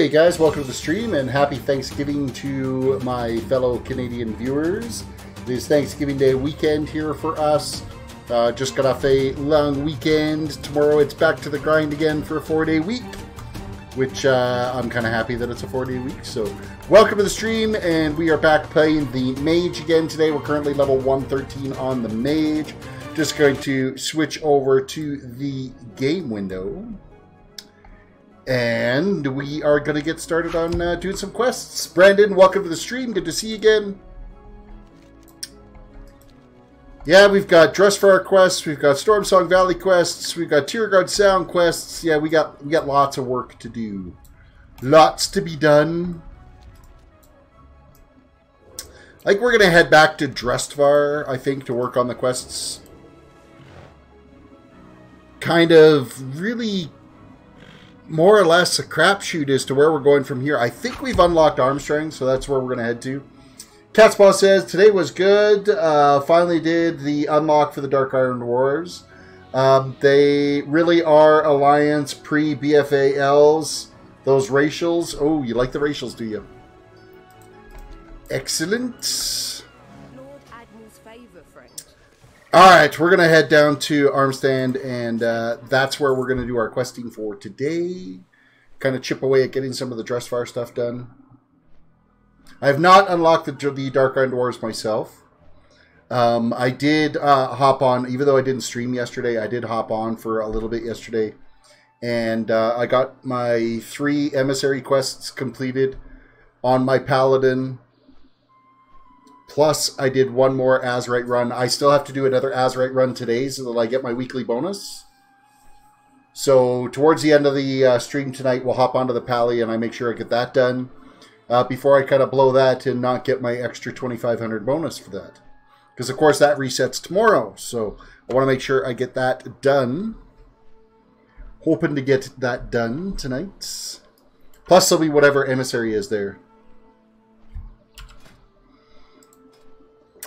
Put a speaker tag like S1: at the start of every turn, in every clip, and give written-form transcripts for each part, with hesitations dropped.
S1: Hey guys, welcome to the stream and happy Thanksgiving to my fellow Canadian viewers. It is Thanksgiving Day weekend here for us. Just got off a long weekend. Tomorrow it's back to the grind again for a 4-day week, which I'm kind of happy that it's a 4-day week. So welcome to the stream, and we are back playing the Mage again today. We're currently level 113 on the Mage. Just going to switch over to the game window. And we are going to get started on doing some quests. Brandon, welcome to the stream. Good to see you again. Yeah, we've got Dressfire quests. We've got Stormsong Valley quests. We've got Tierguard Sound quests. Yeah, we got lots of work to do. Lots to be done. I think we're going to head back to Dressfire, I think, to work on the quests. Kind of really more or less a crapshoot as to where we're going from here. I think we've unlocked Armstrong, so that's where we're going to head to. Catspaw says, today was good. Finally did the unlock for the Dark Iron Dwarves. They really are Alliance pre-BFALs. Those racials. Oh, you like the racials, do you? Excellent. Alright, we're going to head down to Armstand, and that's where we're going to do our questing for today. Kind of chip away at getting some of the Dressfire stuff done. I have not unlocked the Dark Iron Dwarves myself. I did hop on, even though I didn't stream yesterday, I did hop on for a little bit yesterday. And I got my 3 emissary quests completed on my Paladin. Plus, I did one more Azorite run. I still have to do another Azorite run today so that I get my weekly bonus. So, towards the end of the stream tonight, we'll hop onto the Pally and I make sure I get that done. Before I kind of blow that and not get my extra 2,500 bonus for that. Because, of course, that resets tomorrow. So, I want to make sure I get that done. Hoping to get that done tonight. Plus, there'll be whatever emissary is there.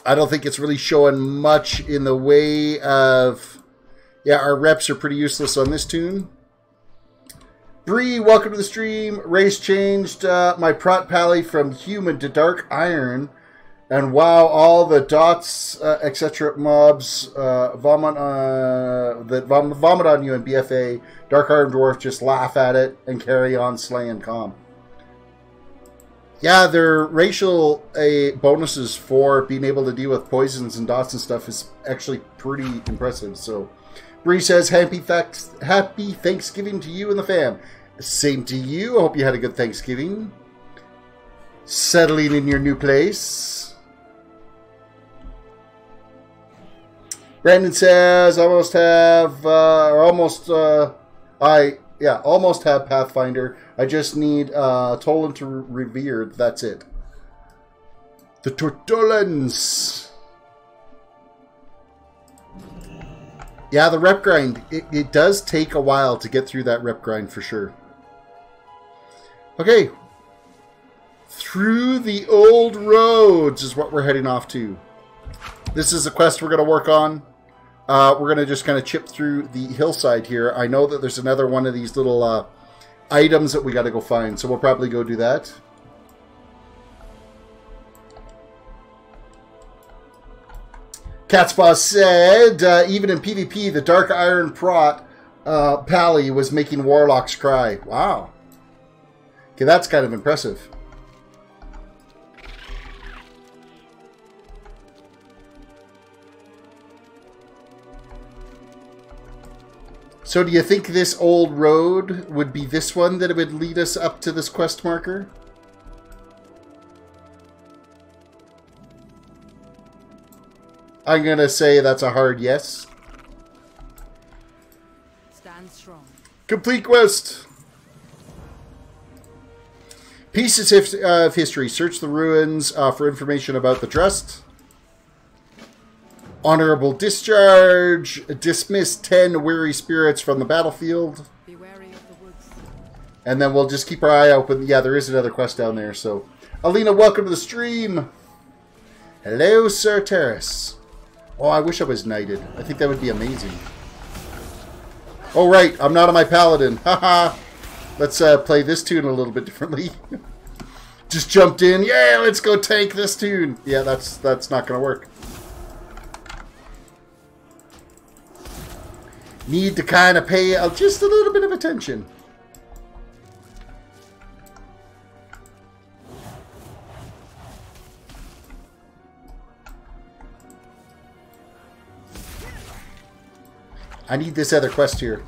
S1: I don't think it's really showing much in the way of... Yeah, our reps are pretty useless on this tune. Bree, welcome to the stream. Race changed my Prot Pally from human to Dark Iron. And wow, all the dots, etc. mobs vomit on you in BFA. Dark Iron Dwarf just laugh at it and carry on slaying calm. Yeah, their racial bonuses for being able to deal with poisons and dots and stuff is actually pretty impressive. So, Bree says, happy Thanksgiving to you and the fam. Same to you. I hope you had a good Thanksgiving. Settling in your new place. Brandon says, almost have Pathfinder. I just need Tolan to Revered. That's it. The Tortolans. Yeah, the rep grind. It does take a while to get through that rep grind for sure. Okay. Through the old roads is what we're heading off to. This is a quest we're going to work on. We're going to just kind of chip through the hillside here. I know that there's another one of these little items that we got to go find, so we'll probably go do that. Catspaw said, even in PvP, the Dark Iron Prot Pally was making Warlocks cry. Wow. Okay, that's kind of impressive. So do you think this old road would be this one that it would lead us up to this quest marker? I'm going to say that's a hard yes.
S2: Stand strong.
S1: Complete quest. Pieces of history. Search the ruins for information about the trust. Honorable discharge. Dismiss 10 weary spirits from the battlefield.
S2: Be wary of the woods.
S1: And then we'll just keep our eye open. Yeah, there is another quest down there. So, Alina, welcome to the stream. Hello, Sir Terris. Oh, I wish I was knighted. I think that would be amazing. Oh, right. I'm not on my Paladin. Haha. Let's play this tune a little bit differently. Just jumped in. Yeah, let's go tank this tune. Yeah, that's not going to work. Need to kind of pay just a little bit of attention. I need this other quest here.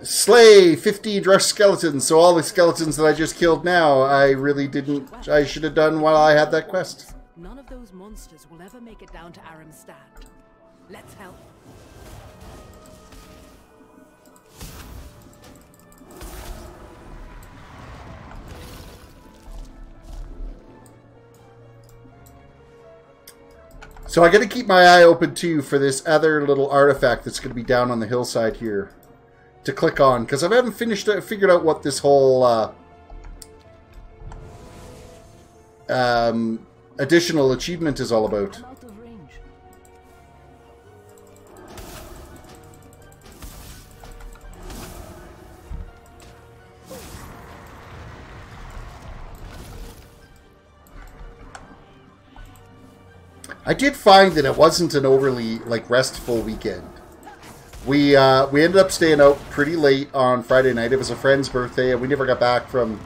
S1: Slay 15 rush skeletons. So all the skeletons that I just killed now, I really didn't. I should have done while I had that quest.
S2: None of those monsters will ever make it down to Aram's stand. Let's help.
S1: So I got to keep my eye open too for this other little artifact that's going to be down on the hillside here to click on, because I haven't figured out what this whole additional achievement is all about.
S2: I'm out of range.
S1: I did find that it wasn't an overly restful weekend. We ended up staying out pretty late on Friday night. It was a friend's birthday, and we never got back from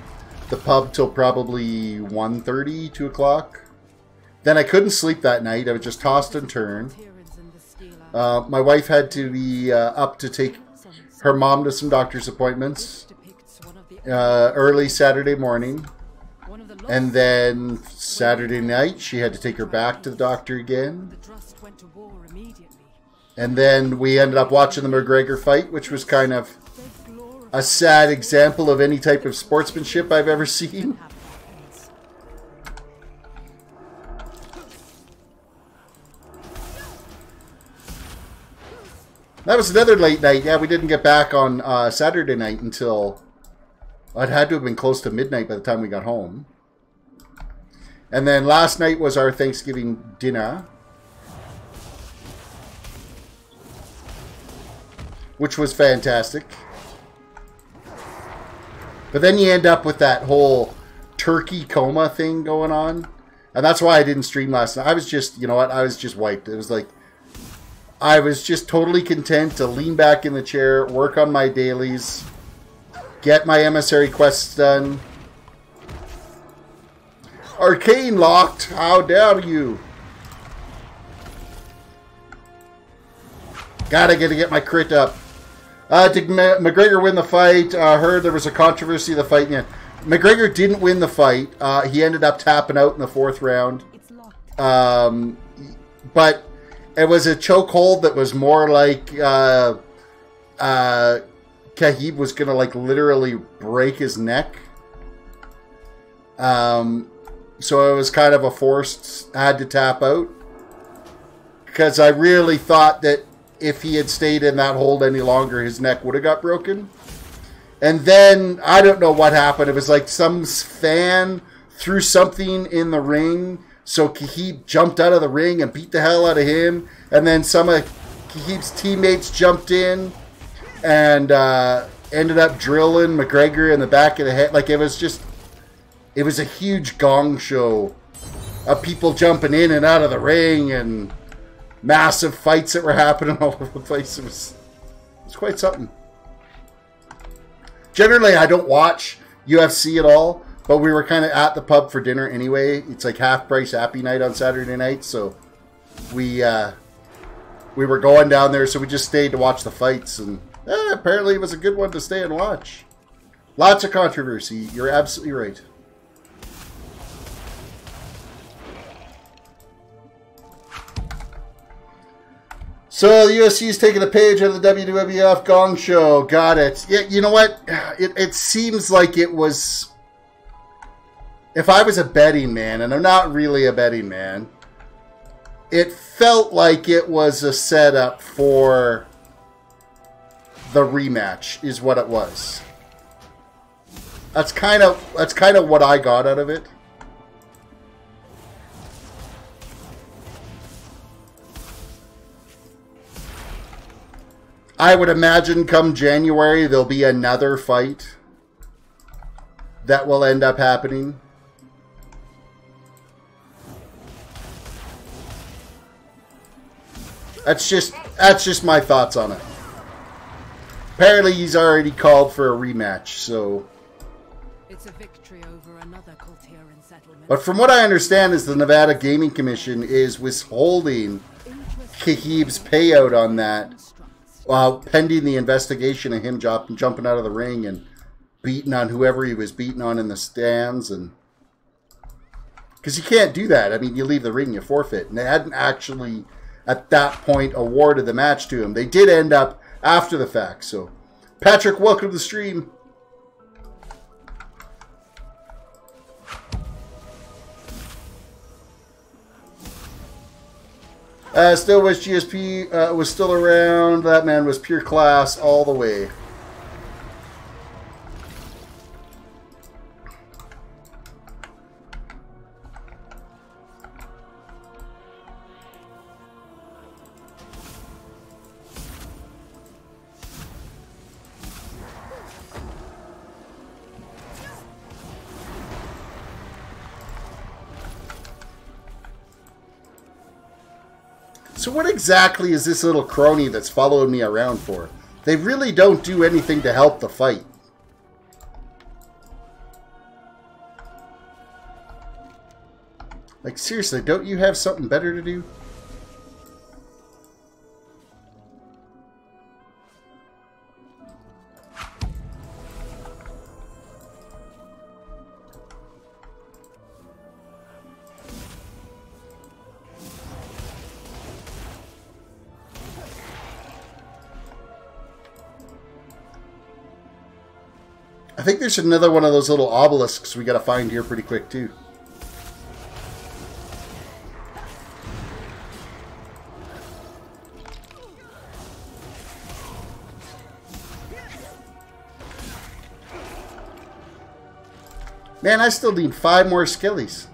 S1: the pub till probably 1:30, 2 o'clock. Then I couldn't sleep that night. I was just tossed and turned. My wife had to be up to take her mom to some doctor's appointments early Saturday morning. And then Saturday night, she had to take her back to the doctor again. And then we ended up watching the McGregor fight, which was kind of a sad example of any type of sportsmanship I've ever seen. That was another late night. Yeah, we didn't get back on Saturday night until... It had to have been close to midnight by the time we got home. And then last night was our Thanksgiving dinner, which was fantastic. But then you end up with that whole turkey coma thing going on. And that's why I didn't stream last night. I was just, you know what, I was just wiped. It was like, I was just totally content to lean back in the chair, work on my dailies, get my emissary quests done. Arcane locked, how dare you? Gotta get my crit up. Did McGregor win the fight? Heard there was a controversy of the fight. Yeah. McGregor didn't win the fight. He ended up tapping out in the 4th round. But it was a chokehold that was more like Kahib was gonna literally break his neck. So it was kind of a forced, had to tap out. Because I really thought that if he had stayed in that hold any longer, his neck would have got broken. And then, I don't know what happened. It was like some fan threw something in the ring. So Kahib jumped out of the ring and beat the hell out of him. And then some of Kahib's teammates jumped in and ended up drilling McGregor in the back of the head. Like, it was just... It was a huge gong show of people jumping in and out of the ring and massive fights that were happening all over the place. It was quite something. Generally, I don't watch UFC at all, but we were kind of at the pub for dinner anyway. It's like half-price happy night on Saturday night, so we were going down there, so we just stayed to watch the fights, and apparently it was a good one to stay and watch. Lots of controversy. You're absolutely right. So the UFC is taking a page out of the WWF Gong Show. Got it. Yeah, you know what? It seems like it was... If I was a betting man, and I'm not really a betting man, it felt like it was a setup for the rematch, is what it was. That's kind of what I got out of it. I would imagine come January there'll be another fight that will end up happening. That's just my thoughts on it. Apparently he's already called for a rematch, so...
S2: It's a victory over another Kultiran settlement.
S1: But from what I understand is the Nevada Gaming Commission is withholding Kahib's payout on that while pending the investigation of him jumping out of the ring and beating on whoever he was beating on in the stands. And because you can't do that. I mean, you leave the ring, you forfeit. And they hadn't actually, at that point, awarded the match to him. They did end up after the fact. So, Patrick, welcome to the stream. Still wish GSP was still around. That man was pure class all the way. So what exactly is this little crony that's following me around for? They really don't do anything to help the fight. Like, seriously, don't you have something better to do? I think there's another one of those little obelisks we gotta find here pretty quick too. Man, I still need 5 more skillies.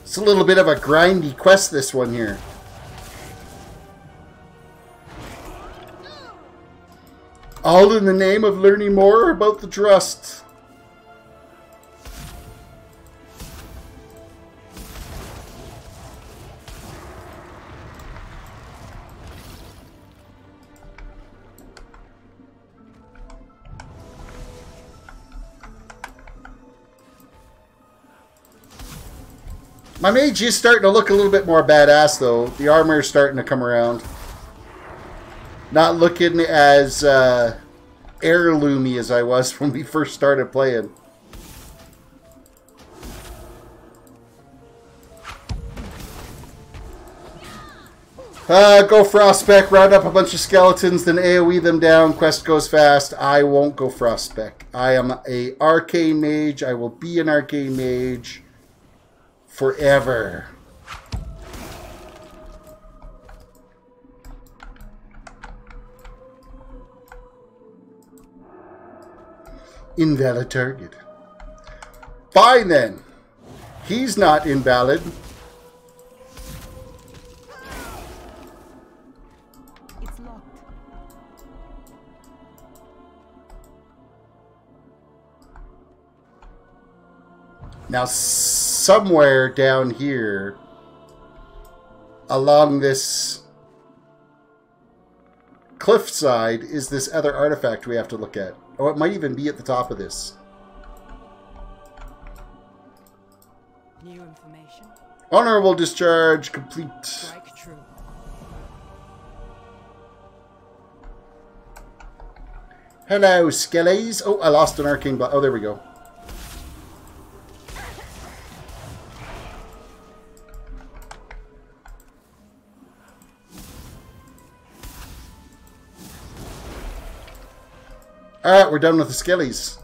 S1: It's a little bit of a grindy quest, this one here. All in the name of learning more about the trust. My mage is starting to look a little bit more badass, though. The armor is starting to come around. Not looking as heirloomy as I was when we first started playing. Go Frostspec, round up a bunch of skeletons, then AoE them down. Quest goes fast. I won't go Frostspec. I am a arcane mage. I will be an arcane mage forever. Invalid target. Fine then. He's not invalid.
S2: It's locked.
S1: Now somewhere down here along this cliffside is this other artifact we have to look at. Oh, it might even be at the top of this.
S2: New information.
S1: Honorable discharge complete.
S2: Strike true.
S1: Hello, skellies. Oh, I lost an arcane block. Oh, there we go. Alright, we're done with the skellies.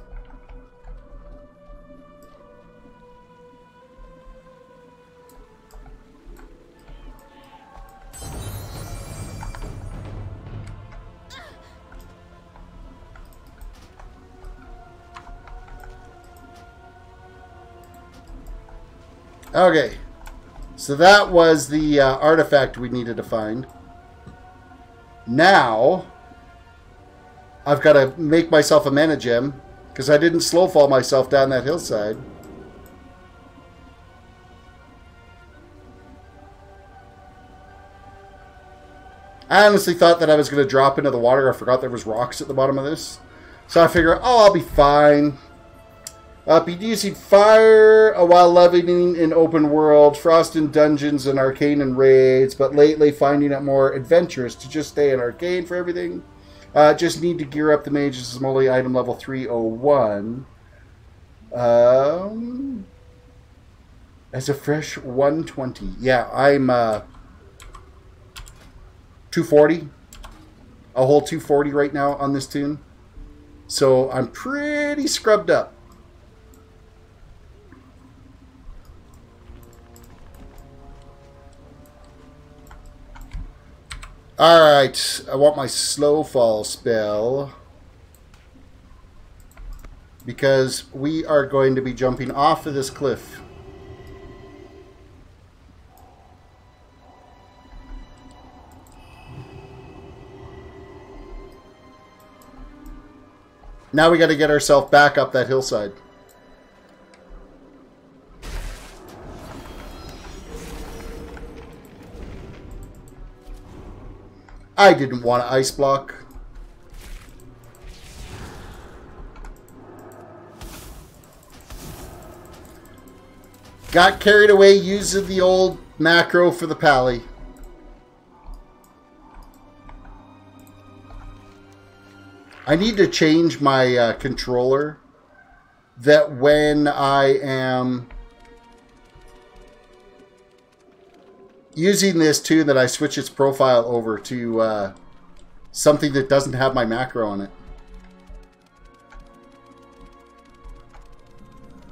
S1: Okay. So that was the artifact we needed to find. Now, I've got to make myself a mana gem, because I didn't slow fall myself down that hillside. I honestly thought that I was going to drop into the water. I forgot there was rocks at the bottom of this. So I figure, oh, I'll be fine. Be using fire while living in open world, frost in dungeons and arcane and raids, but lately finding it more adventurous to just stay in arcane for everything. Just need to gear up the mage. This is only item level 301. As a fresh 120. Yeah, I'm 240. A whole 240 right now on this tune. So I'm pretty scrubbed up. Alright, I want my slow fall spell. Because we are going to be jumping off of this cliff. Now we got to get ourselves back up that hillside. I didn't want to ice block. Got carried away using the old macro for the pally. I need to change my controller that when I am using this tune that I switch its profile over to something that doesn't have my macro on it.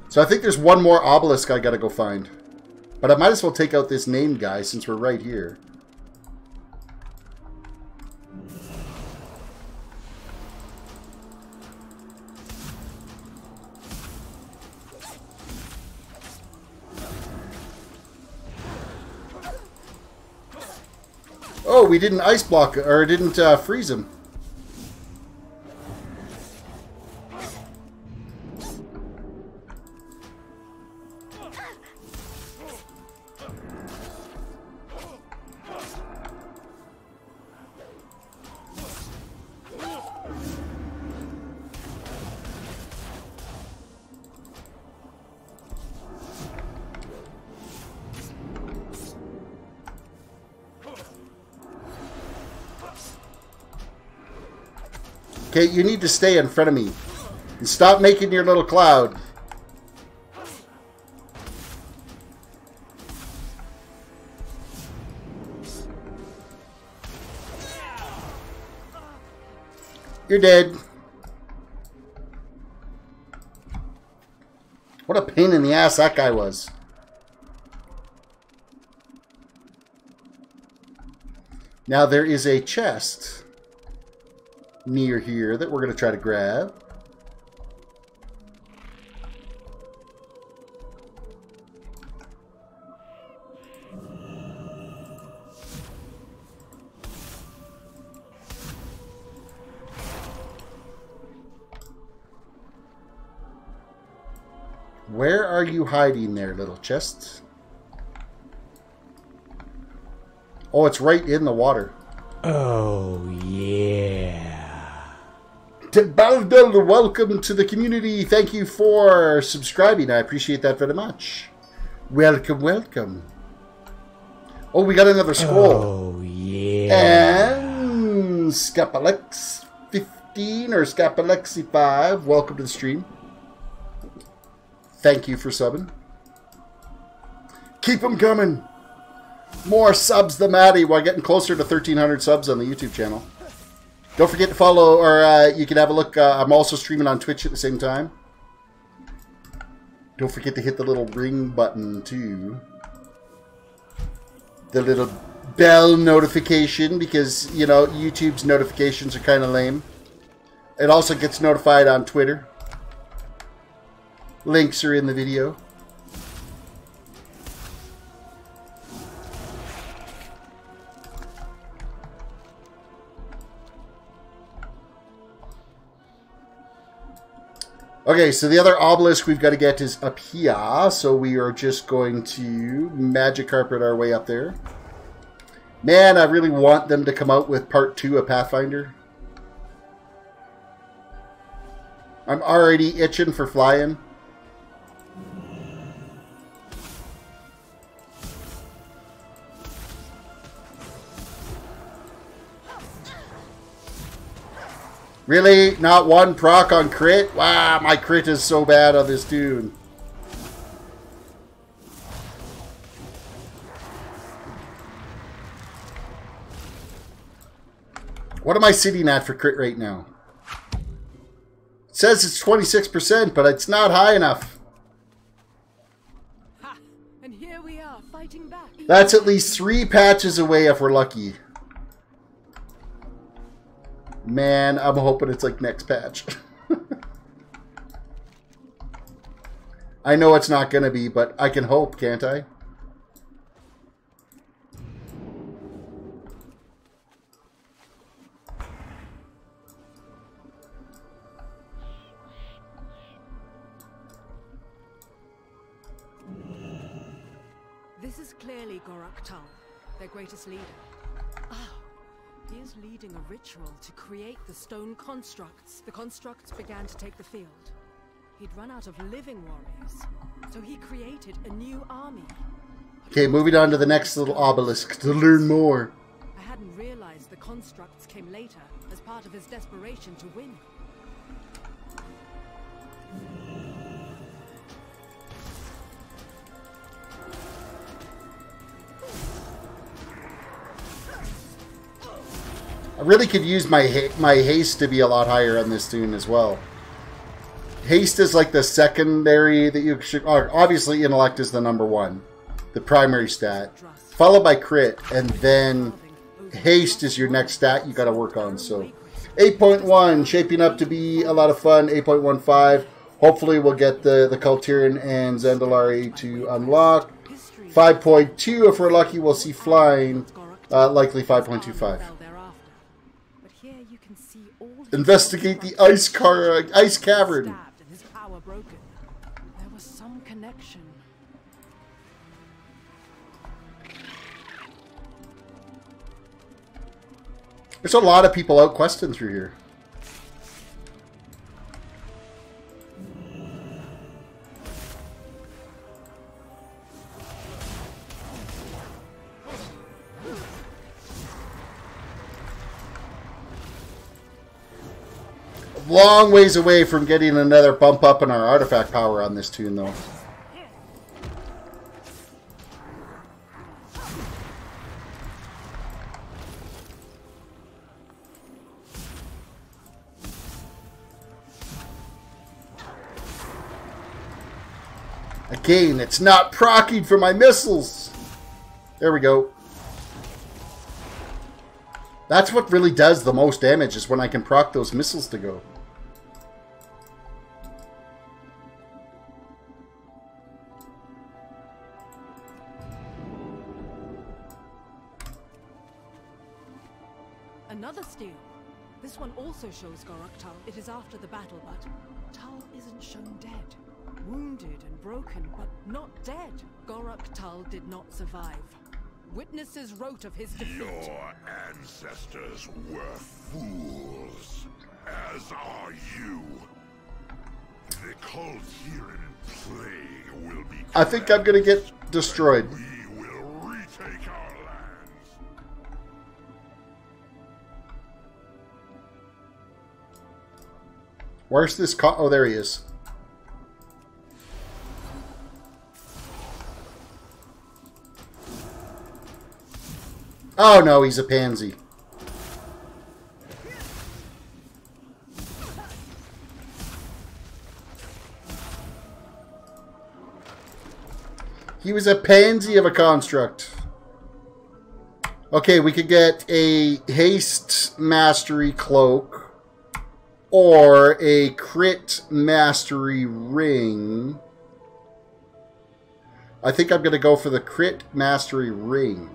S1: So I think there's one more obelisk I gotta go find. But I might as well take out this named guy since we're right here. Oh, we didn't ice block, or didn't freeze him. Okay, you need to stay in front of me. And stop making your little cloud. You're dead. What a pain in the ass that guy was. Now there is a chest near here that we're going to try to grab. Where are you hiding there, little chest? Oh, it's right in the water.
S3: Oh, yeah.
S1: Baldel, welcome to the community. Thank you for subscribing. I appreciate that very much. Welcome, welcome. Oh, we got another scroll.
S3: Oh, yeah.
S1: And Scapalex 15 or Scapalexi 5, welcome to the stream. Thank you for subbing. Keep them coming. More subs than Maddie while getting closer to 1,300 subs on the YouTube channel. Don't forget to follow, or you can have a look. I'm also streaming on Twitch at the same time. Don't forget to hit the little ring button, too. The little bell notification, because, you know, YouTube's notifications are kind of lame. It also gets notified on Twitter. Links are in the video. Okay, so the other obelisk we've got to get is up here. So we are just going to magic carpet our way up there. Man, I really want them to come out with part 2 of Pathfinder. I'm already itching for flying. Really? Not one proc on crit? Wow, my crit is so bad on this dude. What am I sitting at for crit rate now? It says it's 26%, but it's not high enough.
S2: Ha! And here we are, fighting back.
S1: That's at least 3 patches away if we're lucky. Man, I'm hoping it's like next patch. I know it's not going to be, but I can hope, can't I?
S2: This is clearly Gorak-Tal, their greatest leader. Ah, he is leading a ritual to create the stone constructs. The constructs began to take the field. He'd run out of living warriors, so he created a new army.
S1: Okay, moving on to the next little obelisk to learn more.
S2: I hadn't realized the constructs came later as part of his desperation to win.
S1: I really could use my haste to be a lot higher on this tune as well. Haste is like the secondary that you should... Obviously, intellect is the number 1. The primary stat. Followed by crit. And then haste is your next stat you got to work on. So 8.1, shaping up to be a lot of fun. 8.15. Hopefully we'll get the Kultiran and Zandalari to unlock. 5.2, if we're lucky, we'll see flying. Likely 5.25. Investigate the ice cavern.
S2: And his power broken. There was some connection.
S1: There's a lot of people out questing through here. Long ways away from getting another bump up in our artifact power on this tune, though. Again, it's not proccing for my missiles. There we go. That's what really does the most damage, is when I can proc those missiles to go.
S2: Another steal. This one also shows Gorak-Tal. It is after the battle, but Tal isn't shown dead. Wounded and broken, but not dead. Gorak-Tal did not survive. Witnesses wrote of his defeat.
S4: Your ancestors were fools, as are you. The Kultiran plague will be...
S1: I think I'm gonna get destroyed.
S4: We will retake our lands.
S1: Where's this oh, there he is. Oh no, he's a pansy. He was a pansy of a construct. Okay, we could get a haste mastery cloak or a crit mastery ring. I think I'm going to go for the crit mastery ring.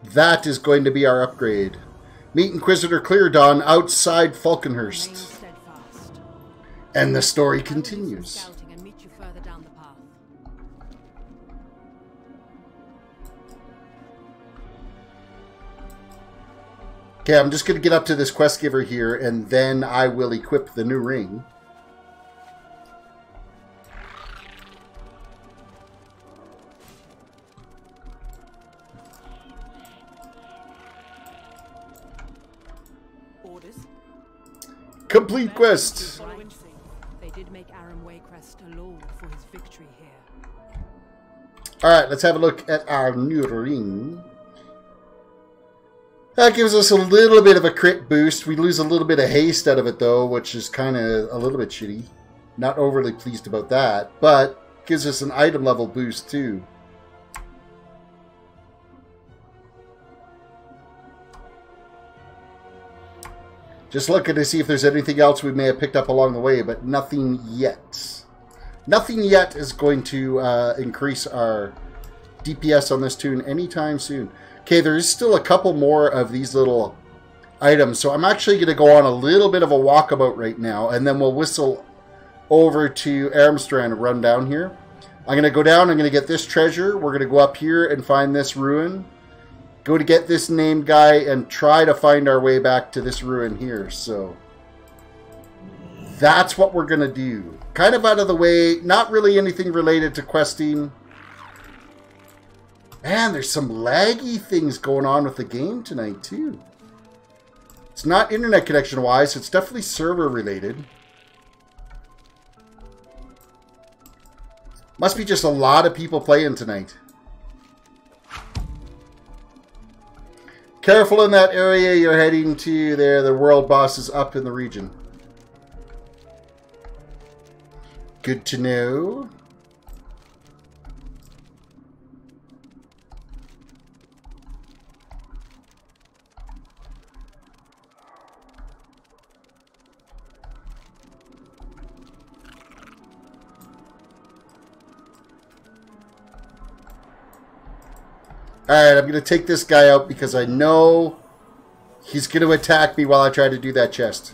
S1: That is going to be our upgrade. Meet Inquisitor Cleardawn outside Falconhurst.
S2: Remain steadfast.
S1: And the story
S2: I'll do some
S1: continues.
S2: scouting and meet you further down the path.
S1: Okay, I'm just going to get up to this quest giver here, and then I will equip the new ring.
S2: Orders.
S1: Complete quest!
S2: They did make Aram Waycrest a law for his victory here.
S1: Alright, let's have a look at our new ring. That gives us a little bit of a crit boost. We lose a little bit of haste out of it, though, which is kind of a little bit shitty. Not overly pleased about that, but gives us an item level boost, too. Just looking to see if there's anything else we may have picked up along the way, but nothing yet. Nothing yet is going to increase our DPS on this tune anytime soon. Okay, there's still a couple more of these little items, so I'm actually going to go on a little bit of a walkabout right now, and then we'll whistle over to Aramstrand and run down here. I'm going to go down, I'm going to get this treasure, we're going to go up here and find this ruin, go to get this named guy, and try to find our way back to this ruin here, so that's what we're going to do. Kind of out of the way, not really anything related to questing. Man, there's some laggy things going on with the game tonight, too. It's not internet connection-wise. It's definitely server-related. Must be just a lot of people playing tonight. Careful in that area you're heading to there. The world boss is up in the region. Good to know. Alright, I'm going to take this guy out because I know he's going to attack me while I try to do that chest.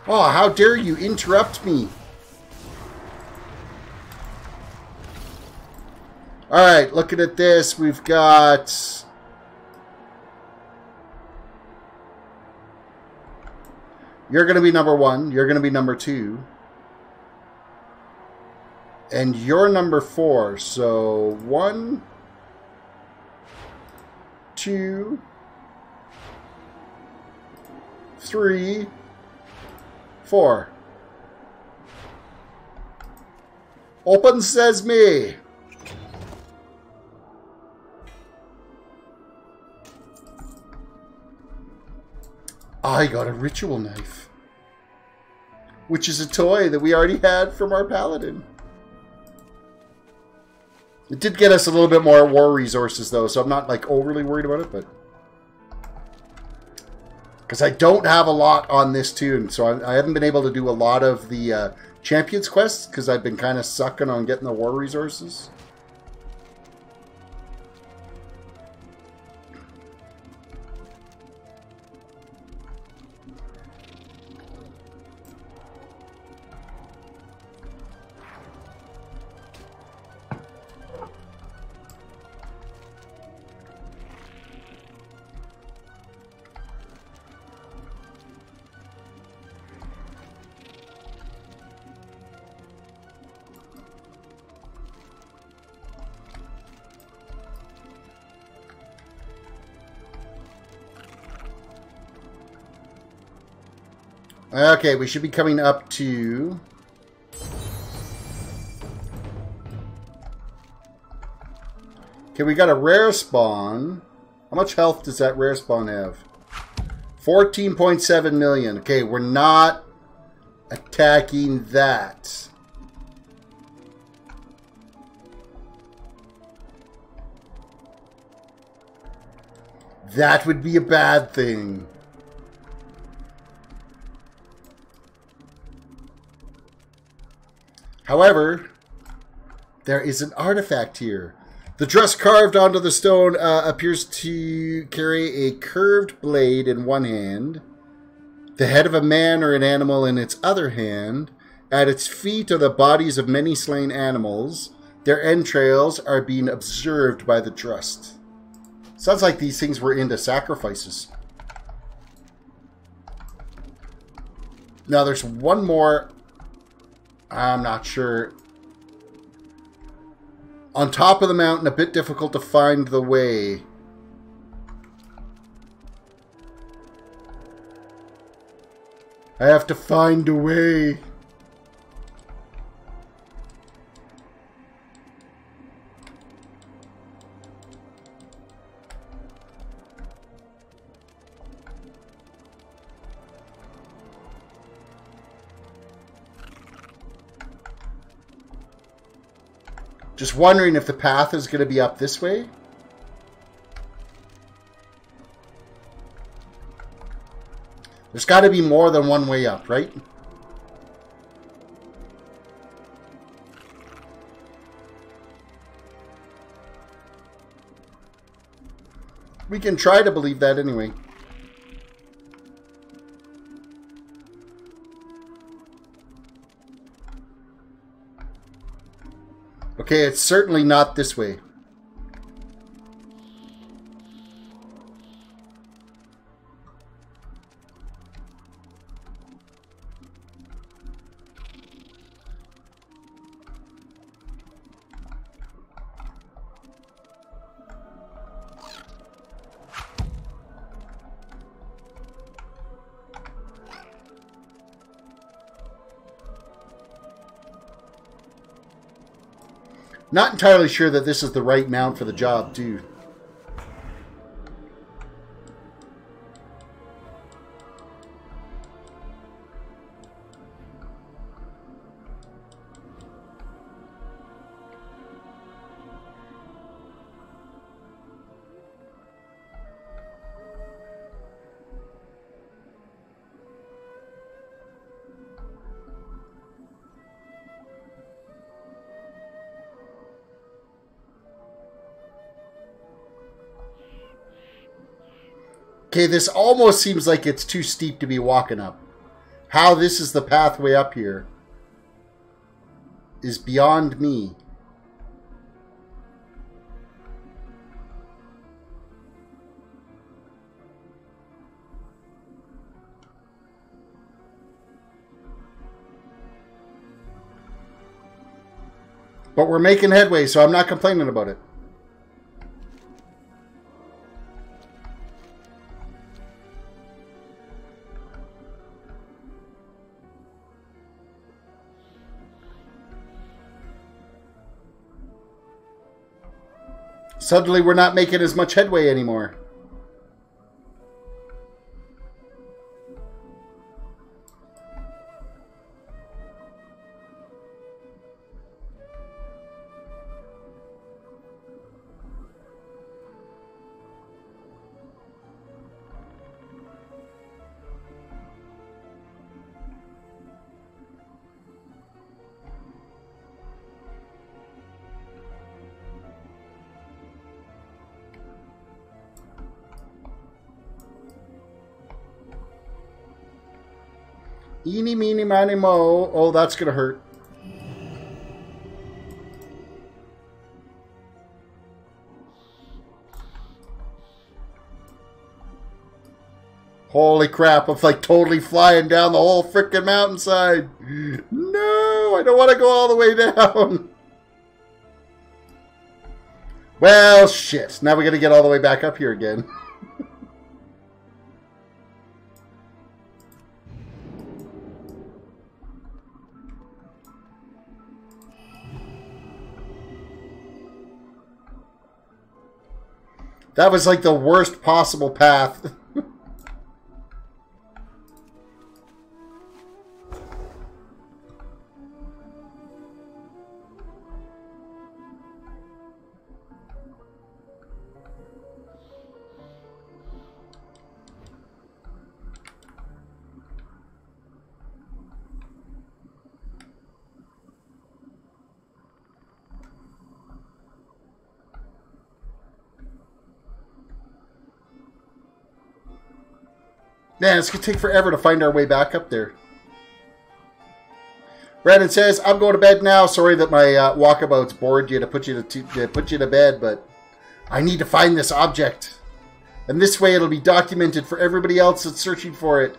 S1: Oh, how dare you interrupt me? Alright, looking at this, we've got... You're going to be number 1. You're going to be number 2. And you're number 4, so 1, 2, 3, 4. Open sesame! I got a ritual knife, which is a toy that we already had from our Paladin. It did get us a little bit more war resources, though, so I'm not, like, overly worried about it, but... Because I don't have a lot on this tune, so I haven't been able to do a lot of the Champions quests, because I've been kind of sucking on getting the war resources. Okay, we should be coming up to... Okay, we got a rare spawn. How much health does that rare spawn have? 14.7 million. Okay, we're not attacking that. That would be a bad thing. However, there is an artifact here. The dress carved onto the stone appears to carry a curved blade in one hand, the head of a man or an animal in its other hand. At its feet are the bodies of many slain animals. Their entrails are being observed by the trust. Sounds like these things were into sacrifices. Now there's one more. I'm not sure. On top of the mountain, a bit difficult to find the way. I have to find a way. Just wondering if the path is going to be up this way. There's got to be more than one way up, right? We can try to believe that anyway. Okay, it's certainly not this way. Not entirely sure that this is the right mount for the job, too. Okay, this almost seems like it's too steep to be walking up. How this is the pathway up here is beyond me. But we're making headway, so I'm not complaining about it. Suddenly we're not making as much headway anymore. Eeny, meeny, miny, mo. Oh, that's going to hurt. Holy crap, I'm like totally flying down the whole frickin' mountainside. No, I don't want to go all the way down. Well, shit. Now we got to get all the way back up here again. That was like the worst possible path. Man, it's going to take forever to find our way back up there. Brandon says, I'm going to bed now. Sorry that my walkabout's bored you to put you to bed, but I need to find this object. And this way it'll be documented for everybody else that's searching for it.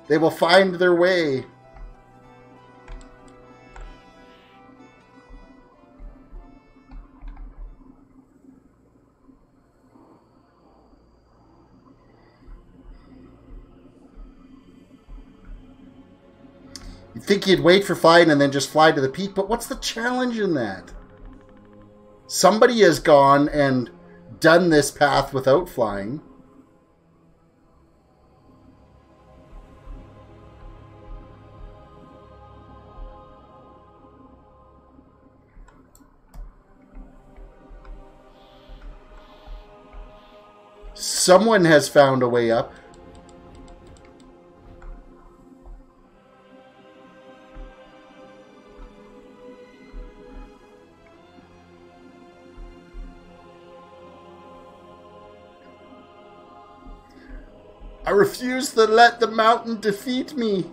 S1: They will find their way. You'd think you'd wait for flying and then just fly to the peak, but what's the challenge in that? Somebody has gone and done this path without flying. Someone has found a way up. I refuse to let the mountain defeat me.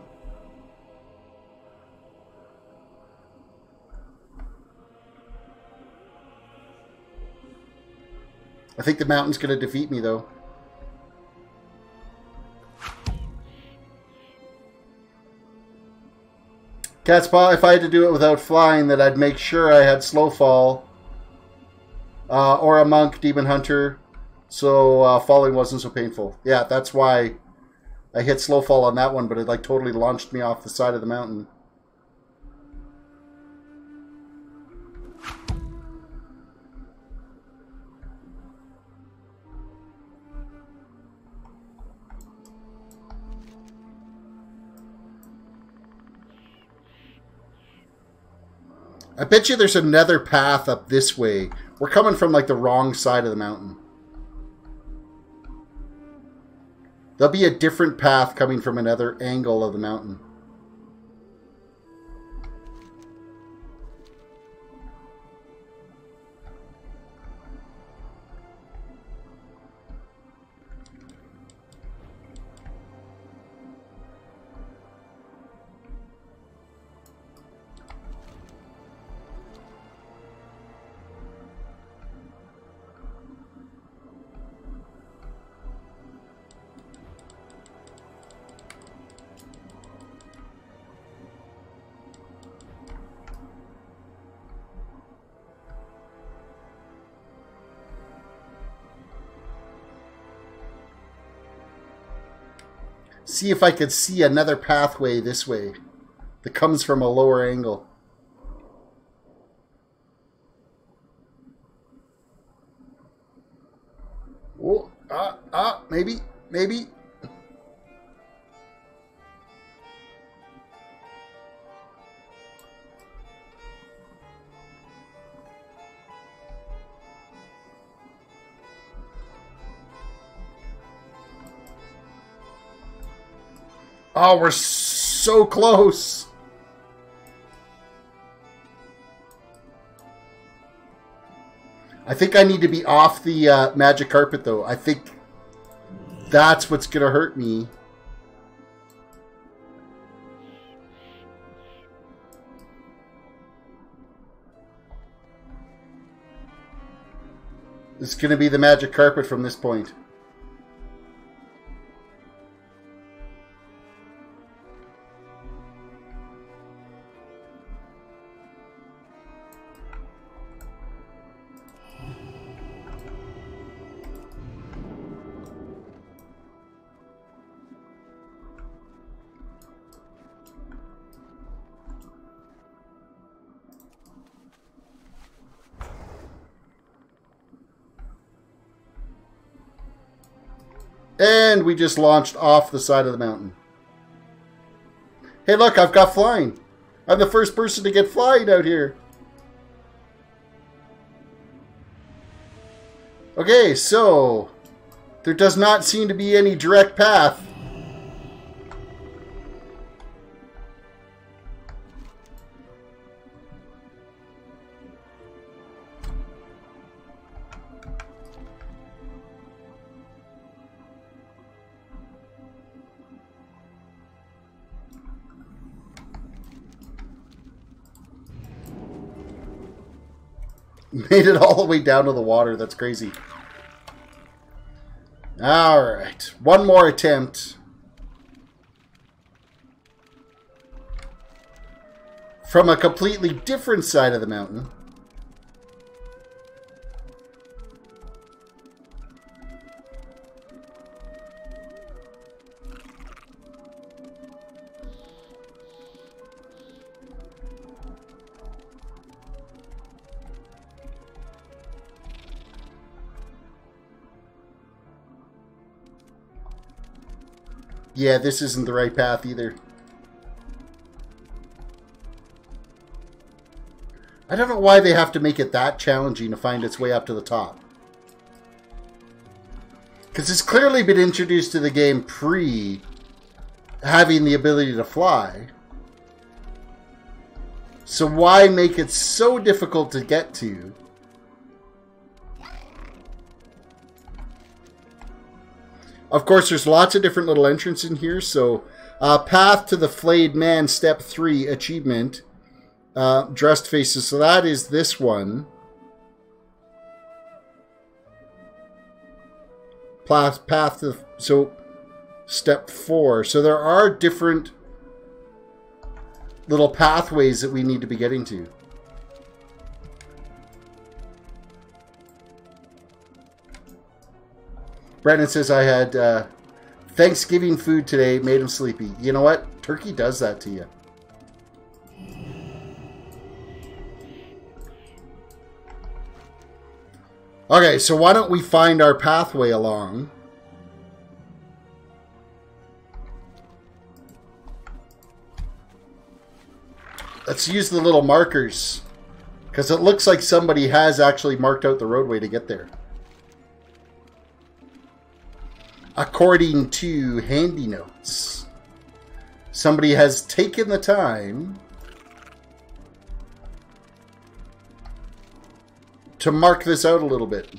S1: I think the mountain's going to defeat me, though. Catspaw, if I had to do it without flying, then I'd make sure I had slow fall. Or a monk, demon hunter. So falling wasn't so painful. Yeah, that's why I hit slow fall on that one, but it like totally launched me off the side of the mountain. I bet you there's another path up this way. We're coming from like the wrong side of the mountain. There'll be a different path coming from another angle of the mountain. See if I could see another pathway this way that comes from a lower angle. Oh, maybe. Oh, we're so close. I think I need to be off the magic carpet, though. I think that's what's going to hurt me. It's going to be the magic carpet from this point. And we just launched off the side of the mountain. Hey, look, I've got flying. I'm the first person to get flying out here. Okay, so there does not seem to be any direct path. Made it all the way down to the water. That's crazy. Alright. One more attempt. From a completely different side of the mountain. Yeah, this isn't the right path either. I don't know why they have to make it that challenging to find its way up to the top. Because it's clearly been introduced to the game pre-having the ability to fly. So why make it so difficult to get to? Of course, there's lots of different little entrances in here. So, Path to the Flayed Man, Step 3, Achievement. Dressed Faces. So that is this one. Path to... So, Step 4. So there are different little pathways that we need to be getting to. Brandon says, I had Thanksgiving food today, made him sleepy. You know what? Turkey does that to you. Okay, so why don't we find our pathway along? Let's use the little markers. Because it looks like somebody has actually marked out the roadway to get there. According to handy notes, somebody has taken the time to mark this out a little bit.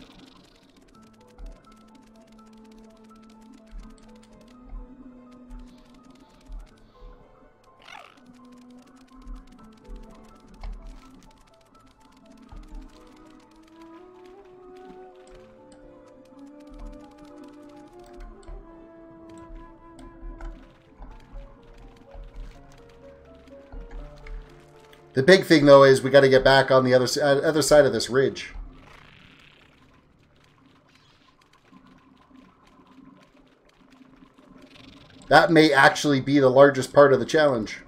S1: The big thing, though, is we got to get back on the other side of this ridge. That may actually be the largest part of the challenge.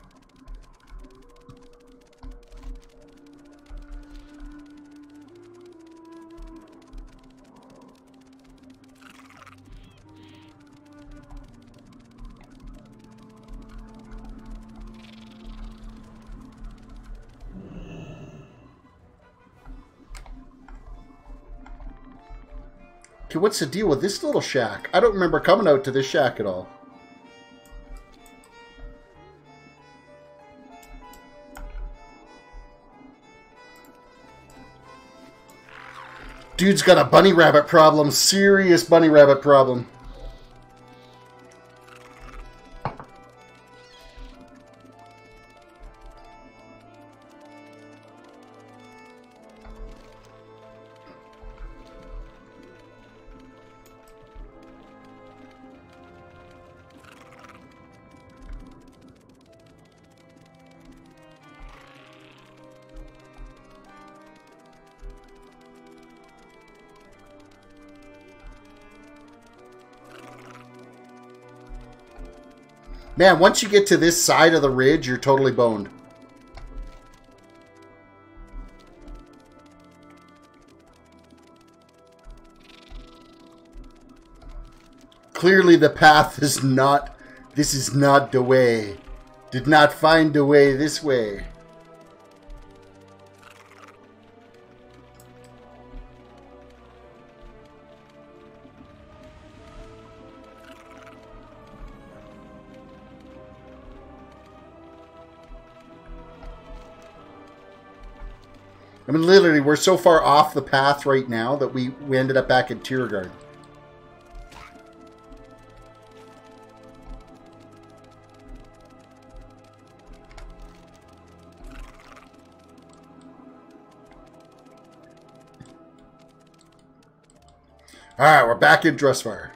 S1: Okay, what's the deal with this little shack? I don't remember coming out to this shack at all. Dude's got a bunny rabbit problem. Serious bunny rabbit problem. Man, once you get to this side of the ridge, you're totally boned. Clearly the path is not... This is not the way. Did not find the way this way. I mean, literally, we're so far off the path right now that we ended up back at Tiergarten. Alright, we're back in Dressfire.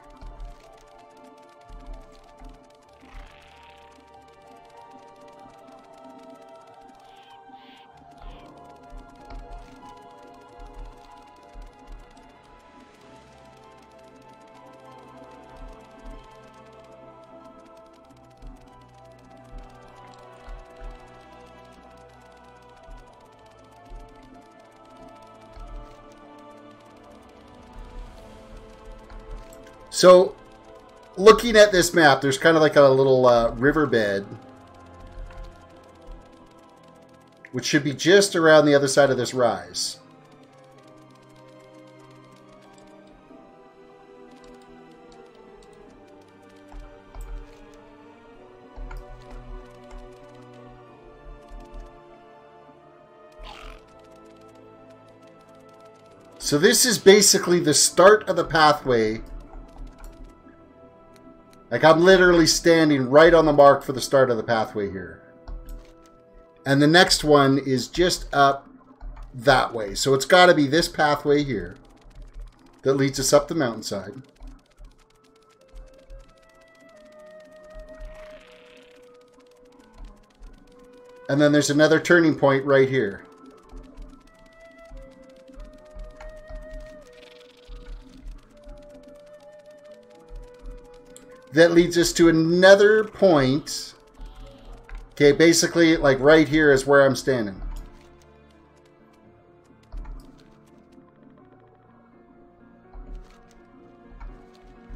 S1: So, looking at this map, there's kind of like a little riverbed, which should be just around the other side of this rise. So this is basically the start of the pathway. Like, I'm literally standing right on the mark for the start of the pathway here. And the next one is just up that way. So it's got to be this pathway here that leads us up the mountainside. And then there's another turning point right here. That leads us to another point. Okay, basically, like right here is where I'm standing.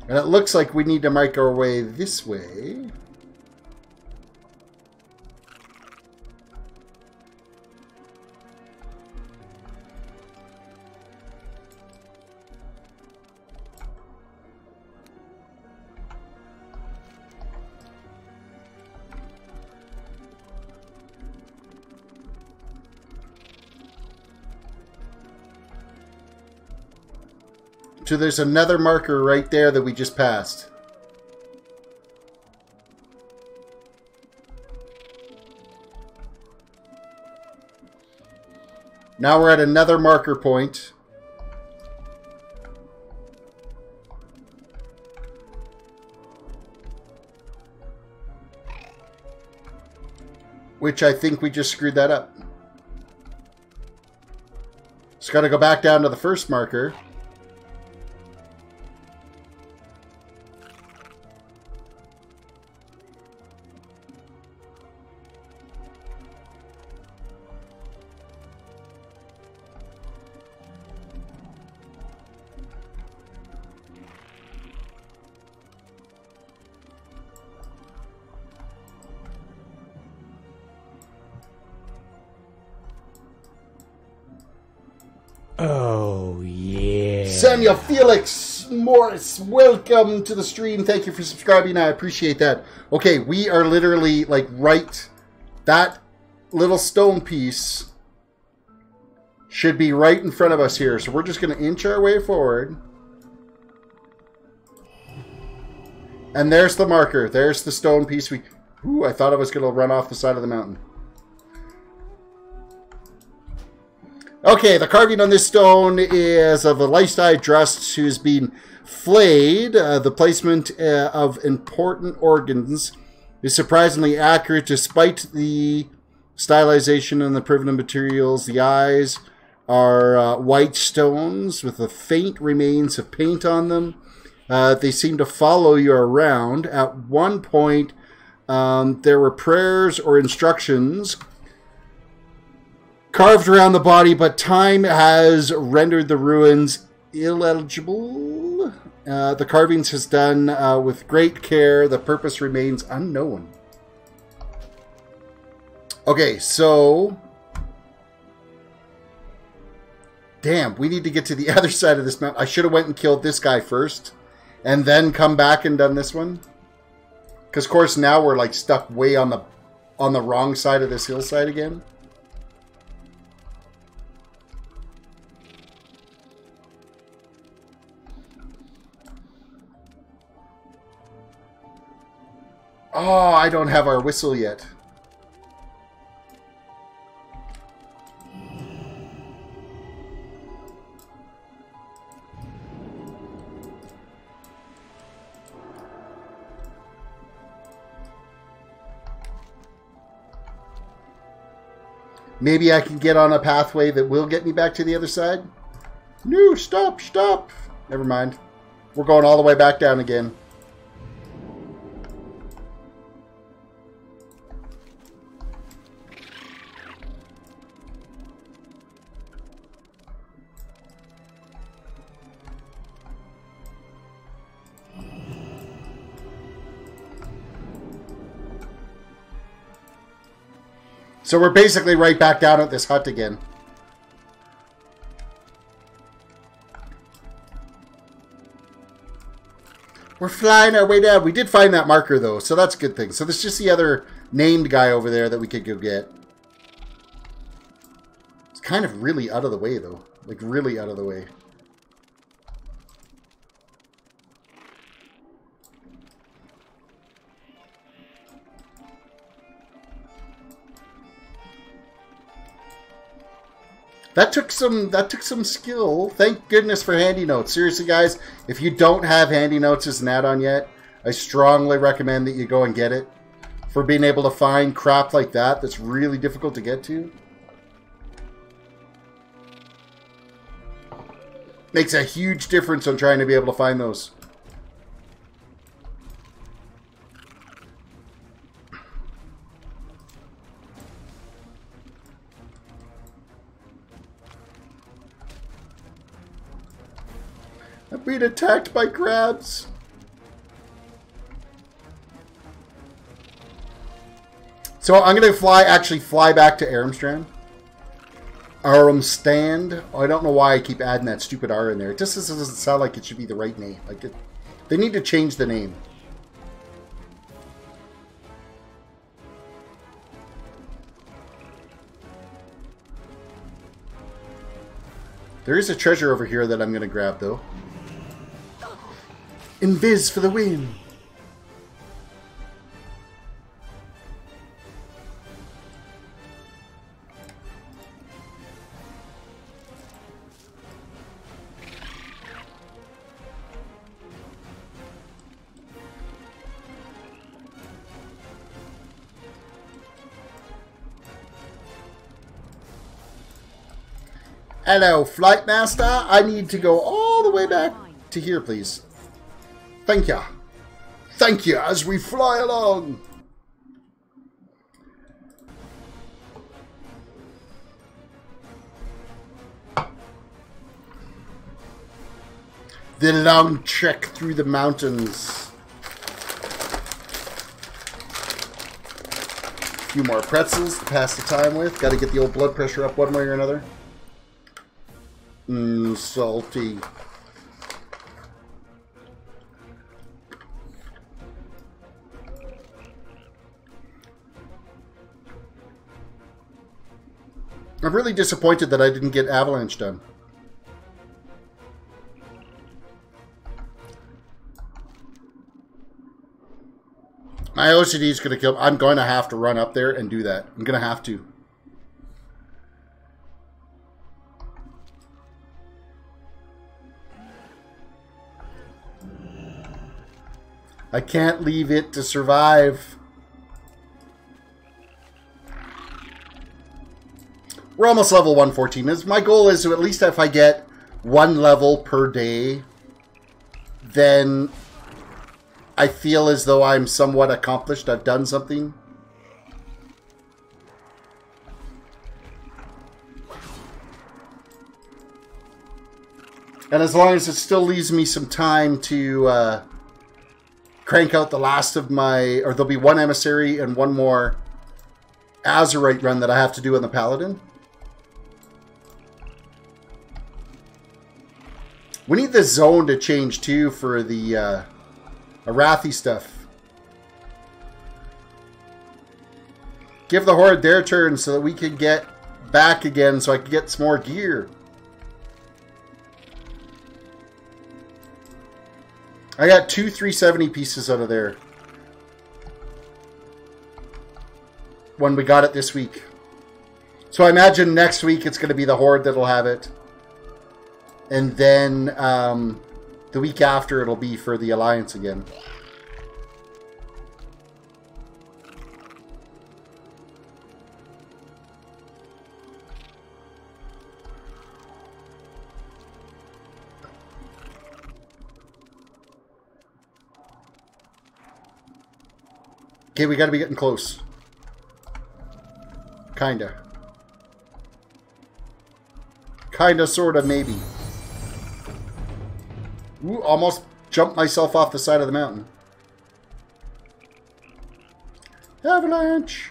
S1: And it looks like we need to make our way this way. So there's another marker right there that we just passed. Now we're at another marker point. Which I think we just screwed that up. Just got to go back down to the first marker.
S3: Oh, yeah.
S1: Samuel Felix Morris, welcome to the stream. Thank you for subscribing. I appreciate that. Okay, we are literally like right. That little stone piece should be right in front of us here. So we're just going to inch our way forward. And there's the marker. There's the stone piece. Ooh, I thought I was going to run off the side of the mountain. Okay, the carving on this stone is of a life-size Drust who's been flayed. The placement of important organs is surprisingly accurate despite the stylization and the primitive materials. The eyes are white stones with the faint remains of paint on them. They seem to follow you around. At one point, there were prayers or instructions carved around the body, but time has rendered the ruins illegible. The carvings is done with great care. The purpose remains unknown. Okay, so... Damn, we need to get to the other side of this mountain. I should have went and killed this guy first, and then come back and done this one. Because, of course, now we're like stuck way on the wrong side of this hillside again. Oh, I don't have our whistle yet. Maybe I can get on a pathway that will get me back to the other side. No, stop, stop. Never mind. We're going all the way back down again. So we're basically right back down at this hut again. We're flying our way down. We did find that marker, though, so that's a good thing. So there's just the other named guy over there that we could go get. It's kind of really out of the way, though. Like, really out of the way. That took some skill. Thank goodness for handy notes. Seriously, guys, if you don't have handy notes as an add-on yet, I strongly recommend that you go and get it. For being able to find crap like that that's really difficult to get to. Makes a huge difference on trying to be able to find those. I'm being attacked by crabs. So I'm going to actually fly back to Armstrand. Armstand. I don't know why I keep adding that stupid R in there. It just doesn't sound like it should be the right name. Like they need to change the name. There is a treasure over here that I'm going to grab, though. Invis for the win! Hello, Flight Master. I need to go all the way back to here, please. Thank you. Thank you as we fly along. The long trek through the mountains. A few more pretzels to pass the time with. Got to get the old blood pressure up one way or another. Salty. I'm really disappointed that I didn't get Avalanche done. My OCD is going to kill. I'm going to have to run up there and do that. I'm going to have to. I can't leave it to survive. We're almost level 114. My goal is to at least if I get one level per day, then I feel as though I'm somewhat accomplished. I've done something. And as long as it still leaves me some time to crank out the last of my... Or there'll be one Emissary and one more Azorite run that I have to do on the Paladin. We need the zone to change too for the Arathi stuff. Give the Horde their turn so that we can get back again so I can get some more gear. I got 2 370 pieces out of there when we got it this week. So I imagine next week it's going to be the Horde that'll have it. And then the week after it'll be for the Alliance again. Okay, we gotta be getting close. Kinda. Kinda, sorta, maybe. Ooh, almost jumped myself off the side of the mountain. Avalanche!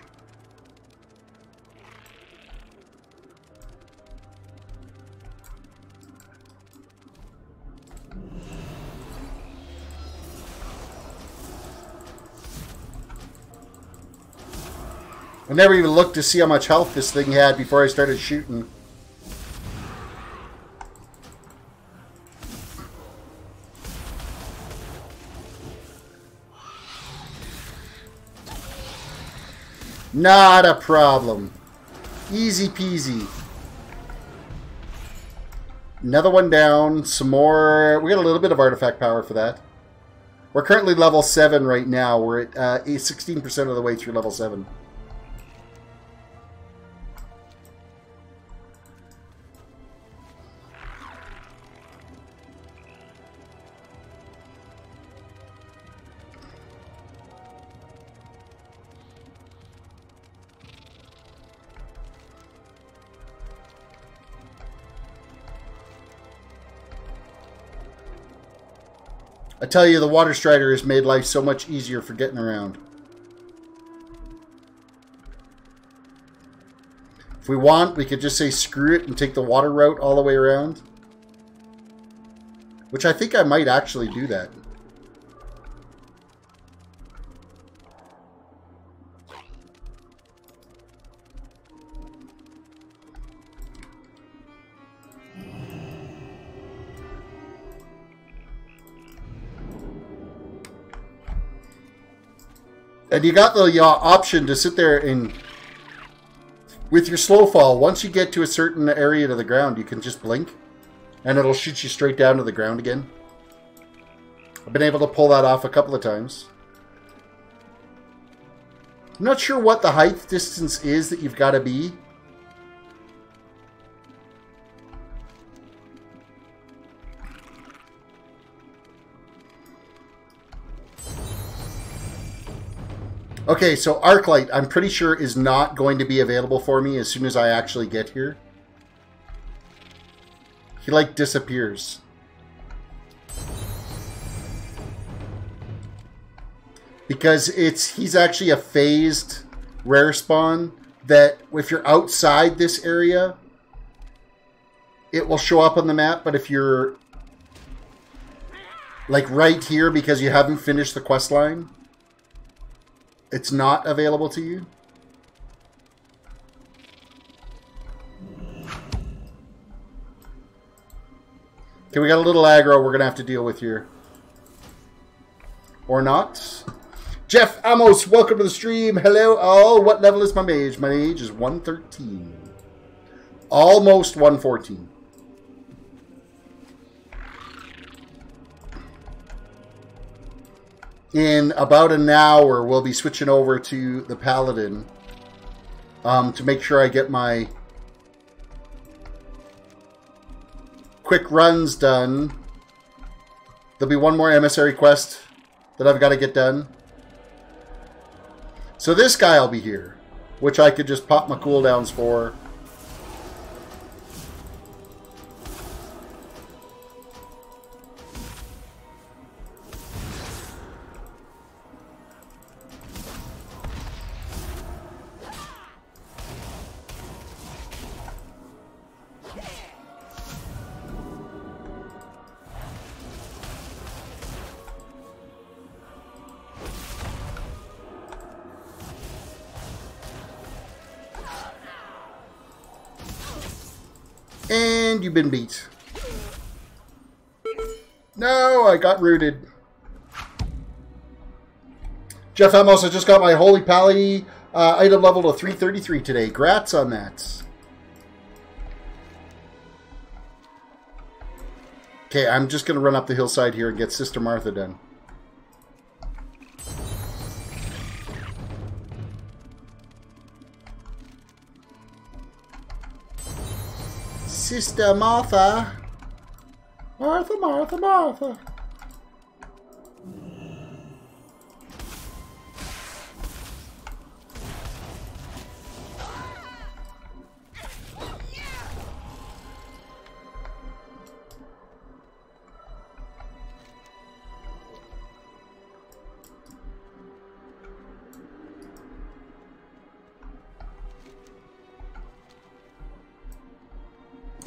S1: I never even looked to see how much health this thing had before I started shooting. Not a problem. Easy peasy. Another one down. Some more. We got a little bit of artifact power for that. We're currently level 7 right now. We're at 16% of the way through level 7. I tell you, the Water Strider has made life so much easier for getting around. If we want, we could just say screw it and take the water route all the way around. Which I think I might actually do that. And you got the option to sit there and, with your slow fall, once you get to a certain area to the ground, you can just blink, and it'll shoot you straight down to the ground again. I've been able to pull that off a couple of times. I'm not sure what the height distance is that you've got to be. Okay, so Arclight, I'm pretty sure, is not going to be available for me as soon as I actually get here. He, like, disappears. Because he's actually a phased rare spawn that if you're outside this area, it will show up on the map, but if you're, like, right here because you haven't finished the quest line, it's not available to you. Okay, we got a little aggro we're going to have to deal with here. Or not. Jeff Amos, welcome to the stream. Hello. Oh, what level is my mage? My mage is 113. Almost 114. In about an hour, we'll be switching over to the Paladin to make sure I get my quick runs done. There'll be one more emissary quest that I've got to get done. So this guy will be here, which I could just pop my cooldowns for. And you've been beat. No, I got rooted. Jeff Amos, I just got my Holy Pally item level to 333 today. Grats on that. Okay, I'm just going to run up the hillside here and get Sister Martha done. Sister Martha. Martha, Martha, Martha.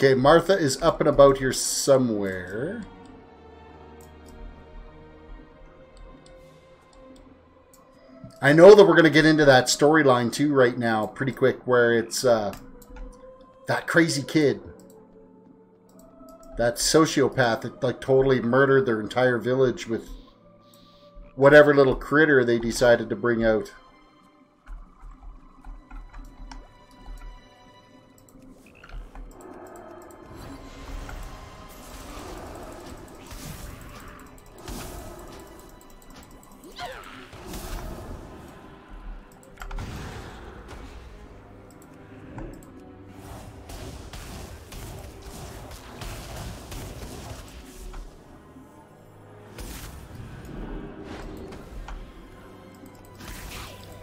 S1: Okay, Martha is up and about here somewhere. I know that we're going to get into that storyline too right now pretty quick, where it's that crazy kid, that sociopath that like totally murdered their entire village with whatever little critter they decided to bring out.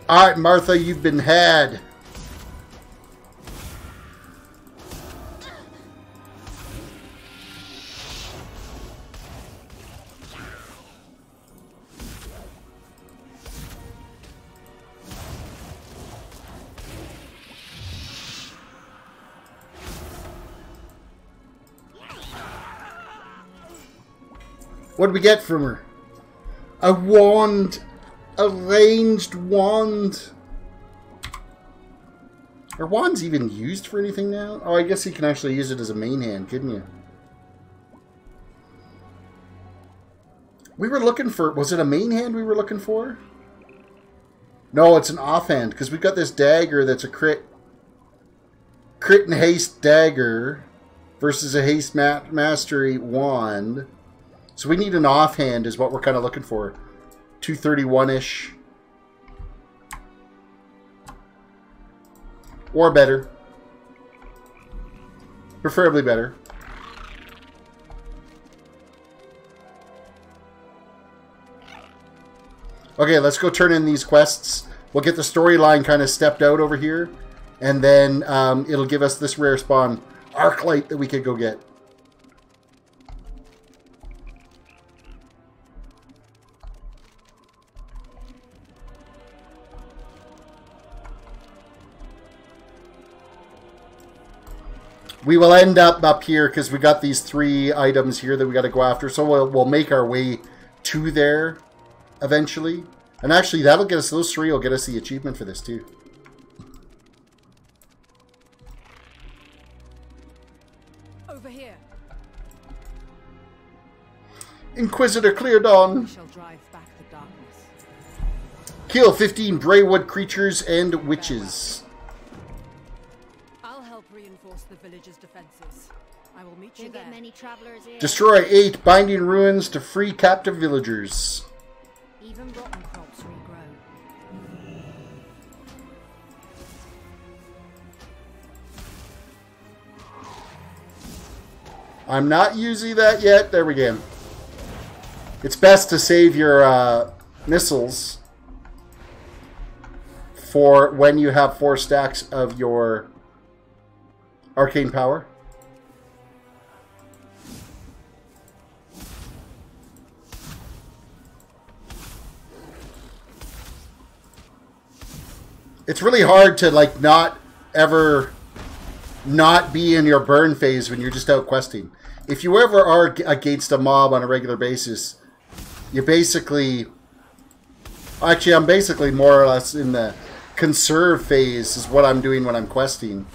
S1: Alright, Martha, you've been had. What did we get from her? A wand. A ranged wand. Are wands even used for anything now? Oh, I guess you can actually use it as a main hand, couldn't you? We were looking for... Was it a main hand we were looking for? No, it's an offhand, because we've got this dagger that's a crit and haste dagger versus a haste mastery wand. So we need an offhand is what we're kind of looking for. 231-ish. Or better. Preferably better. Okay, let's go turn in these quests. We'll get the storyline kind of stepped out over here. And then it'll give us this rare spawn, Arclight, that we could go get. We will end up here because we got these 3 items here that we got to go after. So we'll make our way to there eventually. And actually, that'll get us, those 3 will get us the achievement for this too.
S2: Over here.
S1: Inquisitor cleared on.
S2: We shall drive back the darkness.
S1: Kill 15 Braywood creatures and witches.
S2: I'll help reinforce the village's defenses. I will meet you
S5: Didn't
S2: there.
S5: get many travelers here.
S1: Destroy 8 binding ruins to free captive villagers.
S5: Even rotten crops regrow.
S1: I'm not using that yet. There we go. It's best to save your missiles for when you have 4 stacks of your arcane power. It's really hard to like not ever not be in your burn phase when you're just out questing. If you ever are against a mob on a regular basis, you basically... Actually, I'm basically more or less in the conserve phase is what I'm doing when I'm questing.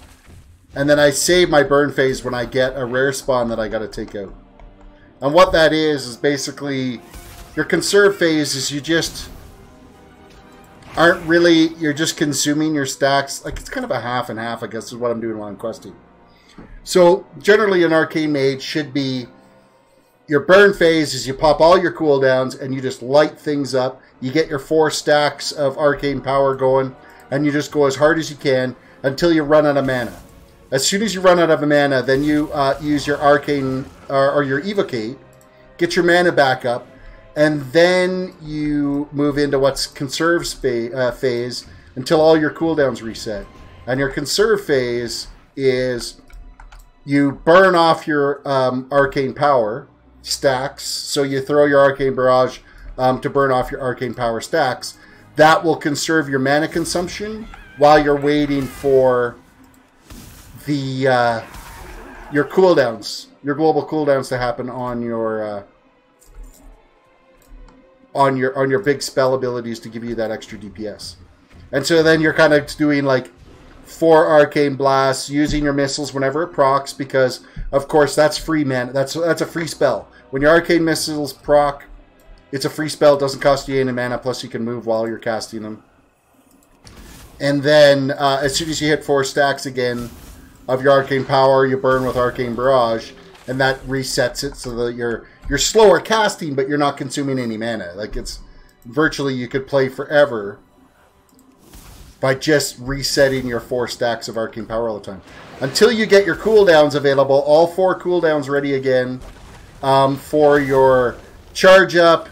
S1: And then I save my burn phase when I get a rare spawn that I got to take out. And what that is basically... Your conserve phase is you just... aren't really... You're just consuming your stacks. Like, it's kind of a half and half, I guess, is what I'm doing while I'm questing. So, generally, an Arcane Mage should be... Your burn phase is you pop all your cooldowns and you just light things up. You get your 4 stacks of arcane power going and you just go as hard as you can until you run out of mana. As soon as you run out of mana, then you use your arcane or your evocate, get your mana back up, and then you move into what's conserve phase until all your cooldowns reset. And your conserve phase is you burn off your arcane power stacks, so you throw your arcane barrage to burn off your arcane power stacks. That will conserve your mana consumption while you're waiting for the your cooldowns, your global cooldowns to happen on your big spell abilities to give you that extra DPS. And so then you're kind of doing like 4 arcane blasts, using your missiles whenever it procs, because of course that's free mana. That's a free spell. When your arcane missiles proc, it's a free spell. It doesn't cost you any mana. Plus you can move while you're casting them. And then as soon as you hit 4 stacks again of your arcane power, you burn with arcane barrage, and that resets it so that you're slower casting, but you're not consuming any mana. Like, it's virtually, you could play forever by just resetting your 4 stacks of arcane power all the time. Until you get your cooldowns available, all 4 cooldowns ready again for your charge up,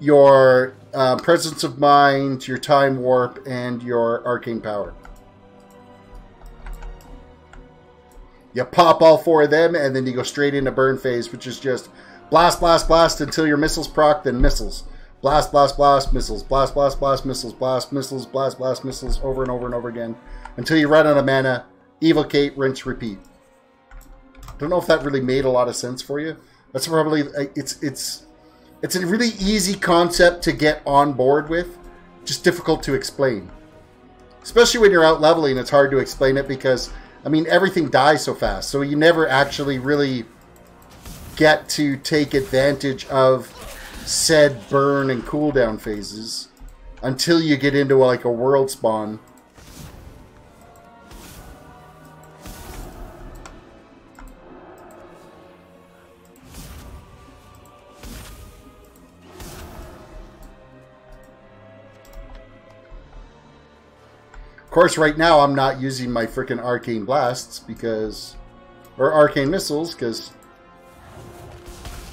S1: your presence of mind, your time warp, and your arcane power. You pop all 4 of them, and then you go straight into burn phase, which is just blast, blast, blast until your missiles proc, then missiles. Blast, blast, blast, missiles. Blast, blast, blast, missiles. Blast, missiles, blast, blast, missiles, over and over and over again. Until you run out of mana. Evocate, rinse, repeat. Don't know if that really made a lot of sense for you. That's probably... It's a really easy concept to get on board with. Just difficult to explain. Especially when you're out leveling, it's hard to explain it because, I mean, everything dies so fast. So you never actually really get to take advantage of said burn and cooldown phases until you get into like a world spawn. Of course, right now I'm not using my freaking arcane blasts because, or arcane missiles, because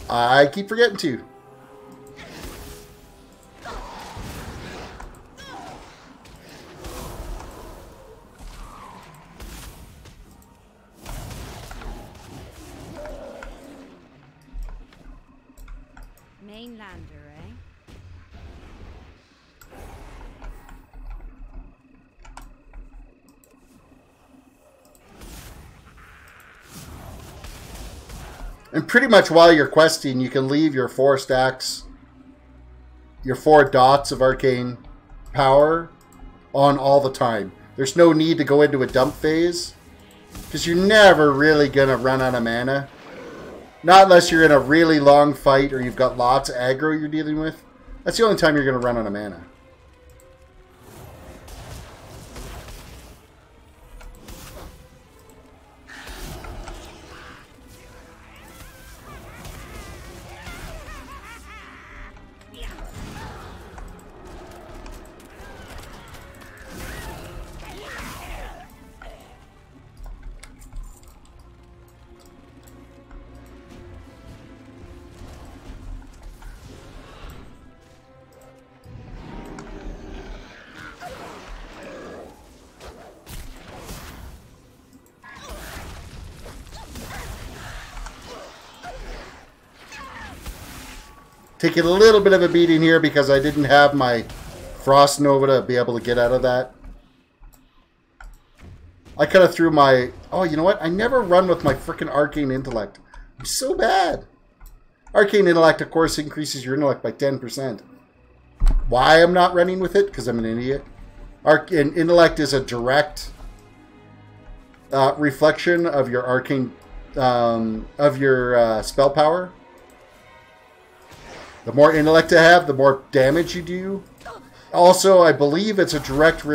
S1: I keep forgetting to.
S5: Mainlander, eh?
S1: And pretty much while you're questing, you can leave your 4 stacks, your 4 dots of arcane power on all the time. There's no need to go into a dump phase because you're never really going to run out of mana. Not unless you're in a really long fight or you've got lots of aggro you're dealing with. That's the only time you're going to run out of mana. Taking a little bit of a beating here because I didn't have my Frost Nova to be able to get out of that. I kind of threw my... Oh, you know what? I never run with my freaking Arcane Intellect. I'm so bad. Arcane Intellect, of course, increases your intellect by 10%. Why I'm not running with it? Because I'm an idiot. Arcane Intellect is a direct reflection of your arcane... of your spell power. The more intellect I have, the more damage you do. Also, I believe it's a direct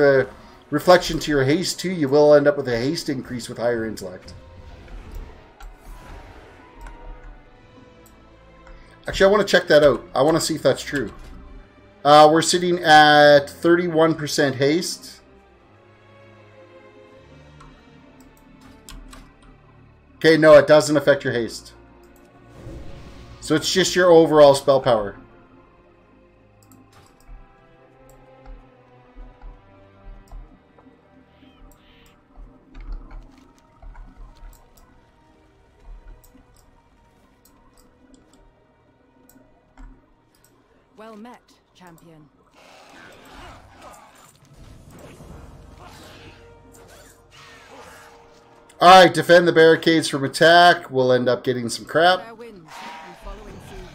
S1: reflection to your haste, too. You will end up with a haste increase with higher intellect. Actually, I want to check that out. I want to see if that's true. We're sitting at 31% haste. Okay, no, it doesn't affect your haste. So it's just your overall spell power.
S2: Well met, champion.
S1: Alright, defend the barricades from attack. We'll end up getting some crap.
S2: Fair winds and following soon.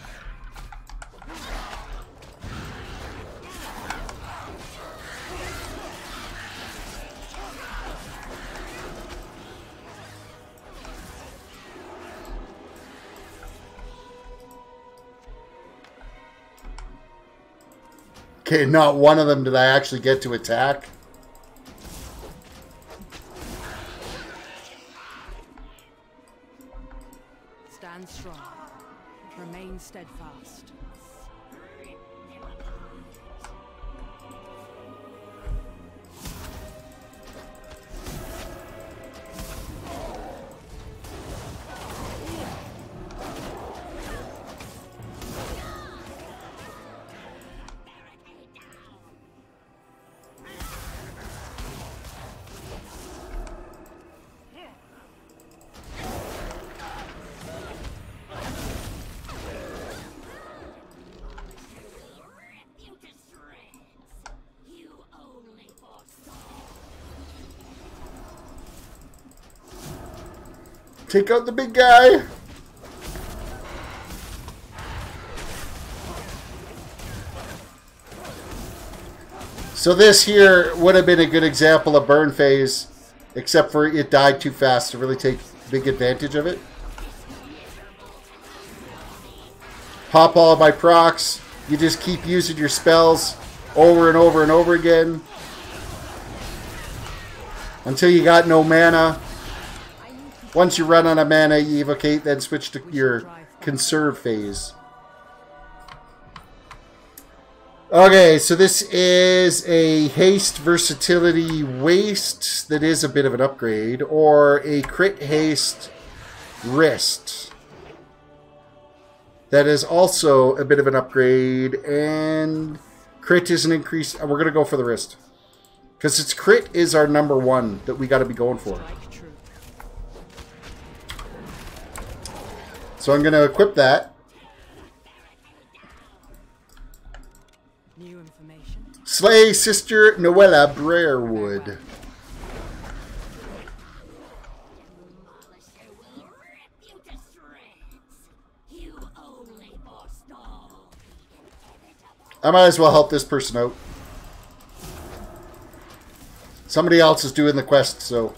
S1: Okay, not one of them did I actually get to attack.
S2: Stand strong. Remain steadfast.
S1: Take out the big guy. So this here would have been a good example of burn phase, except for it died too fast to really take big advantage of it. Pop all by procs. You just keep using your spells over and over and over again until you got no mana. Once you run out of mana, you evocate, then switch to your conserve phase. Okay, so this is a haste versatility waste that is a bit of an upgrade, or a crit haste wrist. That is also a bit of an upgrade, and crit is an increase. We're going to go for the wrist. Because its crit is our number one that we got to be going for. So I'm going to equip that.
S2: New information.
S1: Slay Sister Noella Brerewood. I might as well help this person out. Somebody else is doing the quest, so...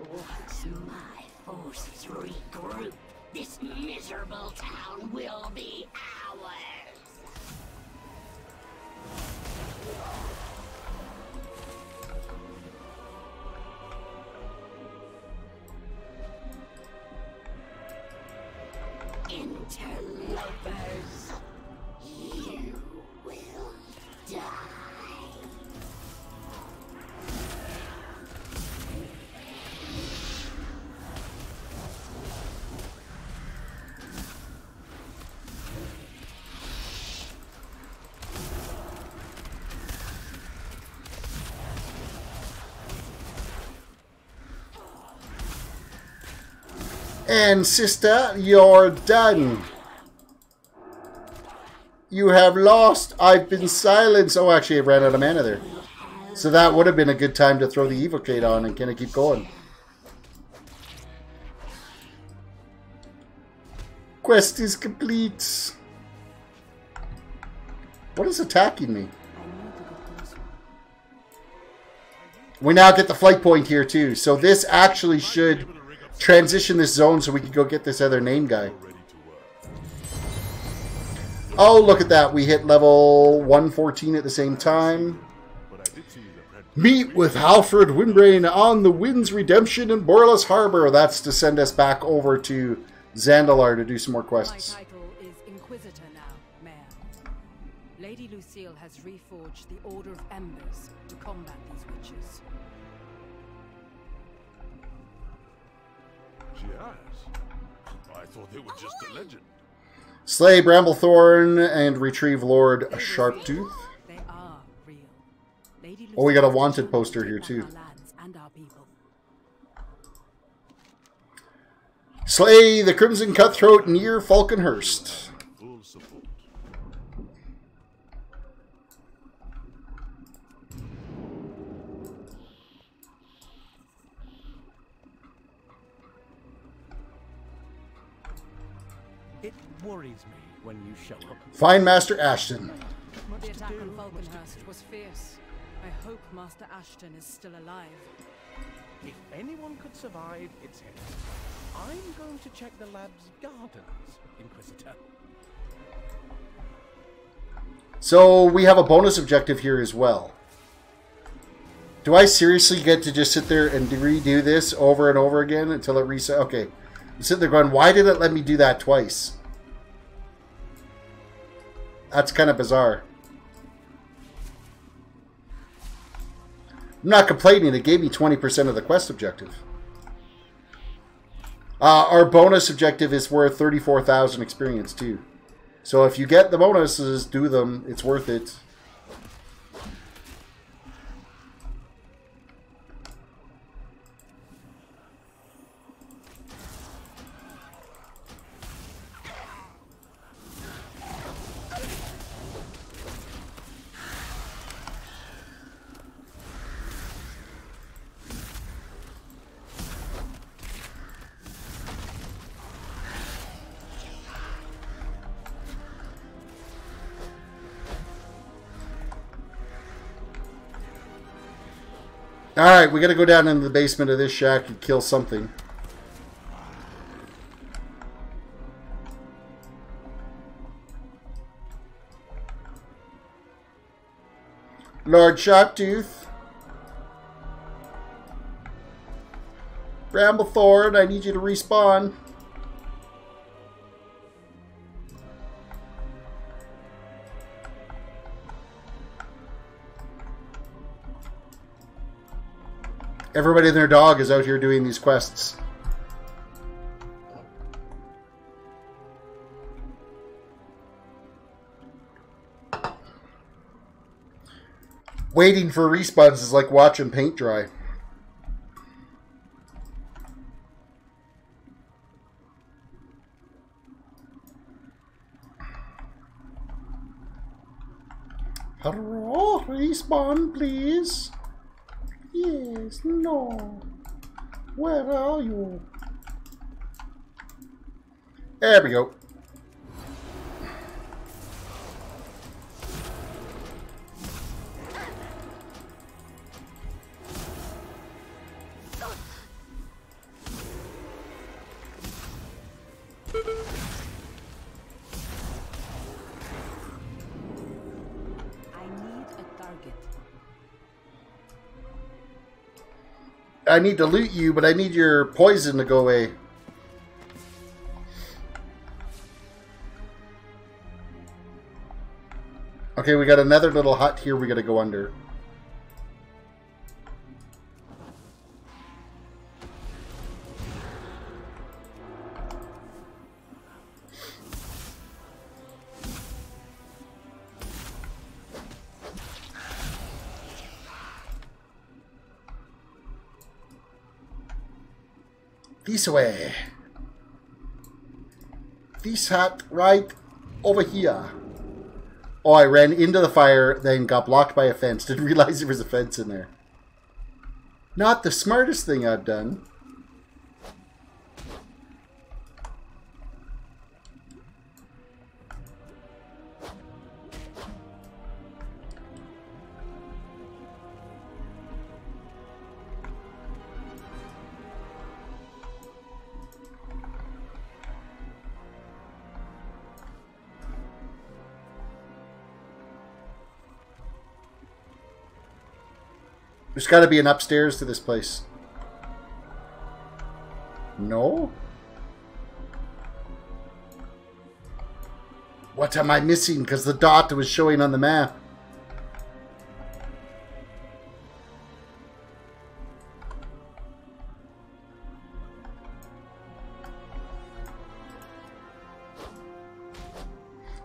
S6: Once my forces regroup, this miserable town will be ours. Interlopers, you will die.
S1: And sister, you're done. You have lost. I've been silenced. Oh, actually, I ran out of mana there. So that would have been a good time to throw the Evocate on and kind of keep going. Quest is complete. What is attacking me? We now get the flight point here too. So this actually should transition this zone so we can go get this other name guy. Oh, look at that. We hit level 114 at the same time. Meet with Halfred Windbrain on the Wind's Redemption in Borlus Harbor. That's to send us back over to Zandalar to do some more quests.
S2: My title is Inquisitor now, Mayor. Lady Lucille has reforged the Order of Embers to combat these witches.
S4: She has. I thought they were just a legend.
S1: Slay Bramblethorn and retrieve Lord Sharptooth.
S2: They are real. Lady
S1: Oh, we got a
S2: Lucille
S1: wanted
S2: has
S1: poster here
S2: taken
S1: too.
S2: our lands and our people.
S1: Slay the Crimson Cutthroat near Falconhurst.
S4: Full support.
S7: It worries me when you show up.
S1: Find Master Ashton.
S2: The attack on Falconhurst was fierce. I hope Master Ashton is still alive.
S7: If anyone could survive, it's him. I'm going to check the lab's gardens, Inquisitor.
S1: So we have a bonus objective here as well. Do I seriously get to just sit there and redo this over and over again until it resets? Okay. I'm sitting there going, why did it let me do that twice? That's kind of bizarre. I'm not complaining. It gave me 20% of the quest objective. Our bonus objective is worth 34,000 experience too. So if you get the bonuses, do them. It's worth it. Alright, we gotta go down into the basement of this shack and kill something. Lord Sharptooth. Bramblethorn, I need you to respawn. Everybody and their dog is out here doing these quests. Waiting for respawns is like watching paint dry. Hello, respawn, please. Yes, no. Where are you? There we go. I need to loot you, but I need your poison to go away. Okay, we got another little hut here we gotta go under. This way. This hut right over here. Oh, I ran into the fire, then got blocked by a fence. Didn't realize there was a fence in there. Not the smartest thing I've done. There's got to be an upstairs to this place. No? What am I missing? Because the dot was showing on the map.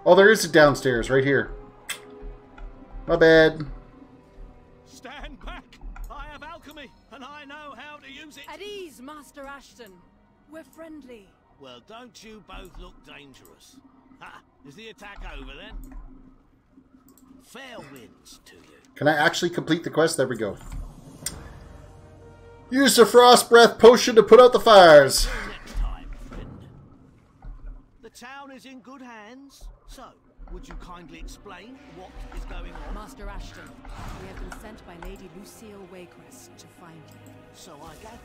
S1: Oh, there is a downstairs right here. My bad.
S7: Stand back! I have alchemy, and I know how to use it.
S2: At ease, Master Ashton. We're friendly.
S8: Well, don't you both look dangerous? Ha! Is the attack over then? Fair winds to you.
S1: Can I actually complete the quest? There we go. Use the frost breath potion to put out the fires.
S8: Next time, friend. The town is in good hands. So, would you kindly explain what is going on?
S2: Master Ashton, we have been sent by Lady Lucille Waycrest to find you.
S8: So I gathered.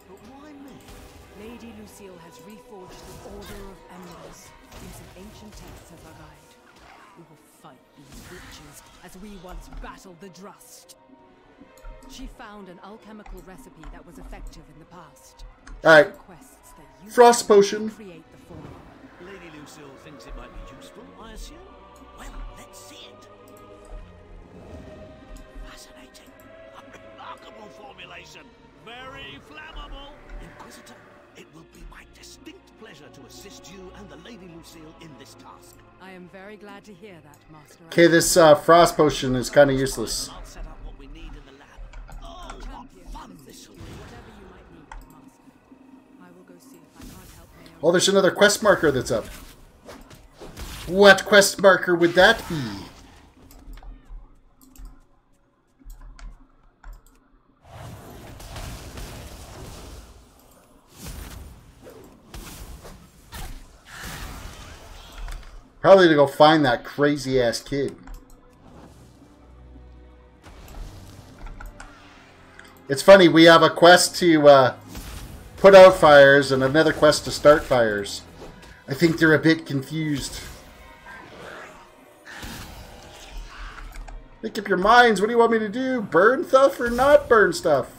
S8: But why me?
S2: Lady Lucille has reforged the Order of Embers using ancient texts as our guide. We will fight these witches as we once battled the Drust. She found an alchemical recipe that was effective in the past.
S1: Alright.
S2: Requests that you
S1: Frost potion.
S2: create the formula.
S8: Lady Lucille thinks it might be useful, I assume? Well, let's see it. Fascinating. A remarkable formulation. Very flammable. Inquisitor, it will be my distinct pleasure to assist you and the Lady Lucille in this task.
S2: I am very glad to hear that, Master.
S1: Okay, this frost potion is kind of useless.
S8: I'll set up what we need in the lab. Oh, what fun this will be.
S2: Whatever you might need, Master. I will go see if I can't help Mayor.
S1: Oh, there's another quest marker that's up. What quest marker would that be? Probably to go find that crazy ass kid. It's funny, we have a quest to put out fires and another quest to start fires. I think they're a bit confused. Make up your minds. What do you want me to do? Burn stuff or not burn stuff?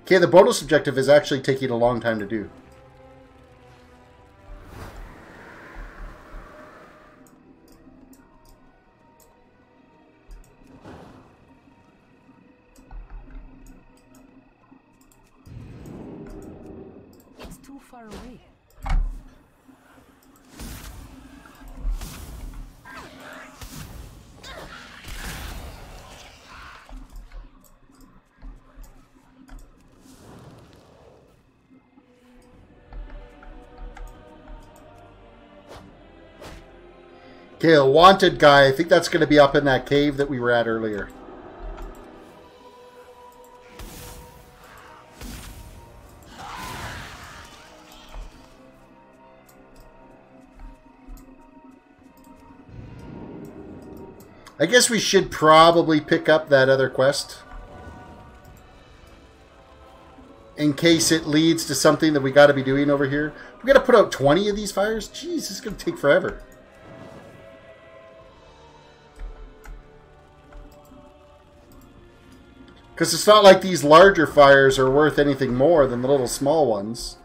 S1: Okay, the bonus objective is actually taking a long time to do.
S2: It's too far away.
S1: Okay, a wanted guy. I think that's going to be up in that cave that we were at earlier. I guess we should probably pick up that other quest. In case it leads to something that we got to be doing over here. We got to put out 20 of these fires? Jeez, this is going to take forever. Because it's not like these larger fires are worth anything more than the little small ones.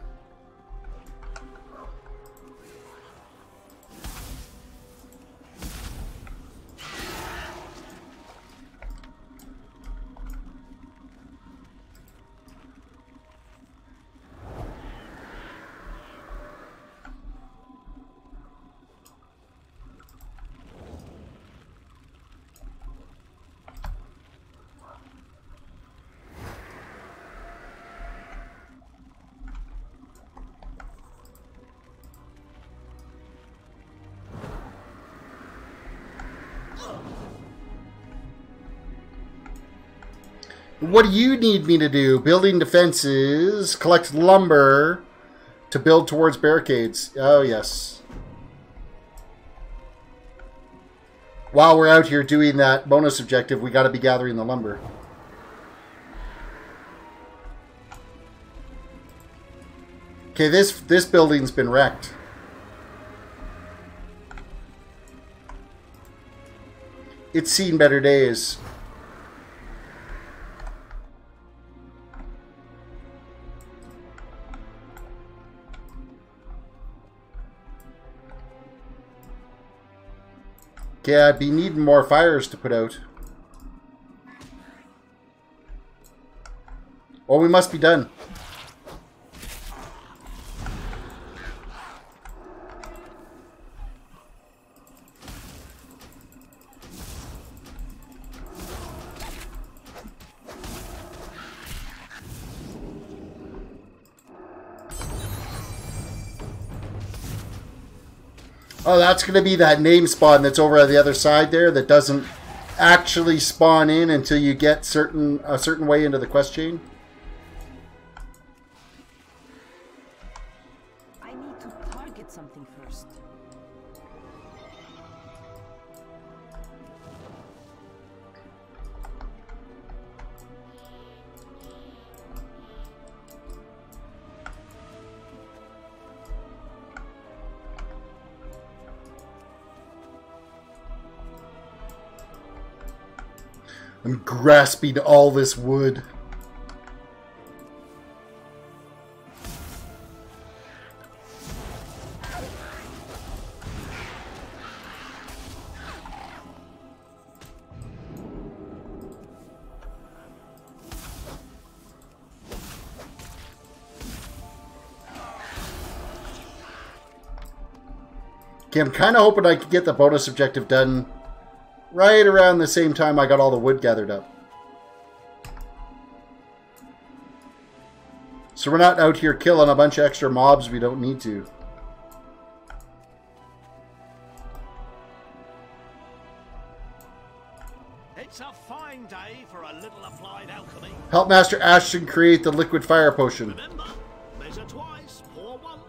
S1: What do you need me to do? Building defenses, collect lumber to build towards barricades. Oh, yes. While we're out here doing that bonus objective, we got to be gathering the lumber. Okay, this building's been wrecked. It's seen better days. Okay, I'd be needing more fires to put out. Oh, we must be done. Oh, that's going to be that name spawn that's over on the other side there that doesn't actually spawn in until you get a certain way into the quest chain.
S2: I need to target something first.
S1: I'm grasping all this wood. Okay, I'm kind of hoping I could get the bonus objective done right around the same time I got all the wood gathered up. So we're not out here killing a bunch of extra mobs we don't need to.
S8: It's a fine day for a little applied alchemy.
S1: Help Master Ashton create the liquid fire potion.
S8: Remember, measure twice, pour once.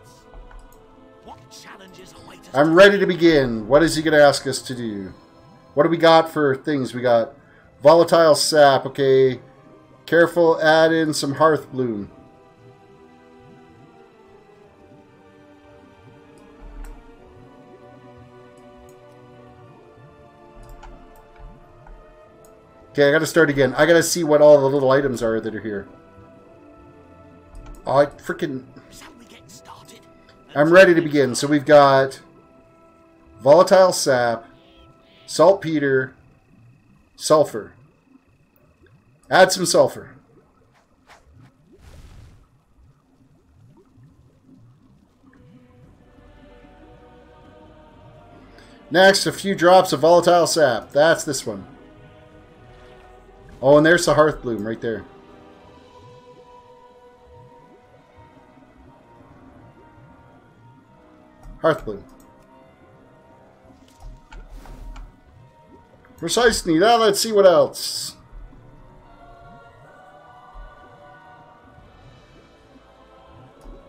S8: What challenges await us?
S1: I'm ready to begin. What is he going to ask us to do? What do we got for things? We got volatile sap. Okay. Careful, add in some hearth bloom. Okay, I got to start again. I got to see what all the little items are that are here. Oh, I freaking... I'm ready to begin. So we've got volatile sap, saltpeter, sulfur. Add some sulfur. Next, a few drops of volatile sap. That's this one. Oh, and there's the hearth bloom right there. Hearth bloom. Precisely. Now let's see what else.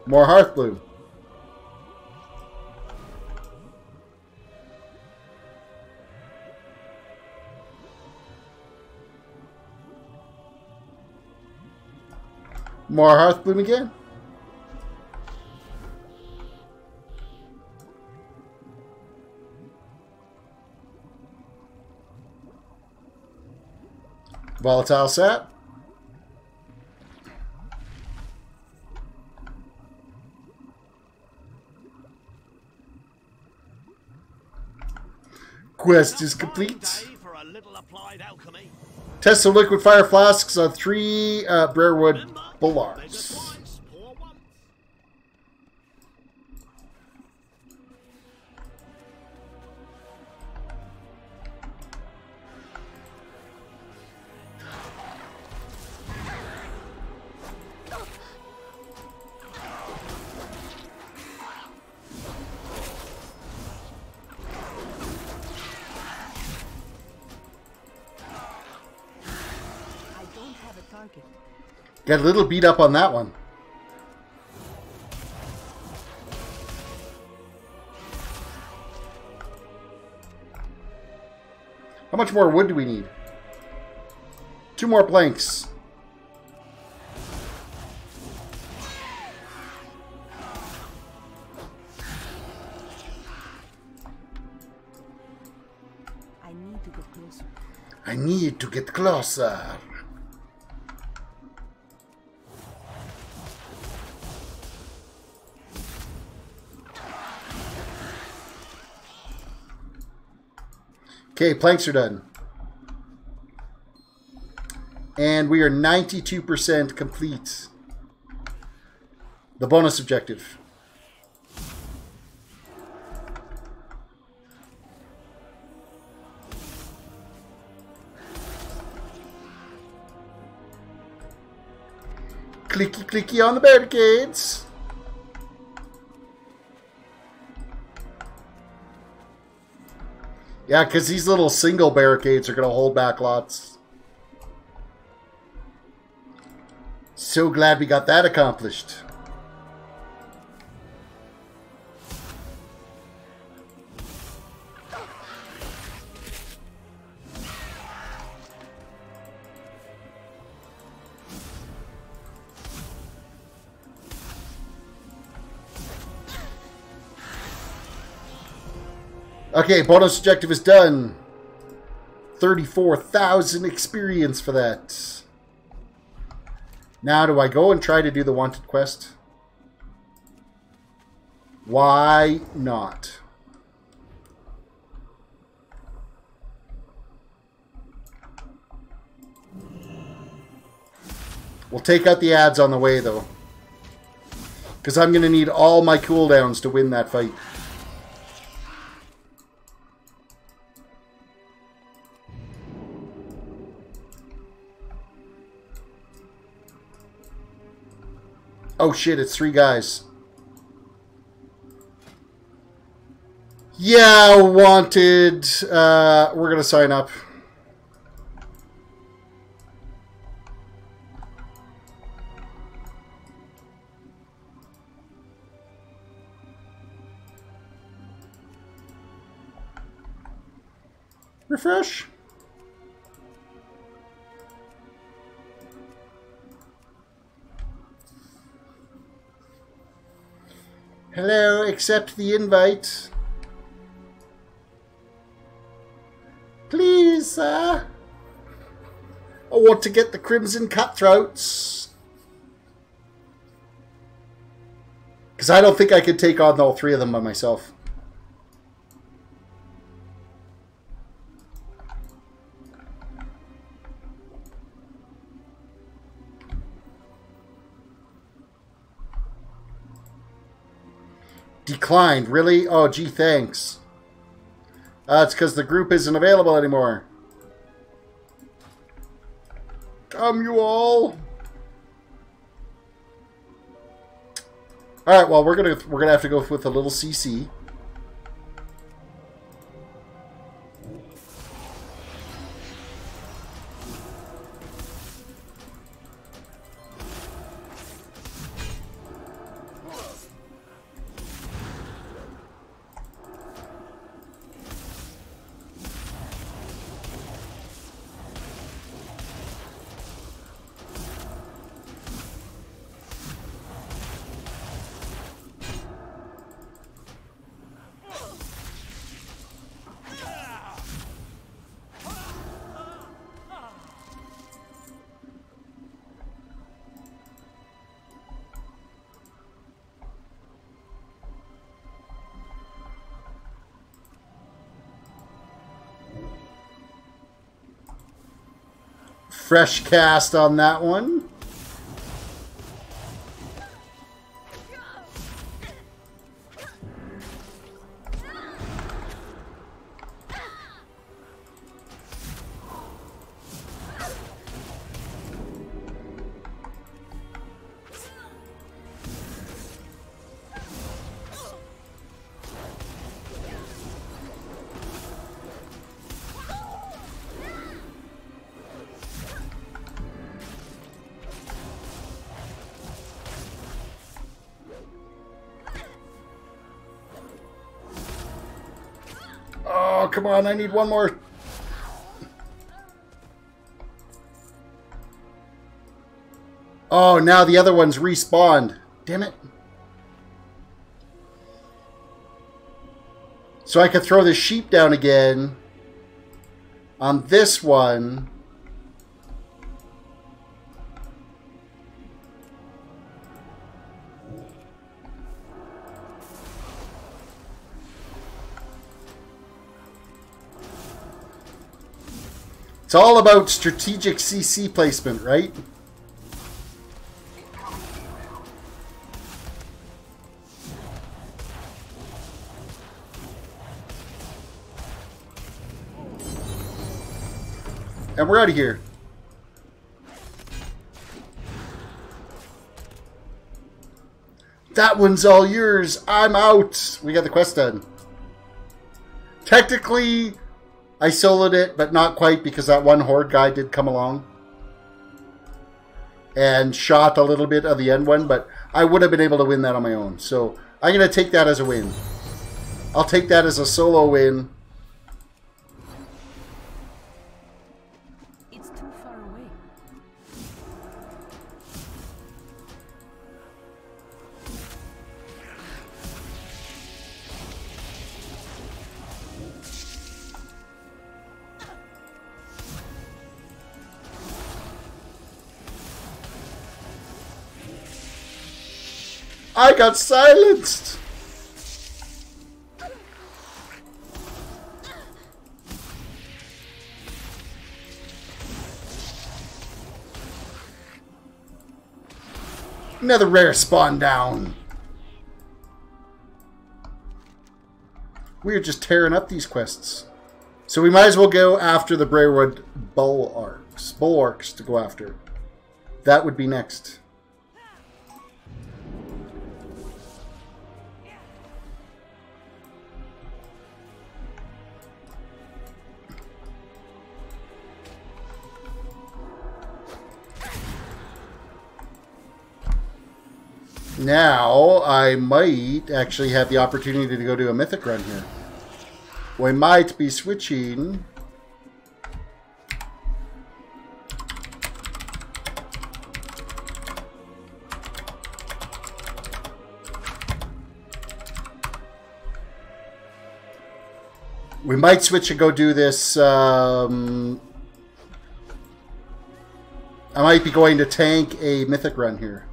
S1: More hearth bloom. More hearth bloom again. Volatile sap. Quest is complete. Test the liquid fire flasks on 3 Briarwood Bullards. Got a little beat up on that one. How much more wood do we need? 2 more planks.
S2: I need to get closer.
S1: I need to get closer. Okay, planks are done. And we are 92% complete. The bonus objective. Clicky clicky on the barricades. Yeah, because these little single barricades are going to hold back lots. So glad we got that accomplished. Okay, bonus objective is done. 34,000 experience for that. Now, do I go and try to do the wanted quest? Why not? We'll take out the ads on the way, though. Because I'm going to need all my cooldowns to win that fight. Oh shit, it's 3 guys. Yeah, wanted. We're gonna sign up. Refresh. Hello, accept the invite. Please, sir. I want to get the Crimson Cutthroats. Because I don't think I could take on all 3 of them by myself. Declined, really? Oh, gee, thanks. It's because the group isn't available anymore. Come, you all. All right, well, we're gonna have to go with a little CC. Fresh cast on that one. Oh, come on, I need one more. Oh, now the other one's respawned. Damn it. So I could throw the sheep down again on this one. It's all about strategic CC placement, right? And we're out of here. That one's all yours. I'm out. We got the quest done. Technically, I soloed it, but not quite because that one horde guy did come along and shot a little bit of the end one, but I would have been able to win that on my own. So I'm going to take that as a win. I'll take that as a solo win.
S2: It's too far away.
S1: I got silenced! Another rare spawn down. We're just tearing up these quests. So we might as well go after the Braywood bulwarks to go after. That would be next. Now, I might actually have the opportunity to go do a mythic run here. We might be switching. We might switch and go do this. I might be going to tank a mythic run here.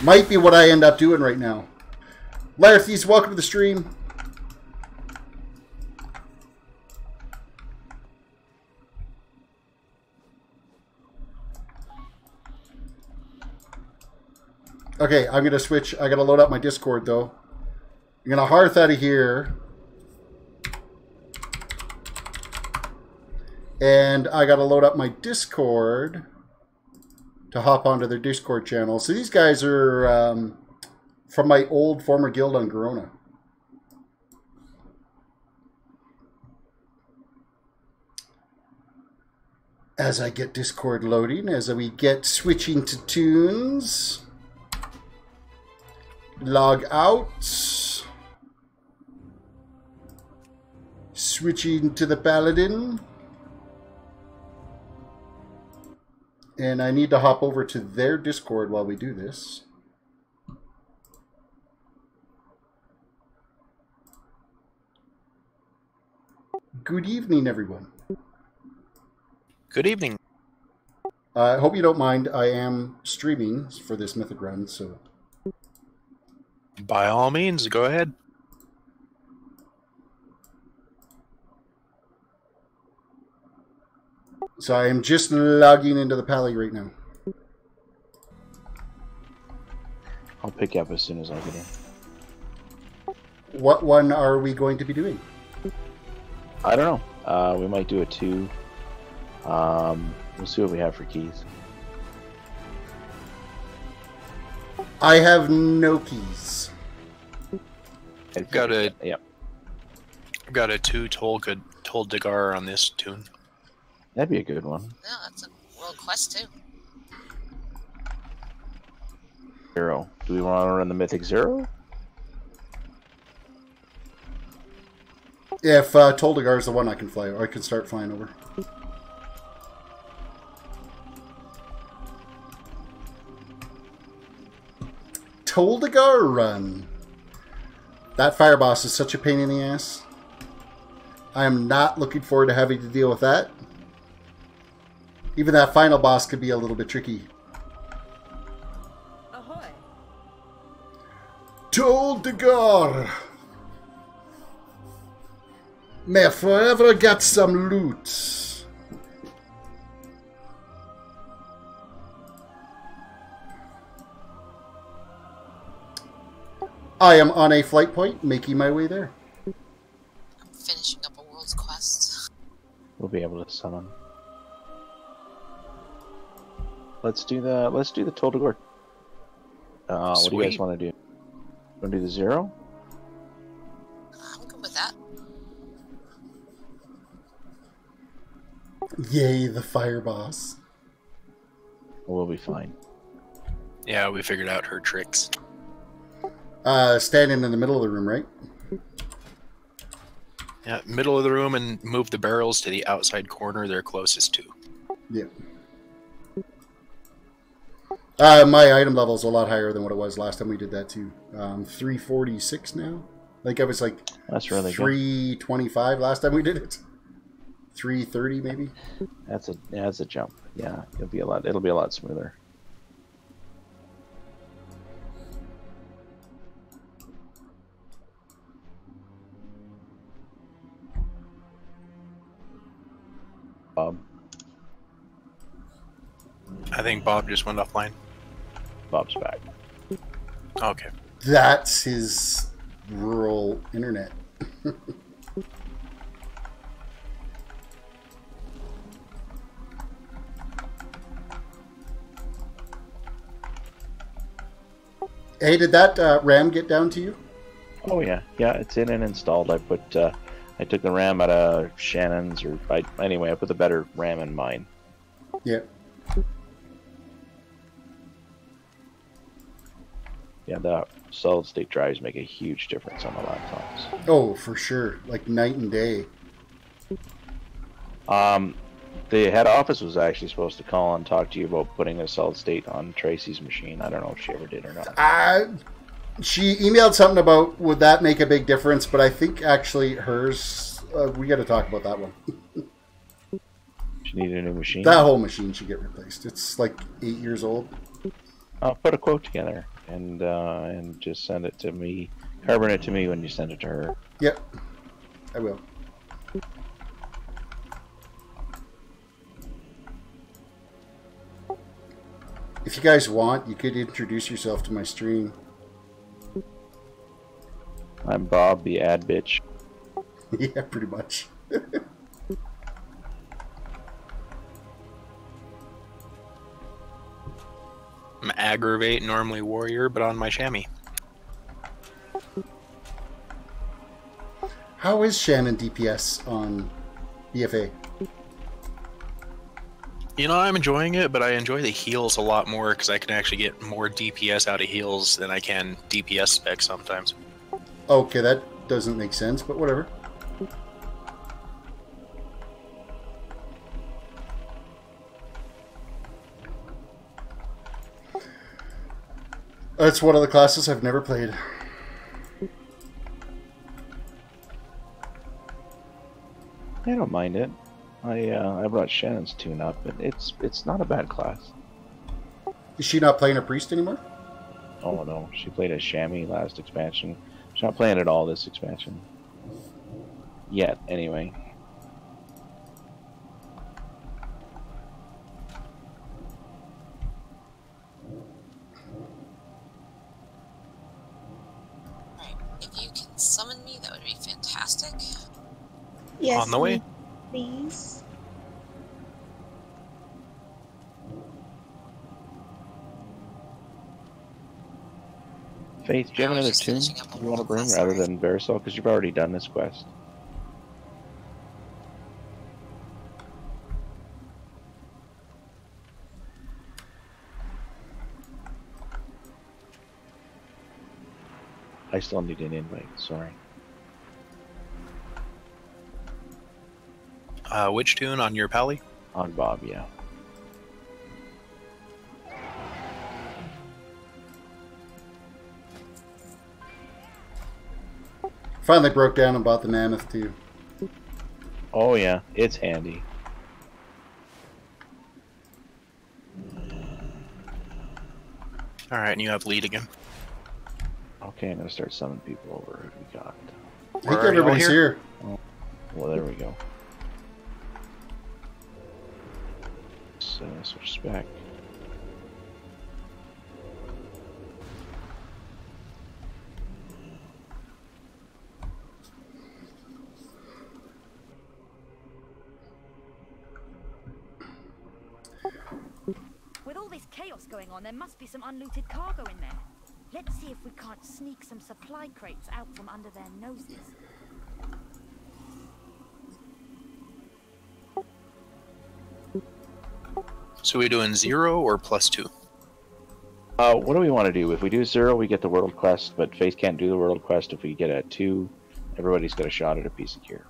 S1: Might be what I end up doing right now. Larthes, welcome to the stream. Okay, I'm going to switch. I got to load up my Discord, though. I'm going to hearth out of here. And I got to load up my Discord to hop onto their Discord channel. So these guys are from my old former guild on Garona. As I get Discord loading, as we get switching to tunes. Log out. Switching to the Paladin. And I need to hop over to their Discord while we do this. Good evening, everyone.
S9: Good evening.
S1: I hope you don't mind. I am streaming for this mythic run, so...
S9: By all means, go ahead.
S1: So I am just logging into the Pally right now.
S3: I'll pick you up as soon as I get in.
S1: What one are we going to be doing?
S3: I don't know. We might do a 2. We'll see what we have for keys.
S1: I have no keys.
S9: I've got a
S3: Yep.
S9: got a 2 Told Dagar on this tune.
S3: That'd be a good one.
S10: No, that's a world quest too.
S3: 0. Do we want to run the Mythic 0?
S1: If Toldagar is the one I can fly, or I can start flying over. Toldagar run. That fire boss is such a pain in the ass. I am not looking forward to having to deal with that. Even that final boss could be a little bit tricky.
S2: Ahoy!
S1: Toldagar! May I forever get some loot. I am on a flight point, making my way there.
S10: I'm finishing up a world's quest.
S3: We'll be able to summon. Let's do the Toldagor. What do you guys want to do? Want to do the 0?
S10: I'm good with that.
S1: Yay, the fire boss.
S3: We'll be fine.
S9: Yeah, we figured out her tricks.
S1: Standing in the middle of the room, right?
S9: Yeah, middle of the room and move the barrels to the outside corner they're closest to.
S1: Yeah. My item level is a lot higher than what it was last time we did that too. 346 now. Like I was like
S3: that's really
S1: 325 last time we did it. 330 maybe.
S3: That's a jump. Yeah, it'll be a lot smoother. Bob.
S9: I think Bob just went offline.
S3: Bob's back.
S9: Okay.
S1: That's his rural internet. Hey, did that RAM get down to you?
S3: Oh yeah, it's in and installed. I took the RAM out of Shannon's, anyway, I put the better RAM in mine.
S1: Yeah.
S3: Yeah, the solid state drives make a huge difference on the laptops.
S1: Oh, for sure. Like night and day.
S3: The head office was actually supposed to call and talk to you about putting a solid state on Tracy's machine. I don't know if she ever did or not.
S1: She emailed something about would that make a big difference, but I think actually hers, we got to talk about that one.
S3: She needed a new machine?
S1: That whole machine should get replaced. It's like 8 years old.
S3: I'll put a quote together and just send it to me. Carbon it to me when you send it to her.
S1: Yep, I will. If you guys want, you could introduce yourself to my stream.
S3: I'm Bob, the ad bitch.
S1: Yeah, pretty much.
S9: I'm Aggravate, normally Warrior, but on my chamois.
S1: How is Shannon DPS on BFA?
S9: You know, I'm enjoying it, but I enjoy the heals a lot more because I can actually get more DPS out of heals than I can DPS specs sometimes.
S1: Okay, that doesn't make sense, but whatever. That's one of the classes I've never played.
S3: I don't mind it. I brought Shannon's tune up, and it's not a bad class.
S1: Is she not playing a priest anymore?
S3: Oh no, she played a chamois last expansion. She's not playing at all this expansion. Yet, anyway.
S10: Alright, if you can summon me, that would be fantastic.
S11: Yes,
S9: on the way.
S11: Please.
S3: Faith, do you have another tune you want to bring rather than Verisol? Because you've already done this quest. I still need an invite, sorry.
S9: Which tune on your pally?
S3: On Bob, yeah.
S1: Finally broke down and bought the Mammoth too.
S3: Oh yeah, it's handy.
S9: Alright, and you have lead again.
S3: Okay, I'm gonna start summoning people over. Who we got?
S1: I think everybody's here.
S3: Oh. Well, there we go. So switch back.
S5: With all this chaos going on, there must be some unlooted cargo in there. Let's see if we can't sneak some supply crates out from under their noses.
S9: So we doing 0 or +2?
S3: What do we want to do? If we do 0, we get the world quest, but Faith can't do the world quest. If we get a 2, everybody's got a shot at a piece of gear.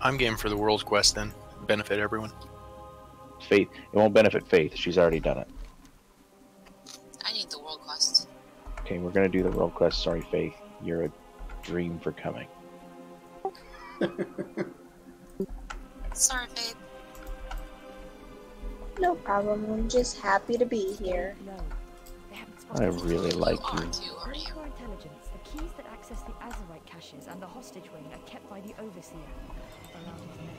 S9: I'm game for the world quest then. Benefit everyone.
S3: Faith, it won't benefit Faith. She's already done it.
S10: I need the world quest.
S3: Okay, we're gonna do the world quest. Sorry, Faith. You're a dream for coming.
S10: Sorry, babe.
S11: No problem. I'm just happy to be here.
S3: I really like you.
S5: According to our intelligence, the keys that access the Azorite caches and the hostage wing are kept by the Overseer. Around his neck.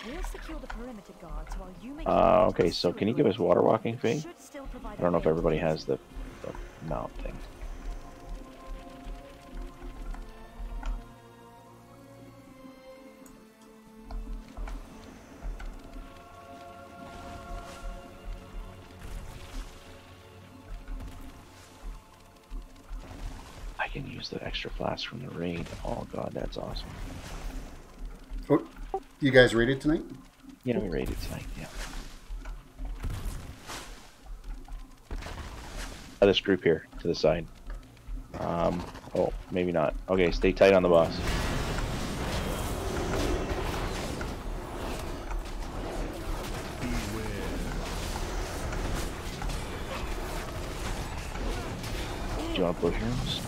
S5: We'll secure the perimeter guards while you make
S3: Okay, so can you give us water walking, Faith? I don't know if everybody has the mount thing. I can use the extra flask from the raid. Oh god, that's awesome.
S1: Oh, you guys raided tonight?
S3: Yeah, we raided tonight, yeah. This group here, to the side. Oh, maybe not. Okay, stay tight on the boss. Do you want to push rooms?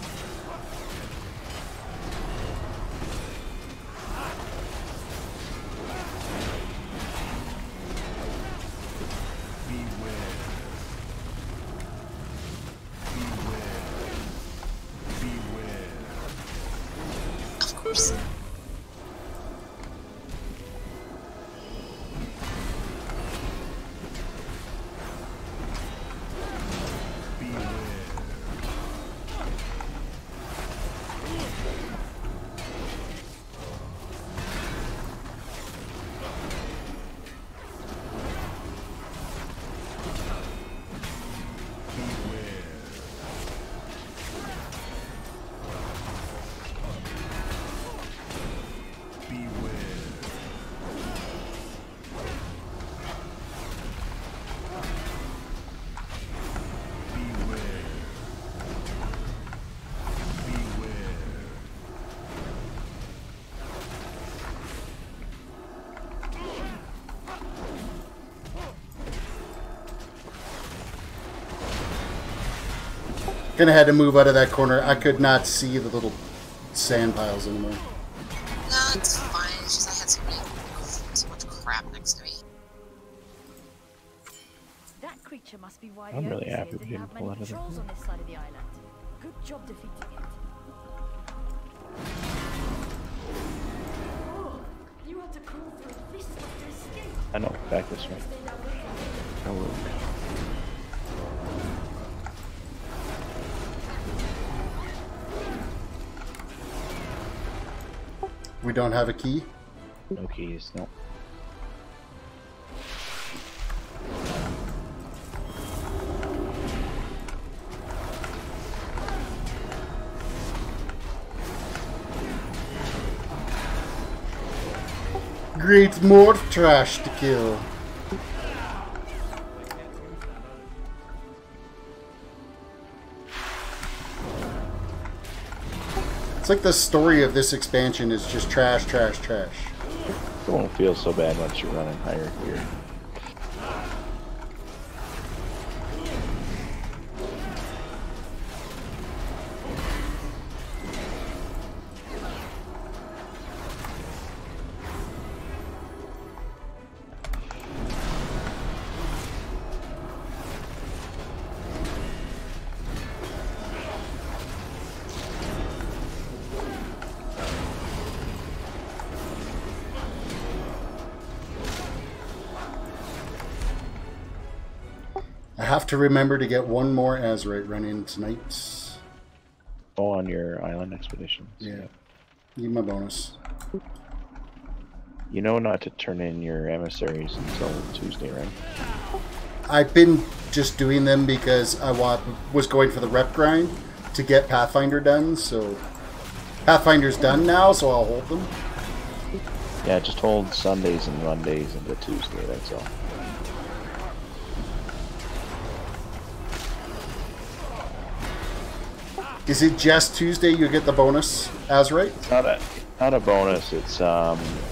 S1: Gonna had to move out of that corner. I could not see the little sand piles anymore.
S10: No, it's fine. It's just I had so much crap next to me.
S5: That creature must be why
S3: I'm
S5: the
S3: really
S5: Overseer
S3: happy we
S5: didn't
S3: didn't
S5: have
S3: pull
S5: many
S3: out of the
S5: patrols on this side of the island. Good job defeating it. Oh, you had to crawl through this to escape.
S3: I know, back this way. Oh, look.
S1: We don't have a key?
S3: No keys, no.
S1: Great, more trash to kill. It's like the story of this expansion is just trash, trash, trash.
S3: It won't feel so bad once you're running higher gear.
S1: I have to remember to get one more Azorite run in tonight.
S3: Oh, on your island expeditions.
S1: Yeah. Need my bonus.
S3: You know not to turn in your emissaries until Tuesday, right?
S1: I've been just doing them because I was going for the rep grind to get Pathfinder done, so Pathfinder's done now, so I'll hold them.
S3: Yeah, just hold Sundays and Mondays into Tuesday, that's all.
S1: Is it just Tuesday you get the bonus Azorite?
S3: Not a bonus. It's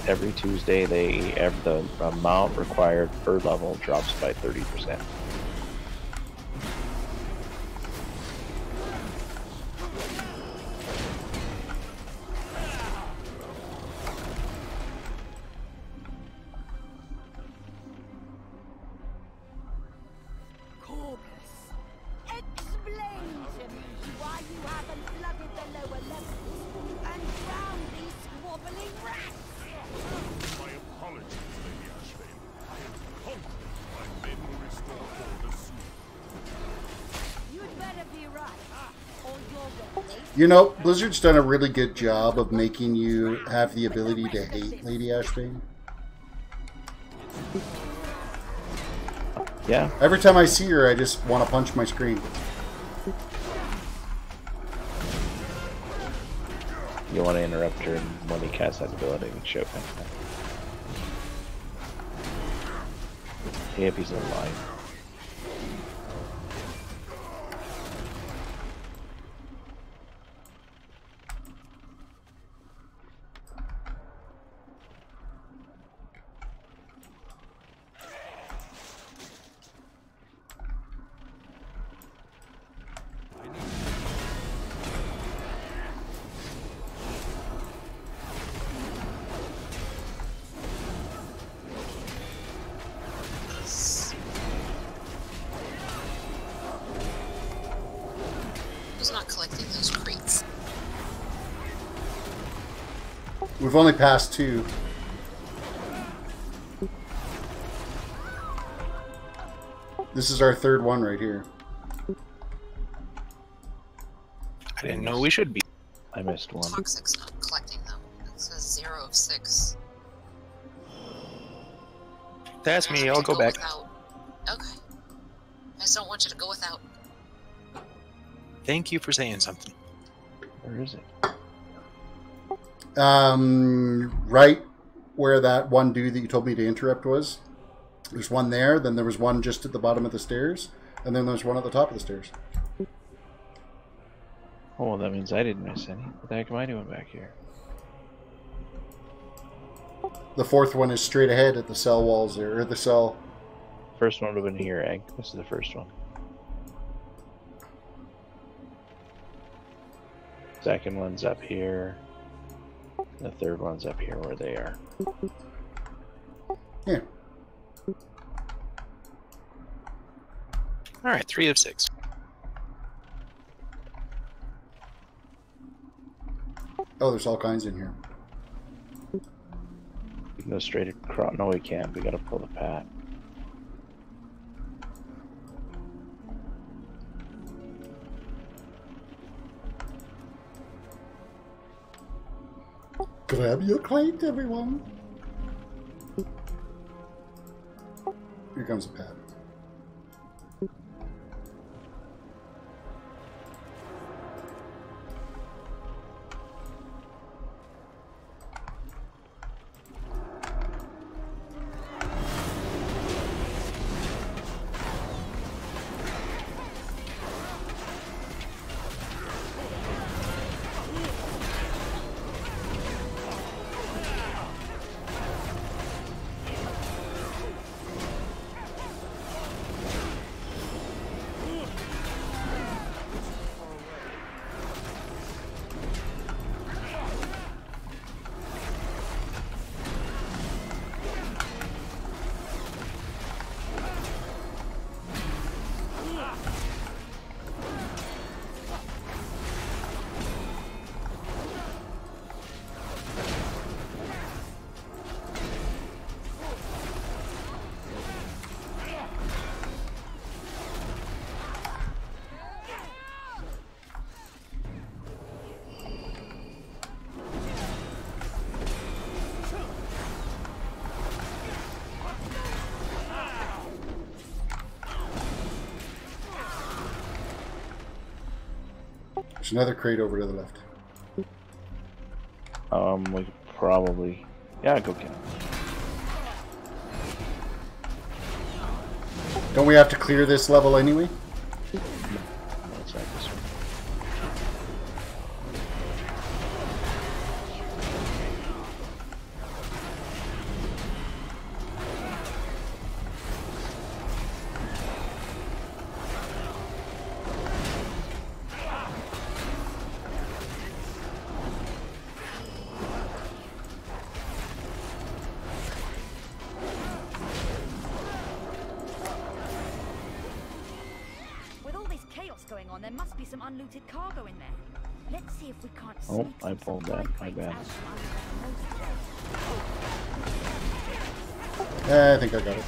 S3: every Tuesday the amount required per level drops by 30%.
S1: You know, Blizzard's done a really good job of making you have the ability to hate Lady Ashbane.
S3: Yeah.
S1: Every time I see her, I just want to punch my screen.
S3: You want to interrupt her when he casts that ability and show him. If he's alive.
S1: We've only passed 2. This is our 3rd one right here.
S9: I didn't know we should be.
S3: I missed one.
S10: Toxic's not collecting them. It says 0 of 6.
S9: That's me, I'll go back.
S10: Without. Okay. I just don't want you to go without.
S9: Thank you for saying something.
S3: Where is it?
S1: Right where that one dude that you told me to interrupt was. There's one there, then there was one just at the bottom of the stairs, and then there's one at the top of the stairs.
S3: Oh, well, that means I didn't miss any. What the heck am I doing back here?
S1: The 4th one is straight ahead at the cell walls there, or the cell.
S3: First one would have been here, Egg. This is the first one. Second one's up here. The 3rd one's up here where they are.
S1: Yeah.
S9: Alright, 3 of 6.
S1: Oh, there's all kinds in here.
S3: We can go straight across. No, we can't. We gotta pull the path.
S1: Grab your crate, everyone. Here comes a pad. There's another crate over to the left.
S3: We could probably... Yeah, go get it.
S1: Don't we have to clear this level anyway?
S3: No, it's not this one.
S5: Going on, there must be some unlooted cargo in there. Let's see if we can't
S3: Oh,
S5: sneak
S3: I
S5: some
S3: pulled
S5: supply
S3: that. My
S5: crates
S3: bad.
S5: out from
S1: I think I got it.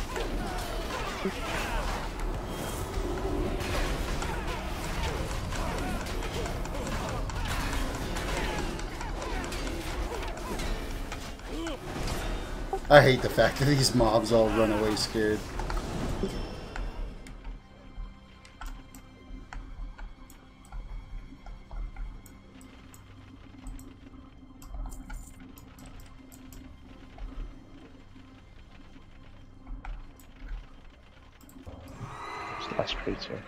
S1: I hate the fact that these mobs all run away scared.
S3: Last crates here.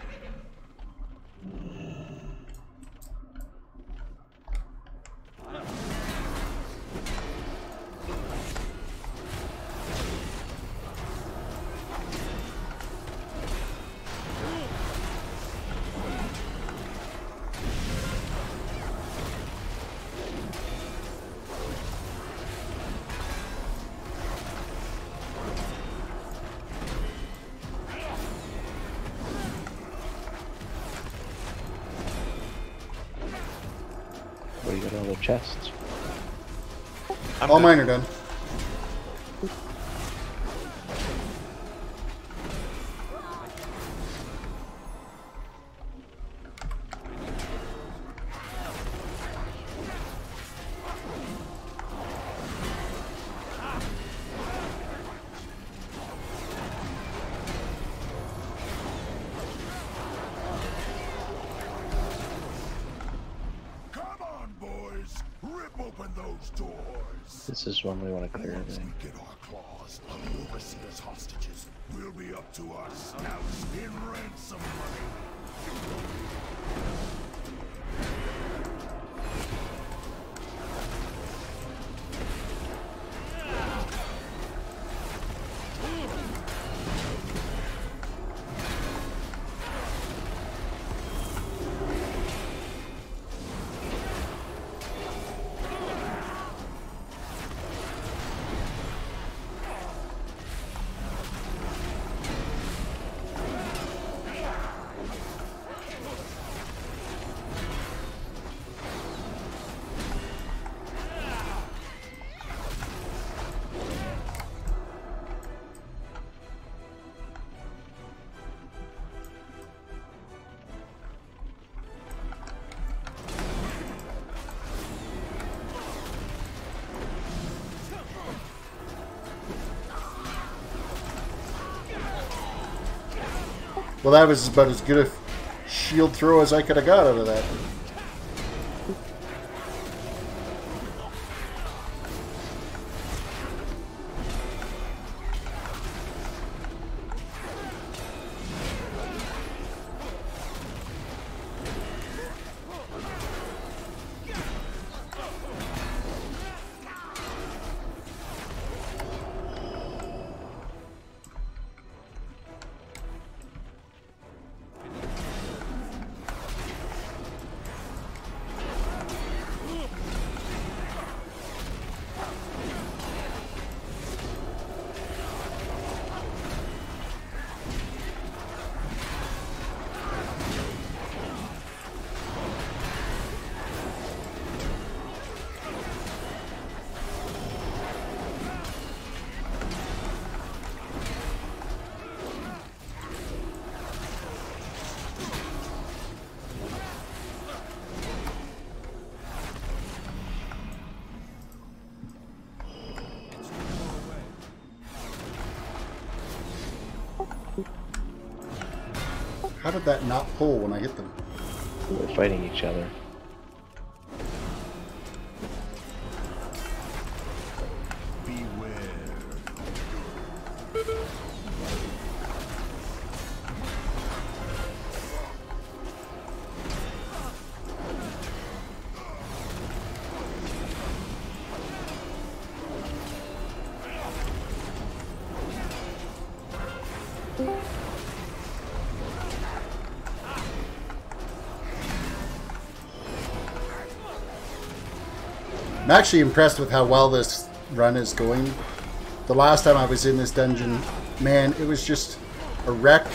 S3: Where you got all the chests?
S1: All mine are done.
S3: This is one we want to clear.
S4: Once we get our claws on the Overseer's hostages, we'll be up to our snouts in ransom money.
S1: Well, that was about as good a shield throw as I could have got out of that. How did that not pull when I hit them?
S3: We're fighting each other.
S1: I'm actually impressed with how well this run is going. The last time I was in this dungeon, man, it was just a wreck.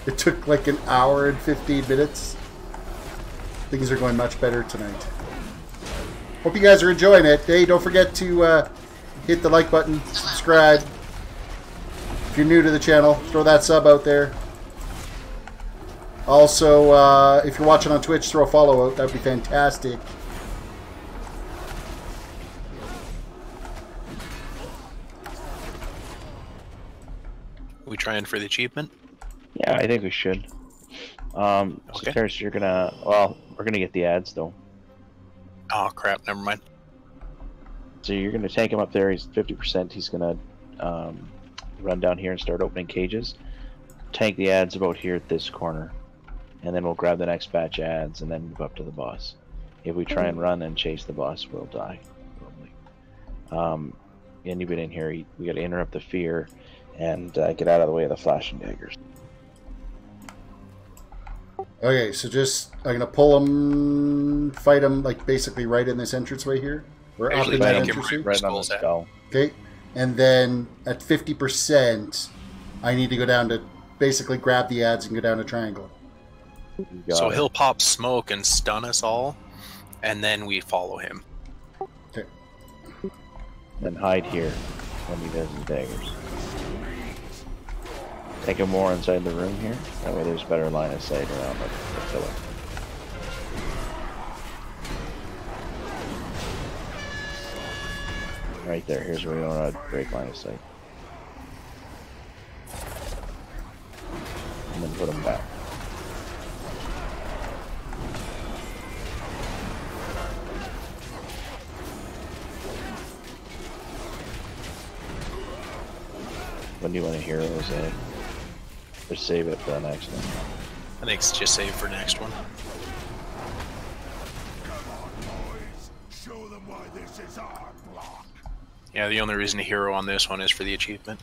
S1: It took like an hour and 15 minutes. Things are going much better tonight. Hope you guys are enjoying it. Hey, don't forget to hit the like button, subscribe. If you're new to the channel, throw that sub out there. Also, if you're watching on Twitch, throw a follow out. That would be fantastic.
S9: Are we trying for the achievement?
S3: Yeah, I think we should. So Terris, you're gonna... Well, we're gonna get the ads, though.
S9: Oh, crap. Never mind.
S3: So you're gonna tank him up there. He's 50%. He's gonna run down here and start opening cages. Tank the ads about here at this corner. And then we'll grab the next batch of ads and then move up to the boss. If we try and run and chase the boss, we'll die. Probably. And you've been in here. We gotta interrupt the fear and get out of the way of the flashing daggers.
S1: Okay, so just I'm gonna pull him, fight him like basically right in this entranceway here. We're up in that entranceway.
S3: Right on the skull.
S1: Okay, and then at 50%, I need to go down to basically grab the ads and go down to triangle.
S9: So he'll pop smoke and stun us all, and then we follow him.
S1: Okay.
S3: Then hide here when he does his daggers. Take him more inside the room here. That way there's better line of sight around the pillar. Right there. Here's where we don't have great line of sight. And then put him back. When do you want to hear those, eh? Or save it for the next one?
S9: I think it's just save for next one.
S4: Show them why this is our block.
S9: Yeah, the only reason to hero on this one is for the achievement.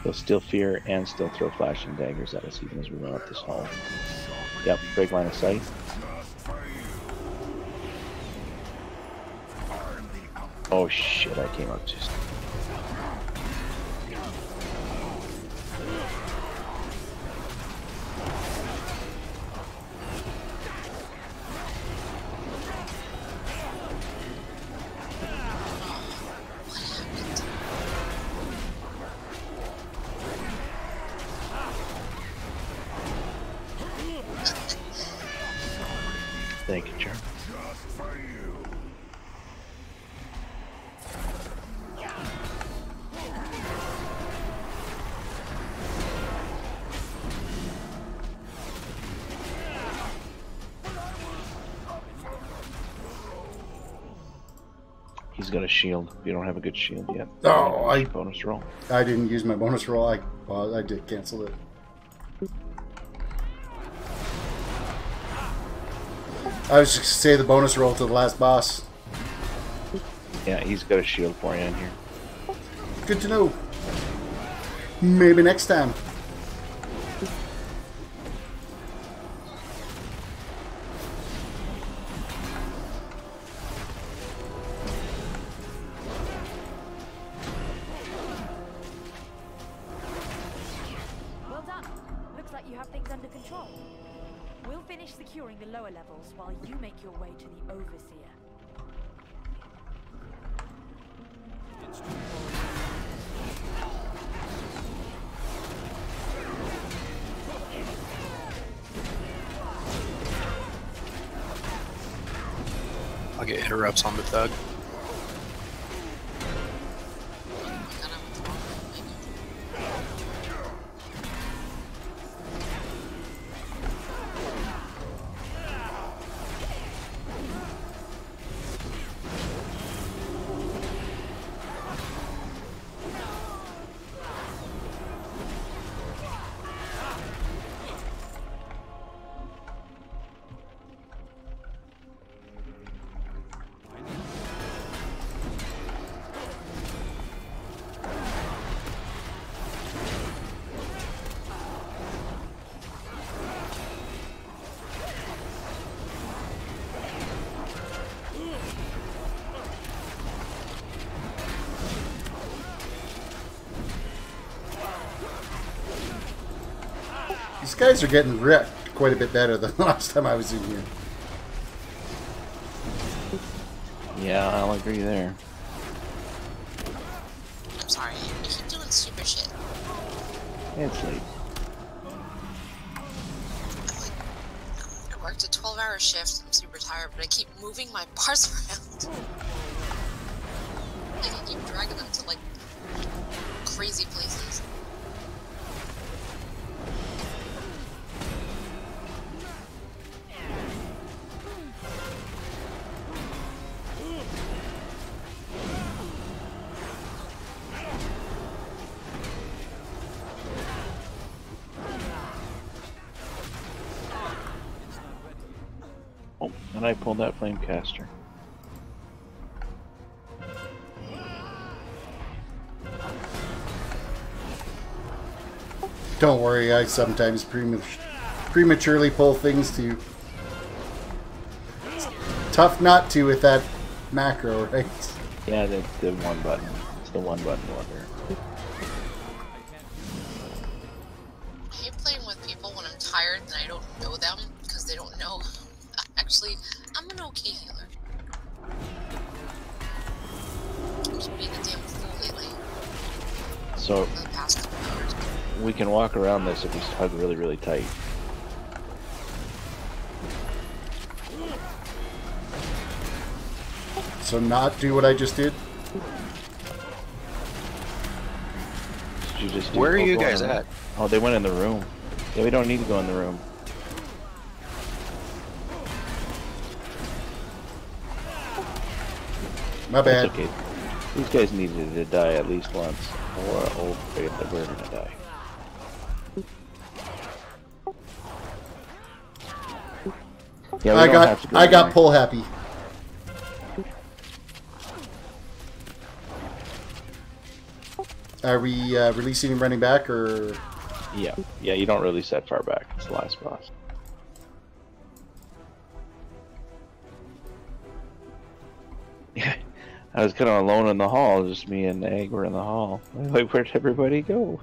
S3: They'll still fear and still throw flashing daggers at us even as we run up this hall. Yep, break line of sight. Oh shit, I came up just... Thank you, Jeremy. He's got a shield. You don't have a good shield yet.
S1: Oh, I
S3: bonus roll.
S1: I didn't use my bonus roll. I did cancel it. I was just gonna say the bonus roll to the last boss.
S3: Yeah, he's got a shield for you in here.
S1: Good to know. Maybe next time.
S5: Well done. have things under control. We'll finish securing the lower levels while you make your way to the Overseer.
S9: I'll get interrupts on the thug.
S1: These guys are getting wrecked quite a bit better than the last time I was in here.
S3: Yeah, I'll agree there.
S10: I'm sorry, you keep doing stupid shit.
S3: It's late.
S10: I worked a 12-hour shift, I'm super tired, but I keep moving my bars around. Like, I keep dragging them to, like, crazy places.
S3: Oh, and I pulled that flame caster.
S1: Don't worry, I sometimes prematurely pull things too. It's tough not to with that macro, right?
S3: Yeah, the one button. It's the one button wonder.
S10: I hate playing with people when I'm tired and I don't know them, because they don't know. Actually, I'm an okay healer. I'm just being a damn fool lately.
S3: So,
S10: For the past couple hours.
S3: we can walk around this if we hug really, really tight.
S1: So not do what I just did?
S3: Did you just do
S9: Where are you
S3: going
S9: guys
S3: around?
S9: at?
S3: Oh, they went in the room. Yeah, we don't need to go in the room.
S1: My bad.
S3: That's okay. These guys needed to die at least once, or we're gonna die. Yeah, we don't have to go
S1: I
S3: in
S1: got
S3: there.
S1: pull happy. Are we releasing and running back, or?
S3: Yeah, you don't really set far back. It's the last boss. Yeah, I was kind of alone in the hall. Just me and Egg were in the hall. Like, where'd everybody go?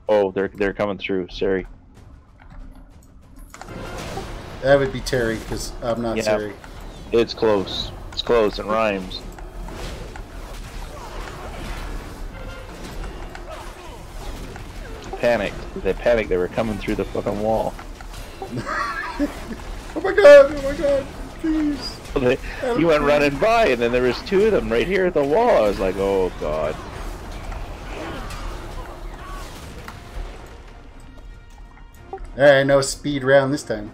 S3: Oh, they're coming through. Sorry.
S1: That would be Terry, because I'm not
S3: Yeah.
S1: Terry.
S3: It's close. It's close. It rhymes. Panicked. They panicked. They were coming through the fucking wall.
S1: Oh my god! Oh my god! Please!
S3: You went running by, and then there was two of them right here at the wall. I was like, oh god.
S1: Alright, no speed round this time.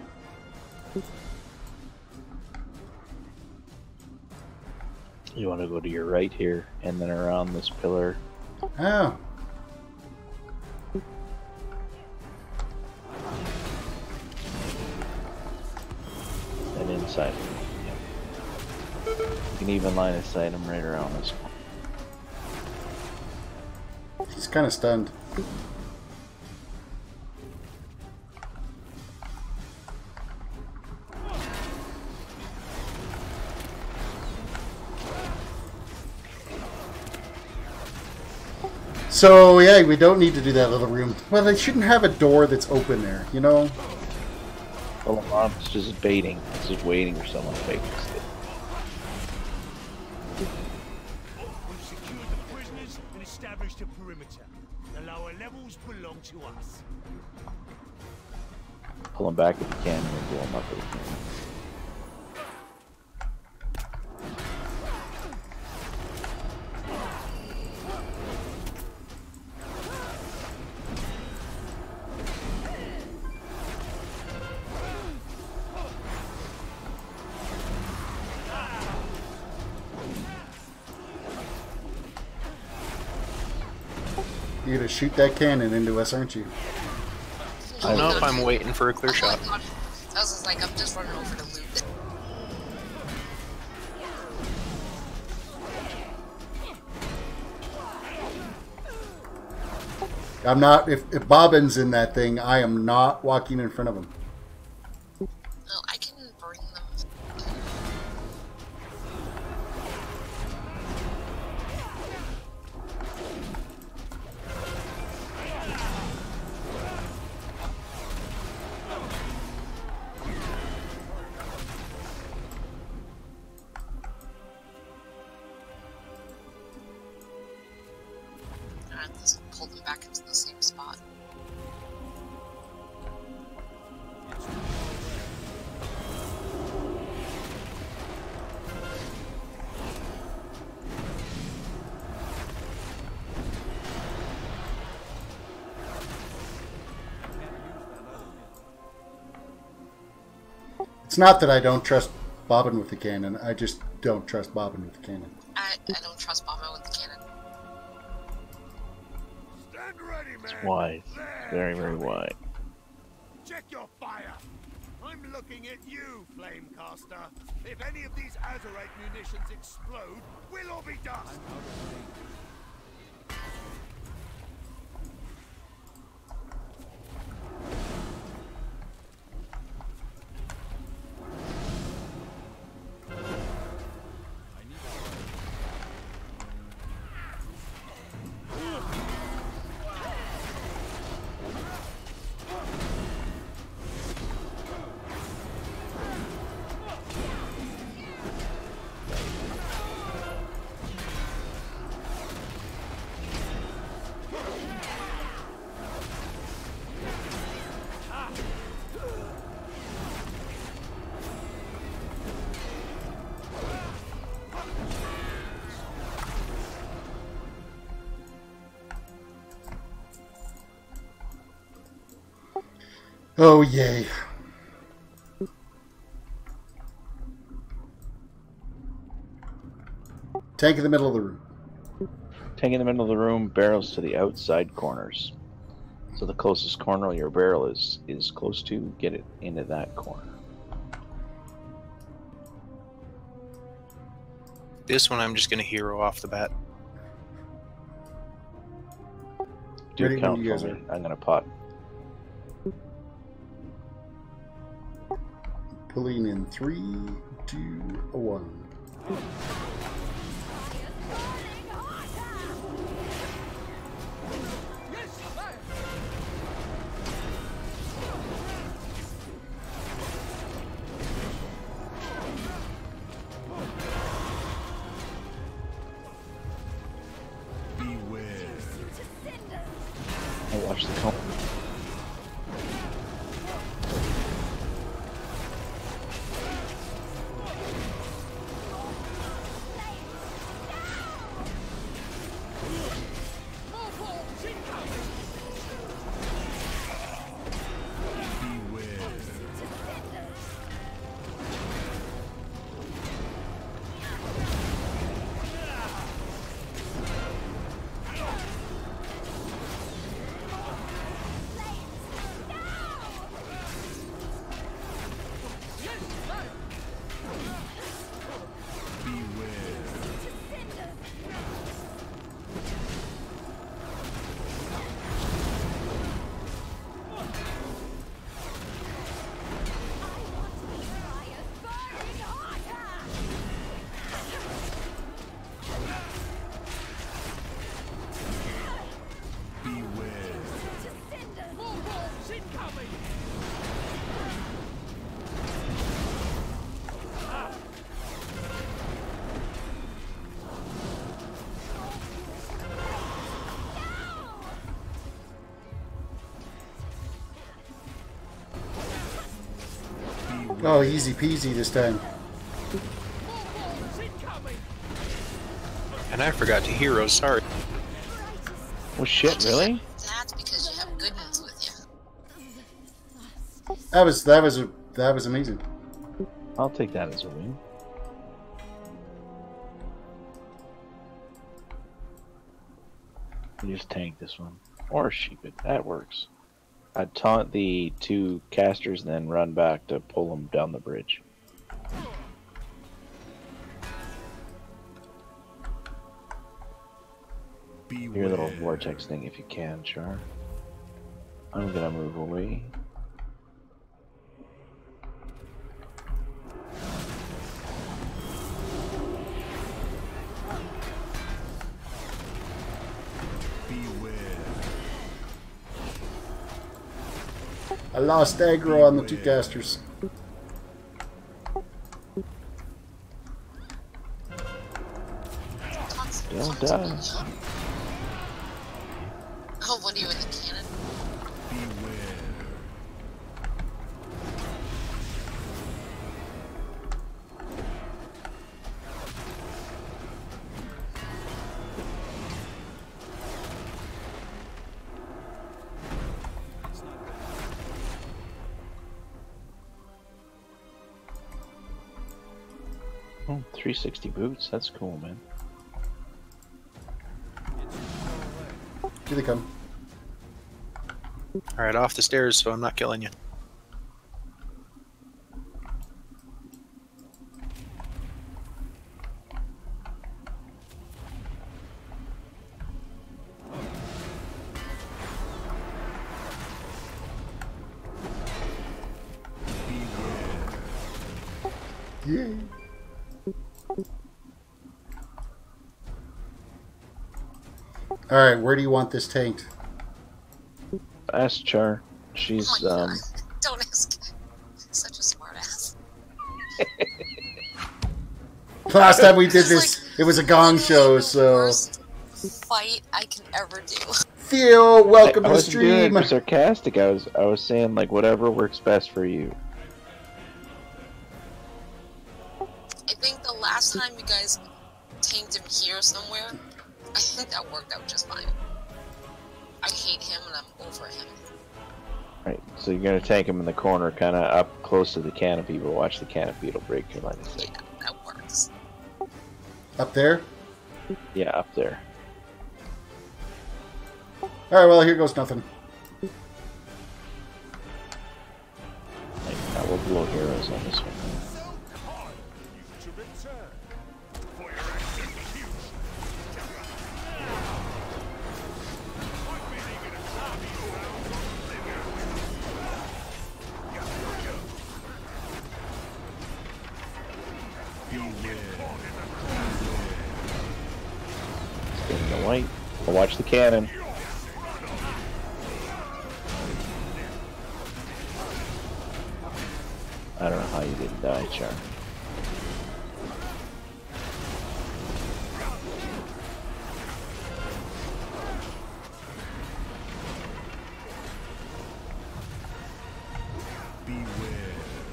S3: You want to go to your right here, and then around this pillar.
S1: Oh.
S3: And inside. Yep. You can even line of sight them right around this one.
S1: He's kind of stunned. So, yeah, we don't need to do that little room. Well, they shouldn't have a door that's open there, you know?
S3: Well, it's just baiting. It's just waiting for someone to make a mistake.
S8: We've secured the prisoners and established a perimeter. The lower levels belong to us.
S3: Pull them back if you can, and then blow them up if you can.
S1: You're gonna shoot that cannon into us, aren't you?
S9: I don't know if I'm waiting for a clear shot.
S10: I was just like, I'm just running over to loot.
S1: I'm not. If Bobbin's in that thing, I am not walking in front of him.
S10: No, I can bring them. Alright, let's pull them back into the same spot.
S1: It's not that I don't trust Bobbin with the cannon. I just don't trust Bobbin with the cannon.
S10: I don't trust Bomber with the cannon.
S8: Stand ready, man.
S3: It's wise. Very, very wise.
S8: Check your fire. I'm looking at you, Flamecaster. If any of these Azorite munitions explode, we'll all be dust.
S1: Oh, yay. Tank in the middle of the room.
S3: Tank in the middle of the room, barrels to the outside corners. So the closest corner your barrel is close to, get it into that corner.
S9: This one I'm just going to hero off the bat.
S3: Do
S1: Ready
S3: a count
S1: when you
S3: for
S1: guys
S3: me.
S1: are.
S3: I'm going to pot.
S1: Pulling in 3, 2, 1.
S3: I watch the count.
S1: Oh, easy peasy this time.
S9: And I forgot to hero, sorry.
S3: Oh shit, really?
S10: That's because you have goodness with you.
S1: That was amazing.
S3: I'll take that as a win. You just tank this one. Or sheep it. That works. I'd taunt the 2 casters and then run back to pull them down the bridge. Your little vortex thing if you can, Char. I'm gonna move away.
S1: I lost aggro on the 2 casters.
S3: Don't die.
S10: Oh, what are you in the cannon?
S3: Oh, 360 boots. That's cool, man.
S1: Here they come.
S9: Alright, off the stairs so I'm not killing you.
S1: Yay. Alright, where do you want this tanked?
S3: Ask Char. She's,
S10: Oh my God. Don't ask. Such a smart ass.
S1: Last time we did
S10: This is
S1: this, it was a gong show, so...
S10: Worst fight I can ever do.
S1: Theo, welcome
S3: I
S1: to the
S3: wasn't doing
S1: stream!
S3: it sarcastic. I was saying, like, whatever works best for you.
S10: I think the last time you guys tanked him here somewhere, I think that worked out just fine. I hate him and I'm over him.
S3: Right, so you're gonna tank him in the corner, kind of up close to the canopy, but watch the canopy, it'll break your line of sight.
S10: Yeah, that works.
S1: Up there?
S3: Yeah, up there.
S1: Alright, well, here goes nothing.
S3: Like, I will blow heroes on this one. Getting the white. I'll watch the cannon. I don't know how you didn't die, Char.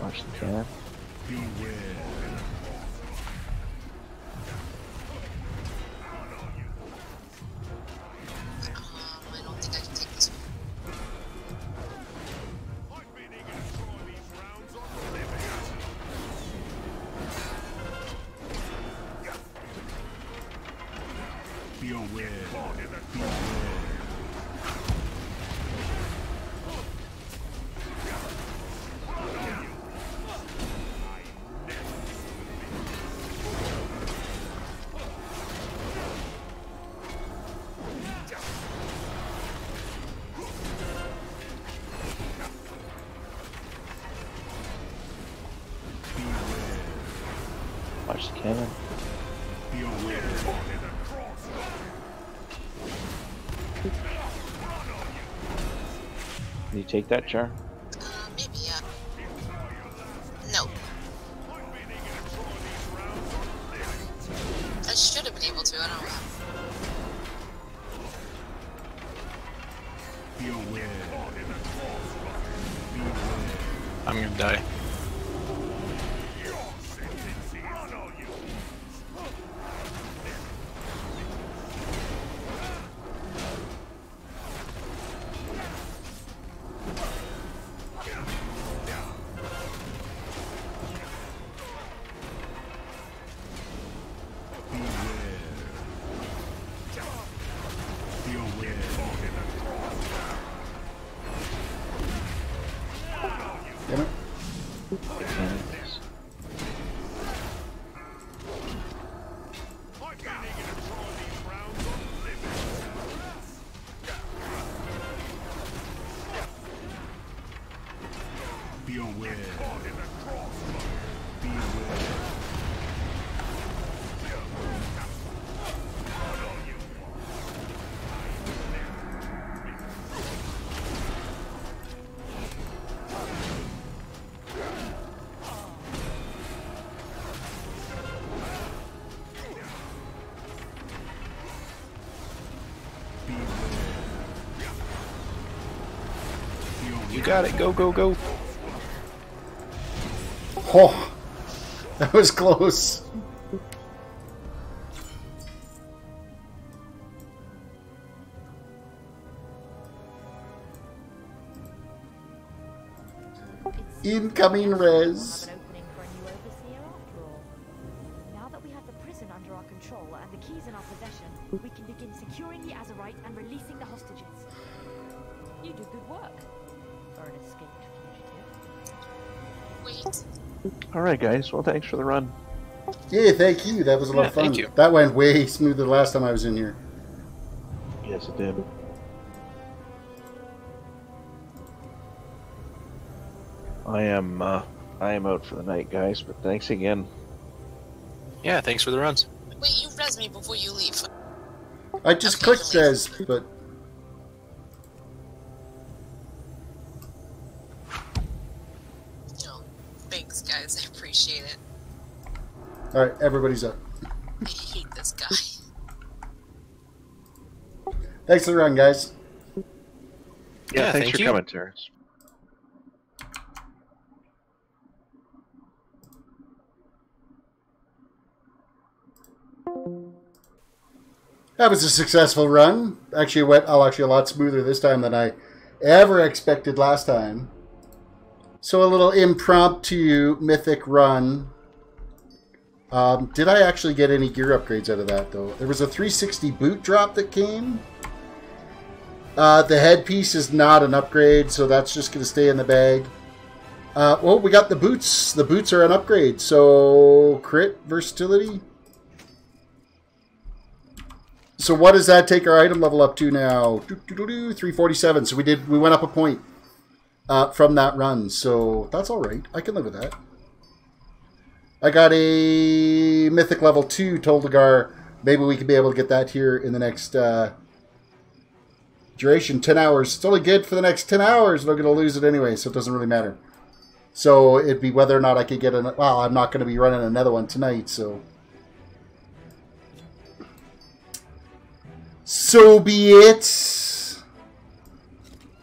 S3: Watch the cannon.
S10: I don't think I can take this one.
S4: Be aware.
S3: Watch the cannon.
S4: Be aware.
S3: Can you take that, Char?
S10: Maybe, yeah. No. I should have been able to, I don't know.
S4: Be aware.
S9: I'm gonna die.
S1: Damn it.
S4: Be aware. Be aware.
S9: You got it. Go, go, go.
S1: Oh, that was close. Incoming res.
S5: Now that we have the prison under our control and the keys in our possession, we can begin securing the Azorite and releasing the hostages. You do good work for an escaped fugitive.
S10: Wait.
S3: Alright, guys. Well, thanks for the run.
S1: Yeah, thank you. That was a lot of fun.
S9: Thank you.
S1: That went way smoother the last time I was in here.
S3: Yes, it did. I am out for the night, guys, but thanks again.
S9: Yeah, thanks for the runs.
S10: Wait, you res me before you leave.
S1: I just
S10: Okay,
S1: clicked
S10: leave.
S1: res, but
S10: No. Thanks, guys. I appreciate it.
S1: all right, everybody's up.
S10: I hate this guy.
S1: Thanks for the run, guys.
S3: Yeah, thanks
S9: thank
S3: for
S9: you.
S3: coming, Terrence.
S1: That was a successful run. Actually, it went a lot smoother this time than I ever expected last time. So a little impromptu mythic run. Did I actually get any gear upgrades out of that, though? There was a 360 boot drop that came. The headpiece is not an upgrade, so that's just going to stay in the bag. Well, we got the boots. The boots are an upgrade, so crit versatility. So what does that take our item level up to now? 347. So we went up a point from that run. So that's all right. I can live with that. I got a Mythic level 2 Toldagar. Maybe we can be able to get that here in the next duration. 10 hours. It's only good for the next 10 hours. We're going to lose it anyway, so it doesn't really matter. So it'd be whether or not I could get an... Well, I'm not going to be running another one tonight, so... So be it.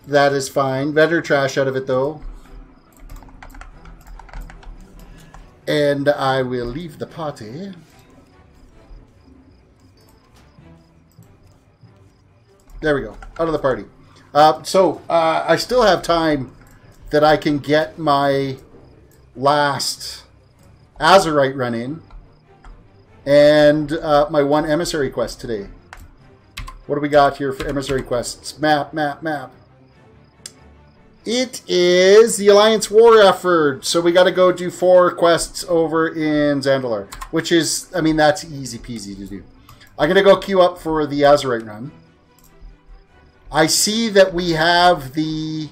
S1: That is fine. Better trash out of it, though. And I will leave the party. There we go. Out of the party. I still have time that I can get my last Azorite run in. And my one emissary quest today. What do we got here for emissary quests? Map. It is the Alliance War effort. So we got to go do 4 quests over in Zandalar. Which is, I mean, that's easy peasy to do. I'm going to go queue up for the Azorite run. I see that we have the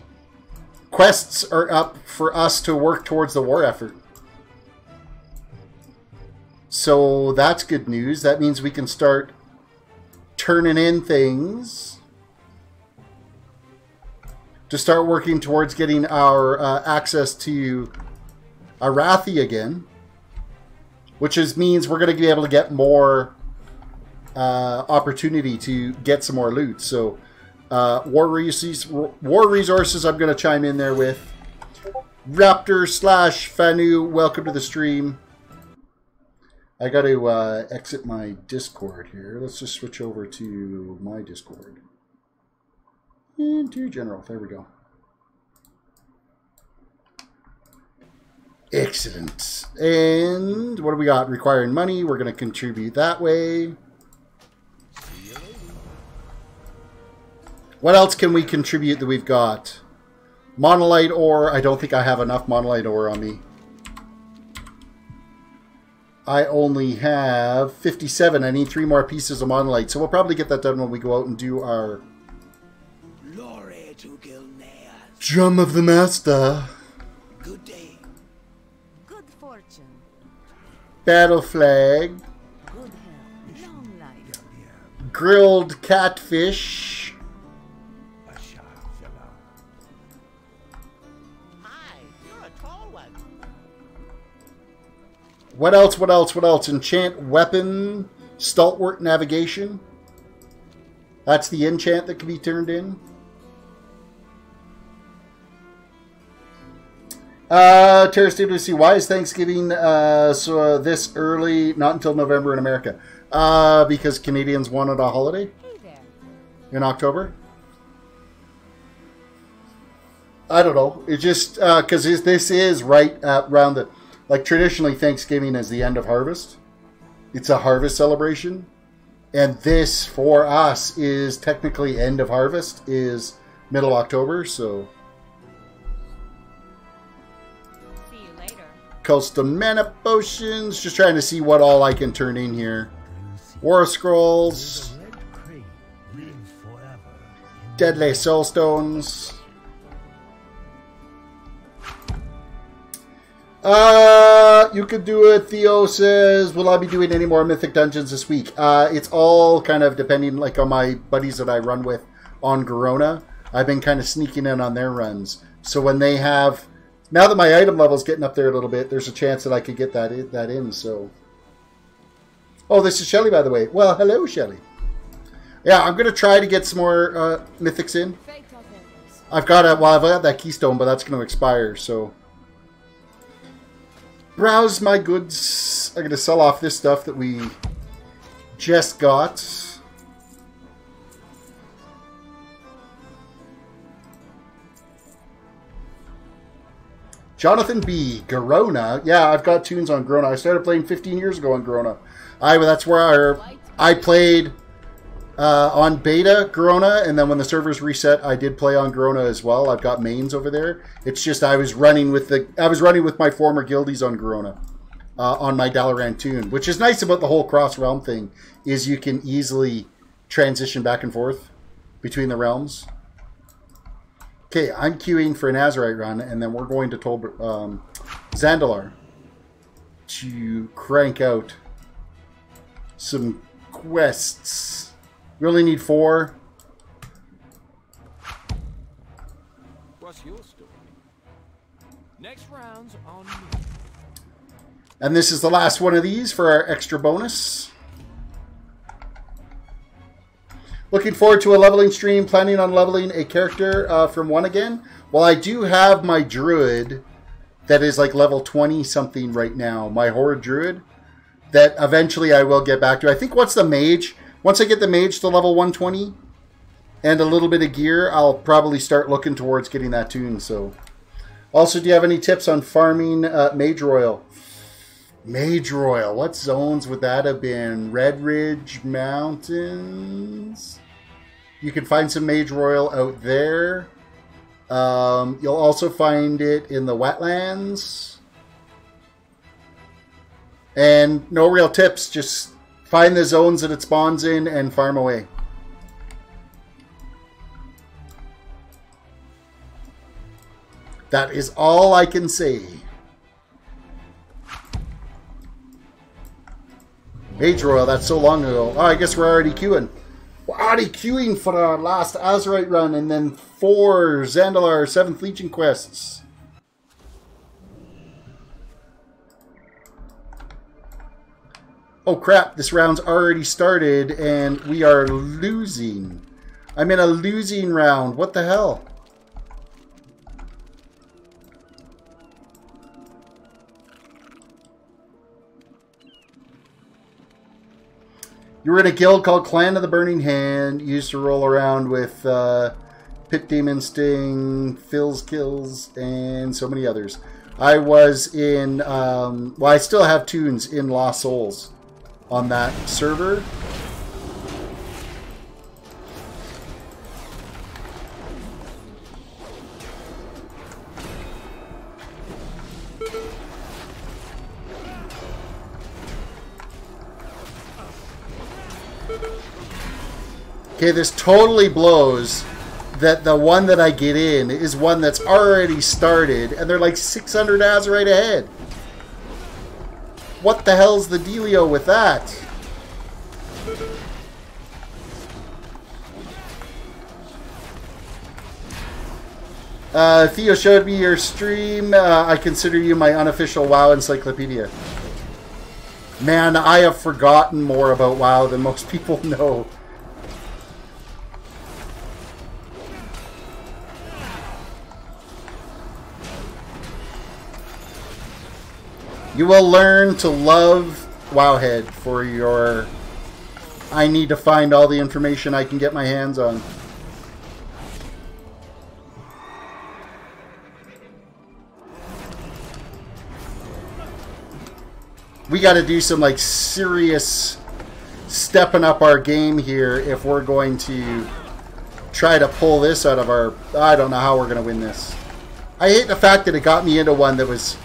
S1: quests are up for us to work towards the war effort. So that's good news. That means we can start turning in things to start working towards getting our access to Arathi again, which means we're going to be able to get more opportunity to get some more loot. So war resources I'm going to chime in there with. Raptor/Fanu, welcome to the stream. I got to exit my Discord here. Let's just switch over to my Discord. Into general. There we go. Excellent. And what do we got? Requiring money. We're going to contribute that way. What else can we contribute that we've got? Monolite ore. I don't think I have enough monolite ore on me. I only have 57. I need 3 more pieces of monolite. So we'll probably get that done when we go out and do our
S8: Glory to Gilneas.
S1: Drum of the Master.
S8: Good day.
S2: Good fortune.
S1: Battle flag.
S2: Good health. Long life.
S1: Grilled catfish.
S8: Hi, you're a tall one.
S1: What else? What else? What else? Enchant weapon. Stalwart navigation. That's the enchant that can be turned in. TerrisDWDC, why is Thanksgiving this early? Not until November in America. Because Canadians wanted a holiday in October. I don't know. It's just because this is right around the, like, traditionally Thanksgiving is the end of harvest. It's a harvest celebration, and this for us is technically end of harvest is middle October. So. Custom mana potions. Just trying to see what all I can turn in here. War scrolls. Deadly soulstones. You could do it. Theo says, will I be doing any more mythic dungeons this week? It's all kind of depending, like, on my buddies that I run with on Garona. I've been kind of sneaking in on their runs. So when they have... Now that my item level's getting up there a little bit, there's a chance that I could get that in, so... Oh, this is Shelly, by the way. Well, hello, Shelly. Yeah, I'm going to try to get some more mythics in. I've got that keystone, but that's going to expire, so... Browse my goods. I'm going to sell off this stuff that we just got. Jonathan B. Garona. Yeah, I've got tunes on Garona. I started playing 15 years ago on Garona. That's where I played on beta Garona, and then when the servers reset, I did play on Garona as well. I've got mains over there. It's just I was running with my former guildies on Garona on my Dalaran tune, which is nice about the whole cross realm thing is you can easily transition back and forth between the realms. Okay, I'm queuing for an Azorite run, and then we're going to Zandalar to crank out some quests. We only need 4.
S7: What's your story? Next round's on me.
S1: And this is the last one of these for our extra bonus. Looking forward to a leveling stream. Planning on leveling a character from 1 again. Well, I do have my druid that is like level 20 something right now. My horde druid that eventually I will get back to. I think once the mage, once I get the mage to level 120 and a little bit of gear, I'll probably start looking towards getting that tune. So, also, do you have any tips on farming Mage Royal? Mage Royal, what zones would that have been? Red Ridge Mountains? You can find some Mage Royal out there. You'll also find it in the wetlands. And no real tips, just find the zones that it spawns in and farm away. That is all I can say. Mage Royal, that's so long ago. Oh, I guess we're already queuing. We're already queuing for our last Azorite run, and then 4 Zandalar 7th Legion quests. Oh crap, this round's already started, and we are losing. I'm in a losing round. What the hell? You were in a guild called Clan of the Burning Hand. You used to roll around with Pit Demon Sting, Phil's Kills, and so many others. I was in, well, I still have tunes in Lost Souls on that server. Okay, this totally blows that the one that I get in is one that's already started, and they're like 600 Azorite ahead. What the hell's the dealio with that? Theo showed me your stream. I consider you my unofficial WoW encyclopedia. Man, I have forgotten more about WoW than most people know. You will learn to love Wowhead for your... I need to find all the information I can get my hands on. We got to do some like serious stepping up our game here if we're going to try to pull this out of our... I don't know how we're going to win this. I hate the fact that it got me into one that was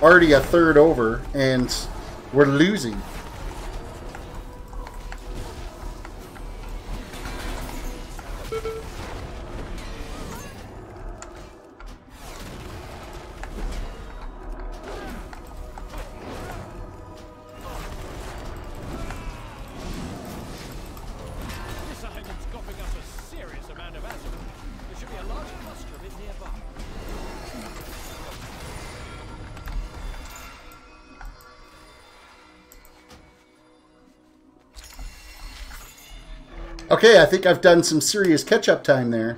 S1: already a third over and we're losing. Okay, I think I've done some serious catch-up time there.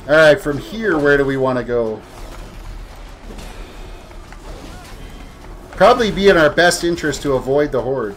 S1: Alright, from here, where do we want to go? Probably be in our best interest to avoid the horde.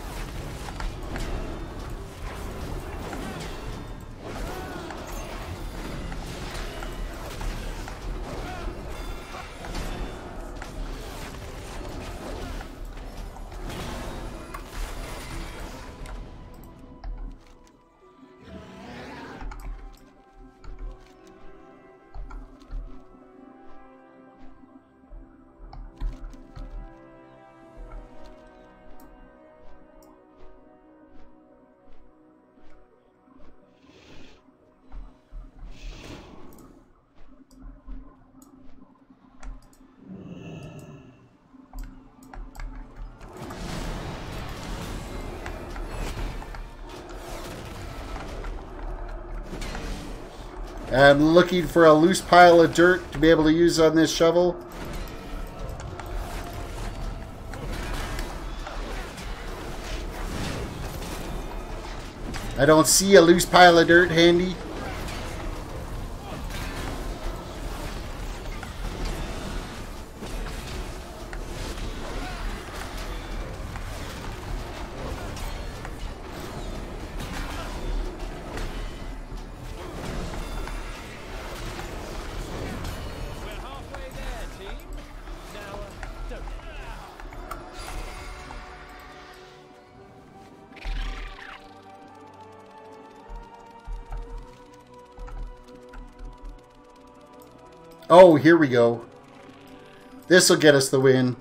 S1: I'm looking for a loose pile of dirt to be able to use on this shovel. I don't see a loose pile of dirt handy. Oh, here we go. This will get us the win.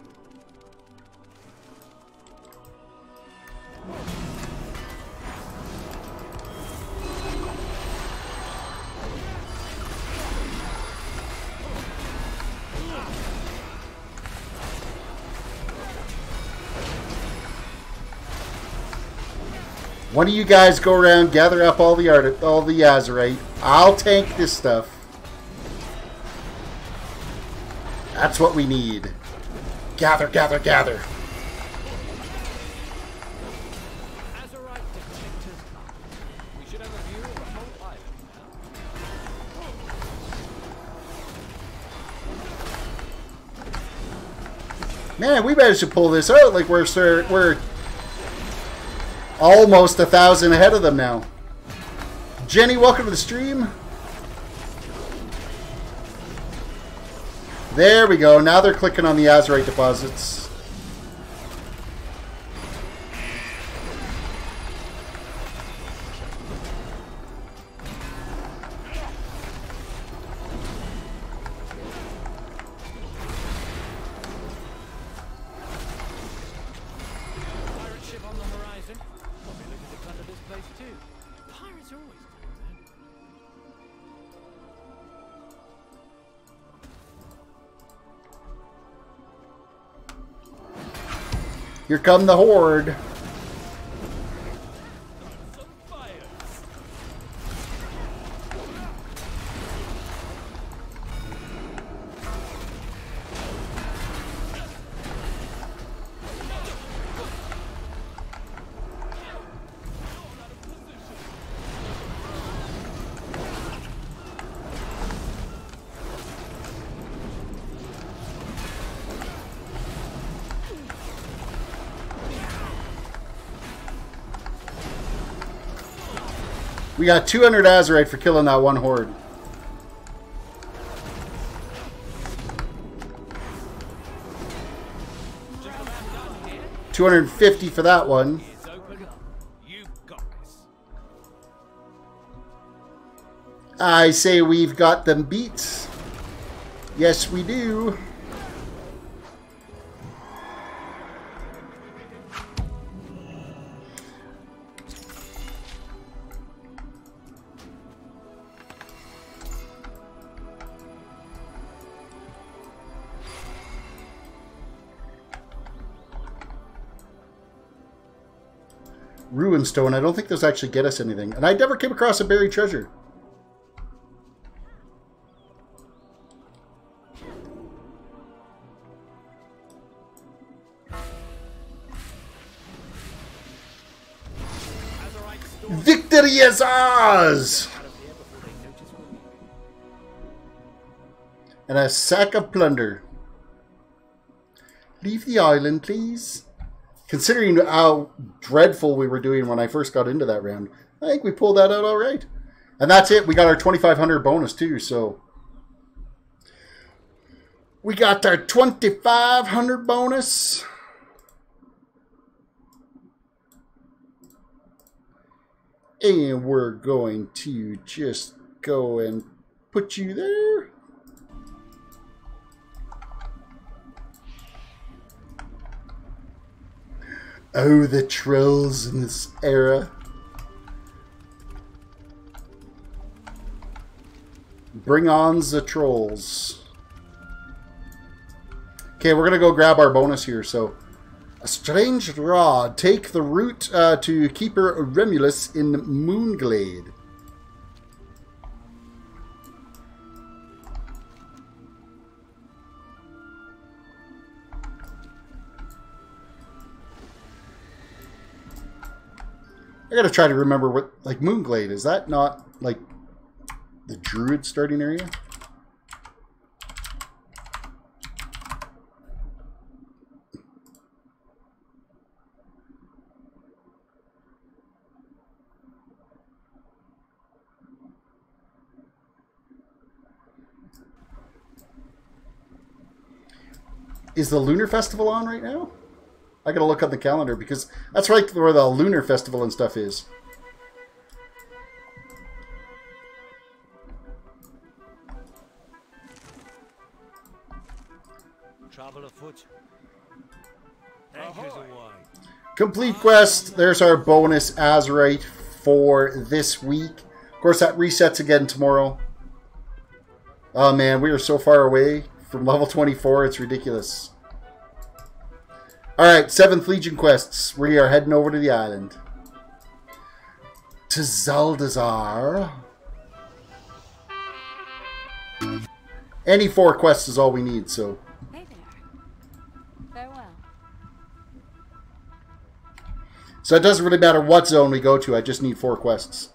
S1: One of you guys go around, gather up all the Azorite. I'll tank this stuff. That's what we need. Gather, gather, gather.
S7: Azorite detectors up. We should have a view of the whole island now.
S1: Man, we managed to pull this out. Like we're almost 1,000 ahead of them now. Jenny, welcome to the stream. There we go. Now they're clicking on the Azorite deposits.
S7: interesting. Probably looking to plunder this place too. Pirates are always doing that.
S1: Here come the horde. We got 200 Azorite for killing that one horde. $250 for that one. I say we've got them beat. Yes, we do. Ruin Stone. I don't think those actually get us anything. And I never came across a buried treasure. Victory is ours! And a sack of plunder. Leave the island, please. Considering how dreadful we were doing when I first got into that round, I think we pulled that out all right. And that's it. We got our 2,500 bonus too, so... We got our 2,500 bonus. And we're going to just go and put you there. Oh, the trolls in this era. Bring on the trolls. Okay, we're going to go grab our bonus here. So, a strange rod. Take the route to Keeper Remulus in Moonglade. I gotta try to remember what, like, Moonglade, is that not, like, the Druid starting area? Is the Lunar Festival on right now? I gotta look on the calendar because that's right where the Lunar Festival and stuff is.
S8: Travel afoot. Anchors away.
S1: Complete quest. There's our bonus Azorite for this week. Of course, that resets again tomorrow. Oh man, we are so far away from level 24. It's ridiculous. Alright, 7th Legion quests. We are heading over to the island. To Zaldazar. Any 4 quests is all we need, so...
S5: Hey there. Farewell.
S1: So it doesn't really matter what zone we go to, I just need 4 quests.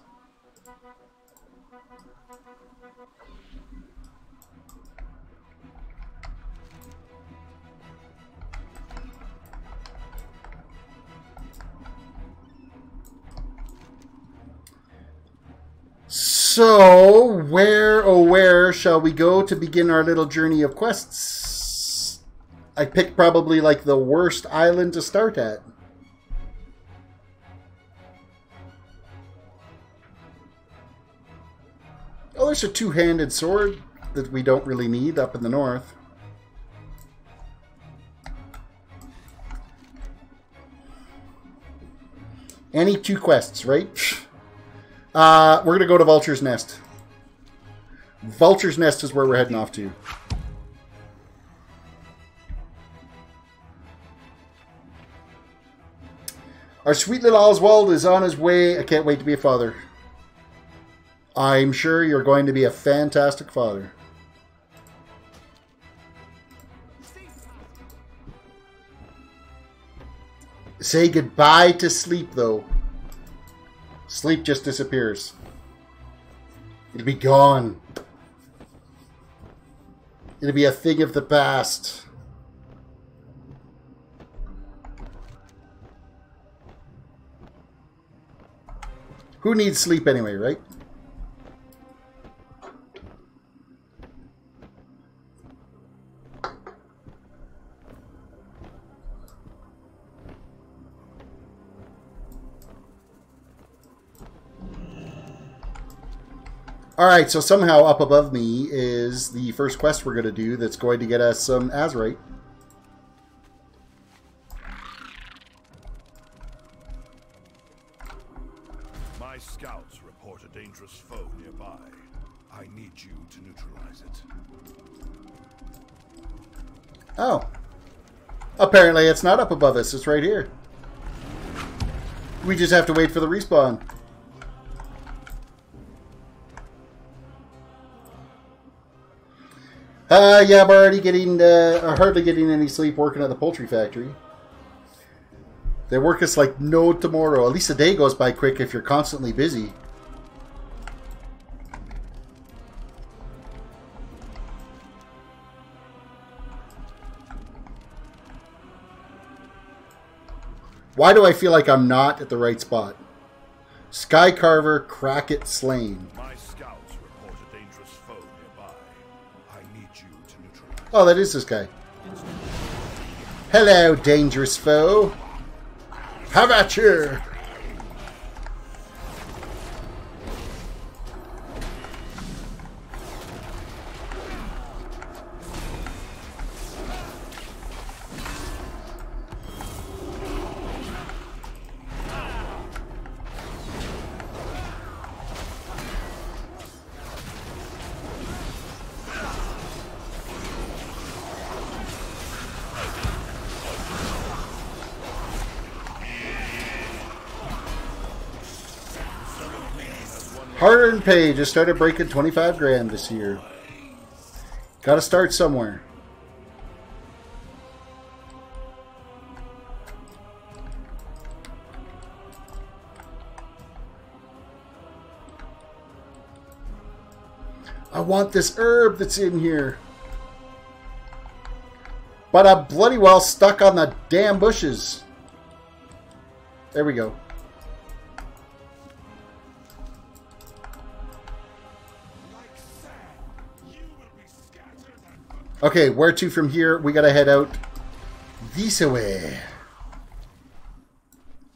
S1: So, where, oh where shall we go to begin our little journey of quests? I picked probably like the worst island to start at. Oh, there's a 2-handed sword that we don't really need up in the north. Any 2 quests, right? We're going to go to Vulture's Nest. Vulture's Nest is where we're heading off to. Our sweet little Oswald is on his way. I can't wait to be a father. I'm sure you're going to be a fantastic father. Say goodbye to sleep, though. Sleep just disappears. It'll be gone. It'll be a thing of the past. Who needs sleep anyway, right? Alright, so somehow up above me is the first quest we're going to do that's going to get us some Azorite.
S4: My scouts report a dangerous foe nearby. I need you to neutralize it.
S1: Oh. Apparently it's not up above us, it's right here. We just have to wait for the respawn. Yeah, I'm already getting, hardly getting any sleep working at the poultry factory. They work us like no tomorrow. At least a day goes by quick if you're constantly busy. Why do I feel like I'm not at the right spot? Sky Carver, Crackit slain.
S4: My scouts report a dangerous foe nearby. I need you to neutralize.
S1: Oh, that is this guy. Hello, dangerous foe. How about you? Hard-earned pay just started breaking 25 grand this year. Gotta start somewhere. I want this herb that's in here. But I'm bloody well stuck on the damn bushes. There we go. Okay, where to from here? We gotta head out this way.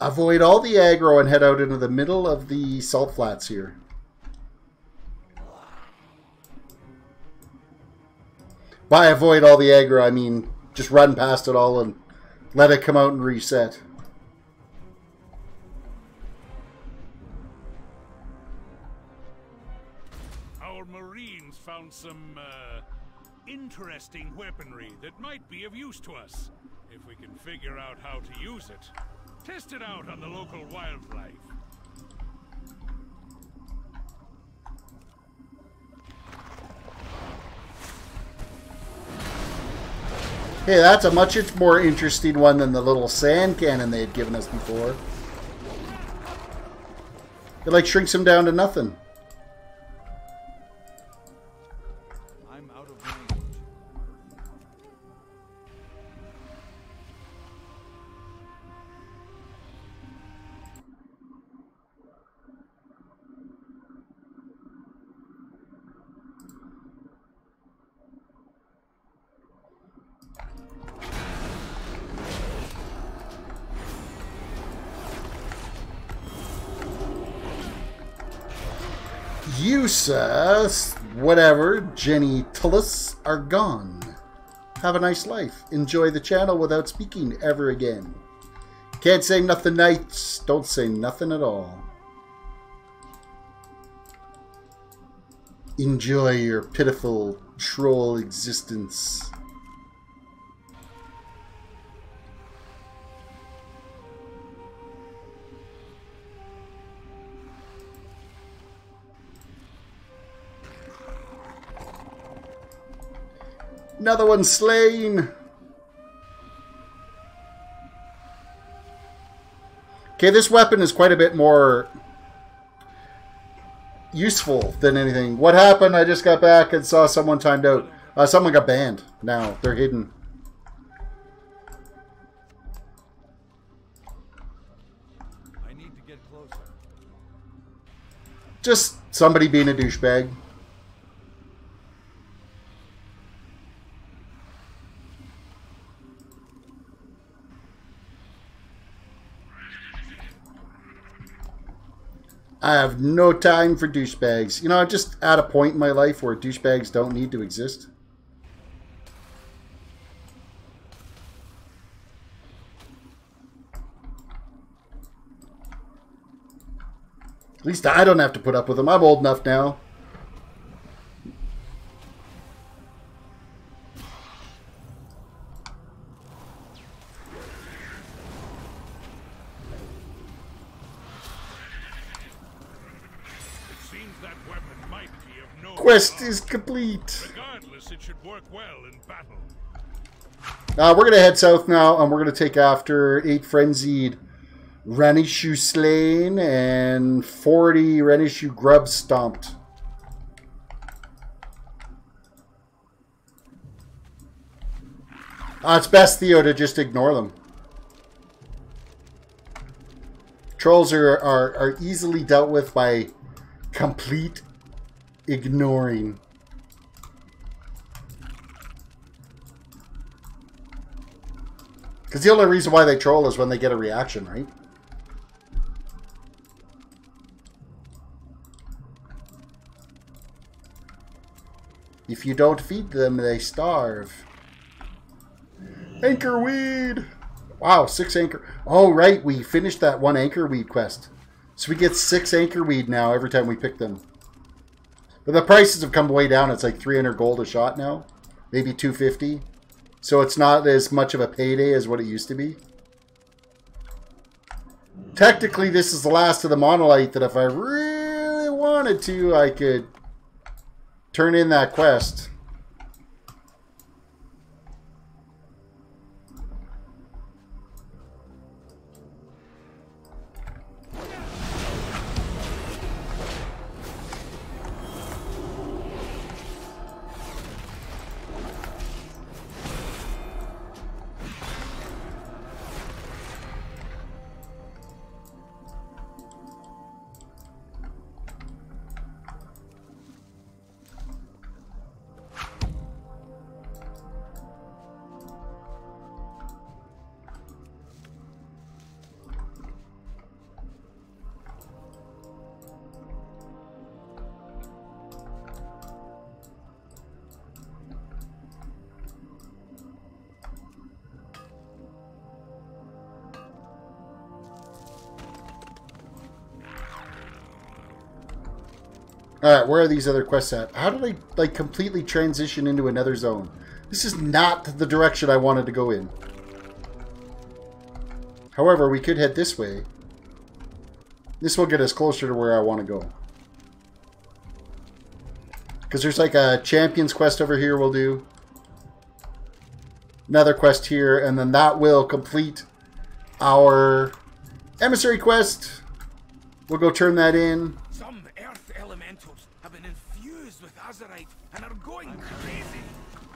S1: Avoid all the aggro and head out into the middle of the salt flats here. By avoid all the aggro, I mean just run past it all and let it come out and reset.
S8: Our Marines found some interesting weaponry that might be of use to us, if we can figure out how to use it. Test it out on the local wildlife.
S1: Hey, that's a much more interesting one than the little sand cannon they had given us before. It like shrinks him down to nothing. You, whatever, Jenny Tullis, are gone. Have a nice life. Enjoy the channel without speaking ever again. Can't say nothing nice. Don't say nothing at all. Enjoy your pitiful troll existence. Another one slain. Okay, this weapon is quite a bit more useful than anything. What happened? I just got back and saw someone timed out. Someone got banned. Now they're hidden.
S4: I need to get closer.
S1: Just somebody being a douchebag. I have no time for douchebags. You know, I'm just at a point in my life where douchebags don't need to exist. At least I don't have to put up with them. I'm old enough now. Quest is complete.
S8: Regardless, it should work well in battle.
S1: We're going to head south now, and we're going to take after 8 frenzied Ranishu slain and 40 Ranishu grubs stomped. It's best, Theo, to just ignore them. Trolls are easily dealt with by complete ignoring. Because the only reason why they troll is when they get a reaction, right? If you don't feed them, they starve. Anchorweed! Wow, 6 anchor... Oh, right, we finished that 1 anchorweed quest. So we get 6 anchorweed now every time we pick them. But the prices have come way down. It's like 300 gold a shot now. Maybe 250. So it's not as much of a payday as what it used to be. Technically, this is the last of the monolith that if I really wanted to, I could turn in that quest. Alright, where are these other quests at? How did I, like, completely transition into another zone? This is not the direction I wanted to go in. However, we could head this way. This will get us closer to where I want to go. Because there's like a champions quest over here we'll do. Another quest here, and then that will complete our emissary quest. We'll go turn that in.
S4: Some earth elementals have been infused with Azorite and are going crazy.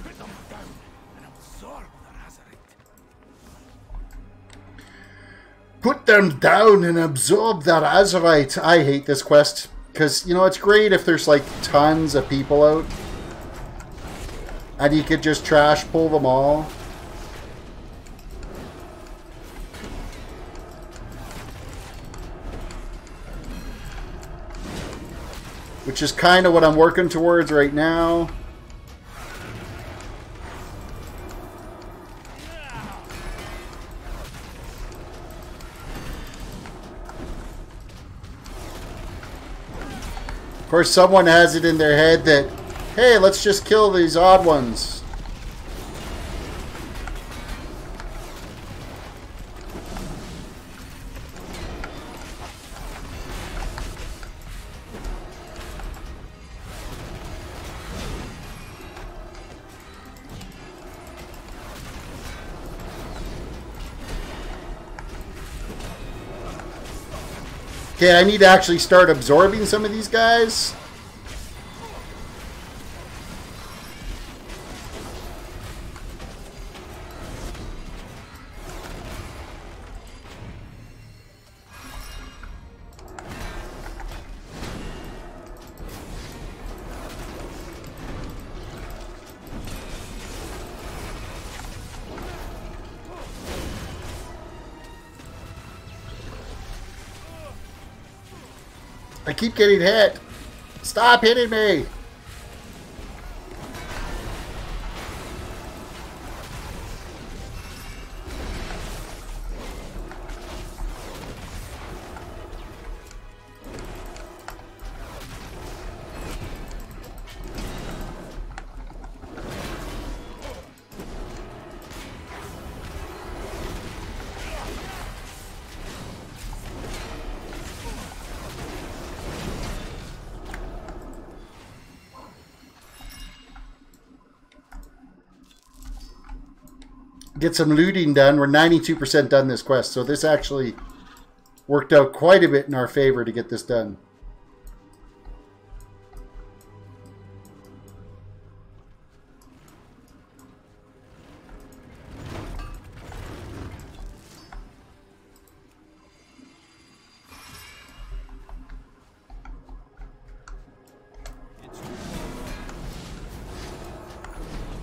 S4: Put them down and absorb their Azorite.
S1: Put them down and absorb that Azorite. I hate this quest. Because, you know, it's great if there's like tons of people out. And you could just trash pull them all. Which is kind of what I'm working towards right now. course, someone has it in their head that, hey, let's just kill these odd ones. Okay, I need to actually start absorbing some of these guys. I keep getting hit. Stop hitting me. Get some looting done. We're 92% done this quest, so this actually worked out quite a bit in our favor to get this done.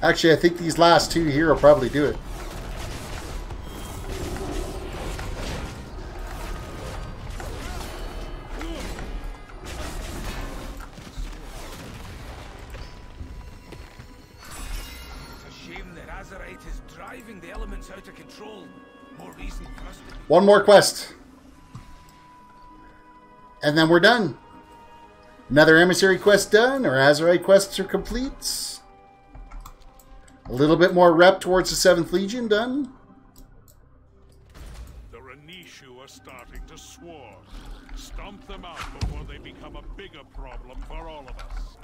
S1: Actually, I think these last two here will probably do it. One more quest. And then we're done. Another emissary quest done. Our Azorite quests are complete. A little bit more rep towards the 7th Legion done.
S8: The Renishu are starting to swarm. Stomp them out before they become a bigger problem for all of us.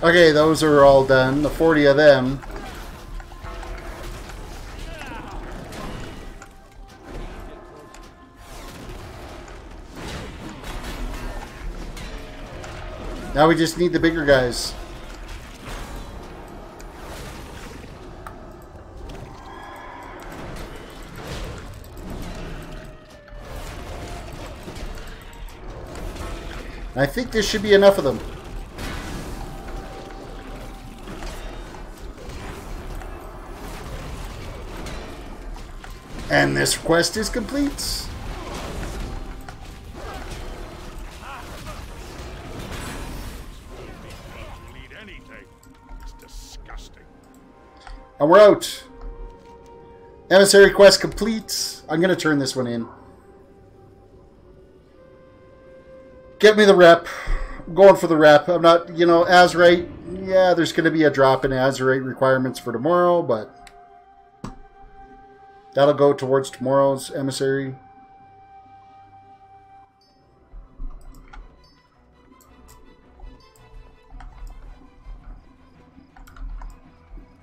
S1: Okay, those are all done. The 40 of them. Now we just need the bigger guys. I think this should be enough of them. And this quest is complete. And we're out. Emissary quest complete. I'm going to turn this one in. Get me the rep. I'm going for the rep. I'm not, you know, Azorite. Yeah, there's going to be a drop in Azorite requirements for tomorrow, but that'll go towards tomorrow's emissary.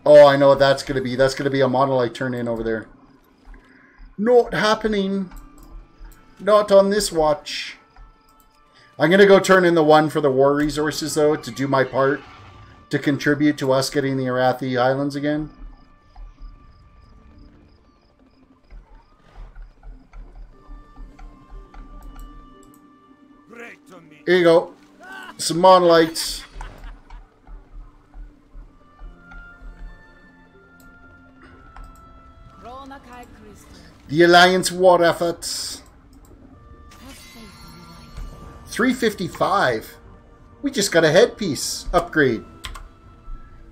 S1: Oh, I know what that's going to be. That's going to be a monolite turn-in over there. Not happening. Not on this watch. I'm going to go turn in the one for the war resources, though, to do my part to contribute to us getting the Arathi Islands again. Here you go. Some monolites. The Alliance war efforts. 355. We just got a headpiece upgrade.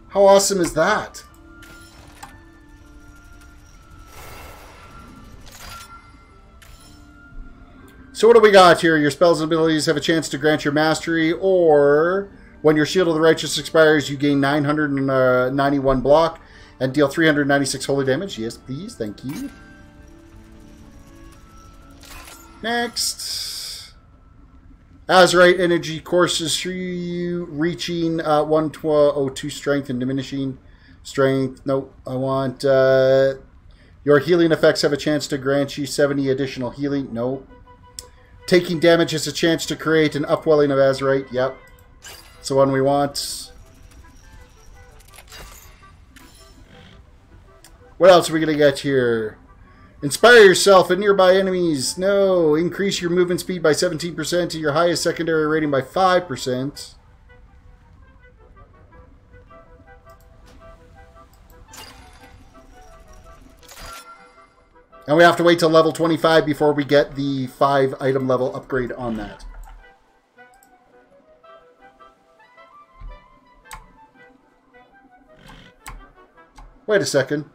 S1: How awesome is that? So what do we got here? Your spells and abilities have a chance to grant your mastery, or when your Shield of the Righteous expires, you gain 991 block and deal 396 holy damage. Yes, please. Thank you. Next. Azorite energy courses through you, reaching 102 strength and diminishing strength. Nope. I want... your healing effects have a chance to grant you 70 additional healing. Nope. Taking damage has a chance to create an upwelling of Azorite. Yep. It's the one we want. What else are we going to get here? Inspire yourself and nearby enemies. No. Increase your movement speed by 17% to your highest secondary rating by 5%. And we have to wait till level 25 before we get the 5 item level upgrade on that. Wait a second.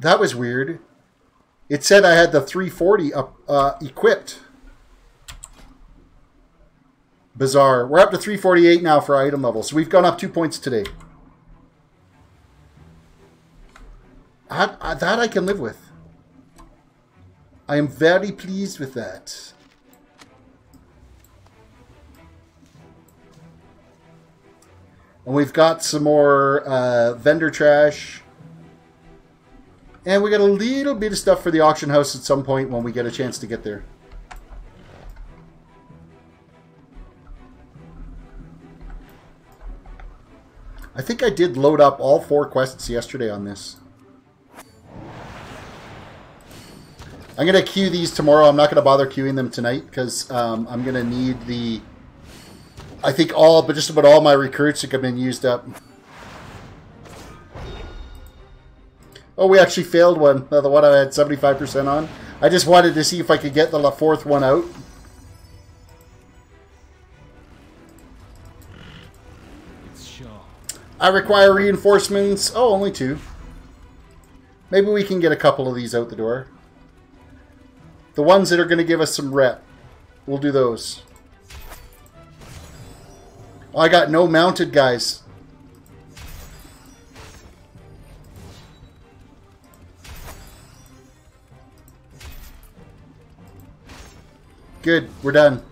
S1: That was weird. It said I had the 340 equipped. Bizarre. We're up to 348 now for item level, so we've gone up 2 points today. That I can live with. I am very pleased with that. And we've got some more vendor trash. And we got a little bit of stuff for the auction house at some point when we get a chance to get there. I think I did load up all 4 quests yesterday on this. I'm going to queue these tomorrow. I'm not going to bother queuing them tonight because I'm going to need the... I think just about all my recruits have been used up. Oh, we actually failed one. The one I had 75% on. I just wanted to see if I could get the 4th one out.
S4: It's sharp.
S1: I require reinforcements. Oh, only 2. Maybe we can get a couple of these out the door. The ones that are going to give us some rep. We'll do those. Oh, I got no mounted guys. Good, we're done.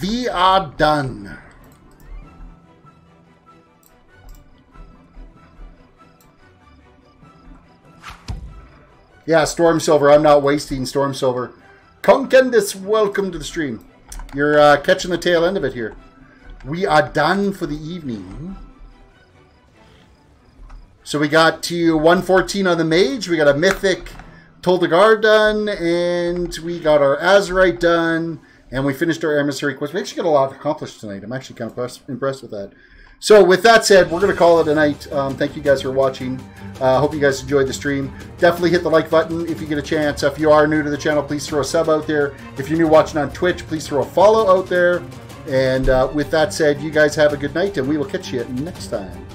S1: We are done. Yeah, Storm Silver. I'm not wasting Storm Silver. Concandis, welcome to the stream. You're catching the tail end of it here. We are done for the evening. So we got to 114 on the Mage. We got a Mythic Toldagar done. And we got our Azorite done. And we finished our Emissary quest. We actually got a lot accomplished tonight. I'm actually kind of impressed with that. So with that said, we're going to call it a night. Thank you guys for watching. Hope you guys enjoyed the stream. Definitely hit the like button if you get a chance. If you are new to the channel, please throw a sub out there. If you're new watching on Twitch, please throw a follow out there. And with that said, you guys have a good night, and we will catch you next time.